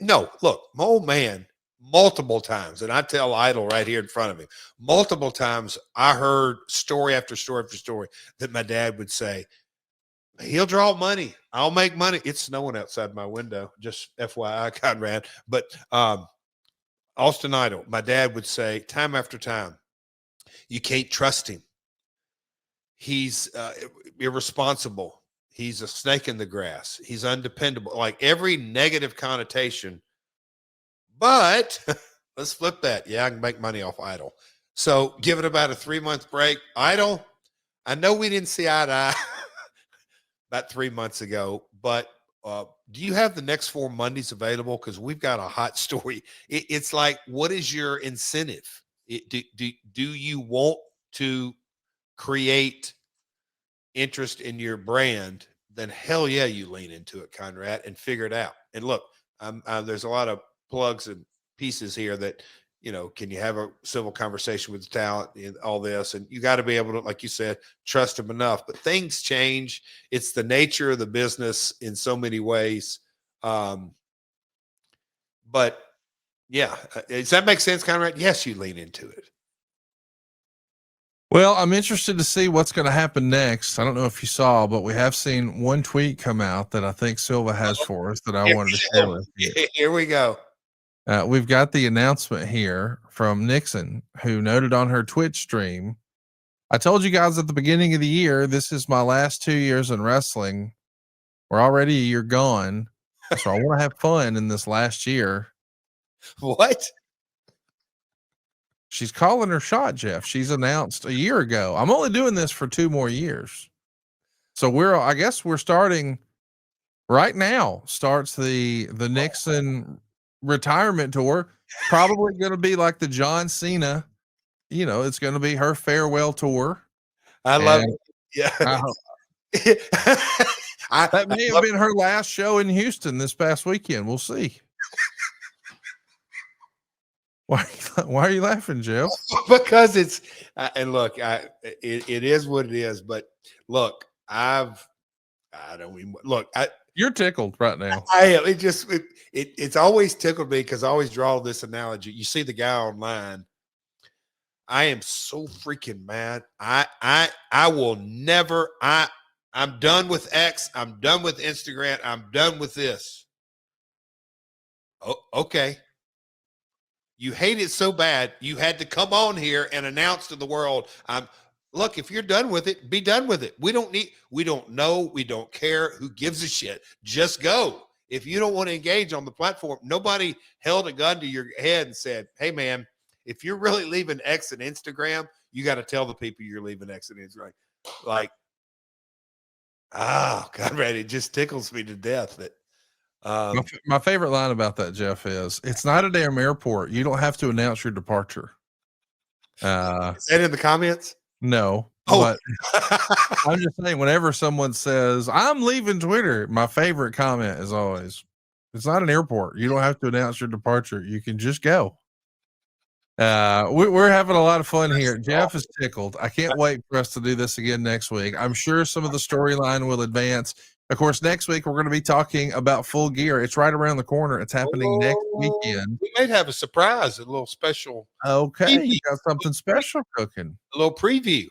no, look, my old man, multiple times, and I tell Idol right here in front of me, multiple times I heard story after story after story that my dad would say, he'll draw money, I'll make money. It's snowing outside my window, just FYI, Conrad. But Austin Idol, my dad would say time after time, you can't trust him. He's irresponsible. He's a snake in the grass. He's undependable. Like every negative connotation. But let's flip that. Yeah, I can make money off Idol. So give it about a 3-month break. Idol, I know we didn't see eye to eye about 3 months ago, but do you have the next 4 Mondays available? Because we've got a hot story. It's like, what is your incentive? Do you want to create interest in your brand? Then hell yeah, you lean into it, Conrad, and figure it out. And look, there's a lot of plugs and pieces here that you know, can you have a civil conversation with the talent and all this? And you got to be able to, like you said, trust them enough. But things change. It's the nature of the business in so many ways. But yeah, does that make sense, Conrad? Yes, you lean into it. Well, I'm interested to see what's going to happen next. I don't know if you saw, but we have seen one tweet come out that I think Silva has for us that I wanted to share with you. Here we go. We've got the announcement here from Nixon, who noted on her Twitch stream, I told you guys at the beginning of the year, this is my last 2 years in wrestling. We're already a year gone. So I want to have fun in this last year. What? She's calling her shot, Jeff. She's announced a year ago, I'm only doing this for 2 more years. So I guess we're starting right now, starts the Nixon retirement tour. Probably going to be like the John Cena, you know, it's going to be her farewell tour. I love it. Yeah. That may have been her last show in Houston this past weekend. We'll see. Why are you laughing, Jeff? Because it's and look, it is what it is. But look, You're tickled right now. I am. It's always tickled me because I always draw this analogy. You see the guy online. I am so freaking mad. I will never. I'm done with X. I'm done with Instagram. I'm done with this. Oh, okay. You hate it so bad, you had to come on here and announce to the world, look, if you're done with it, be done with it. We don't know, we don't care. Who gives a shit? Just go. If you don't want to engage on the platform, nobody held a gun to your head and said, hey, man, if you're really leaving X and Instagram, you got to tell the people you're leaving X and Instagram. Like, Conrad, it just tickles me to death that my favorite line about that, Jeff, is it's not a damn airport. You don't have to announce your departure. Is that in the comments? No. Oh. But I'm just saying, whenever someone says, I'm leaving Twitter, my favorite comment is always, it's not an airport. You don't have to announce your departure. You can just go. We're having a lot of fun here. Jeff is tickled. I can't wait for us to do this again next week. I'm sure some of the storyline will advance. Of course, next week we're going to be talking about Full Gear. It's right around the corner. It's happening next weekend. We might have a surprise, a little special. Okay, you got something special cooking. A little preview.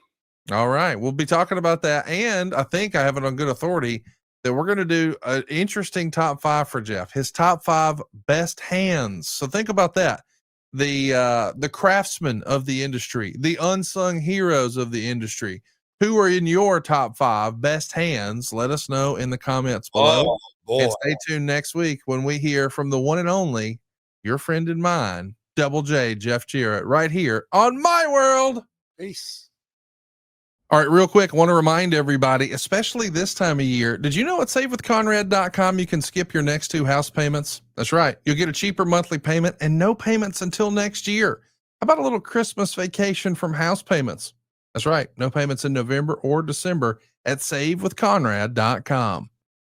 All right, we'll be talking about that, and I think I have it on good authority that we're going to do an interesting top 5 for Jeff. His top 5 best hands. So think about that. The craftsmen of the industry, the unsung heroes of the industry. Who are in your top 5 best hands? Let us know in the comments below. And stay tuned next week when we hear from the one and only, your friend and mine, Double J, Jeff Jarrett, right here on My World. Peace. All right, real quick, I want to remind everybody, especially this time of year, did you know at SaveWithConrad.com you can skip your next 2 house payments? That's right. You'll get a cheaper monthly payment and no payments until next year. How about a little Christmas vacation from house payments? That's right. No payments in November or December at SaveWithConrad.com.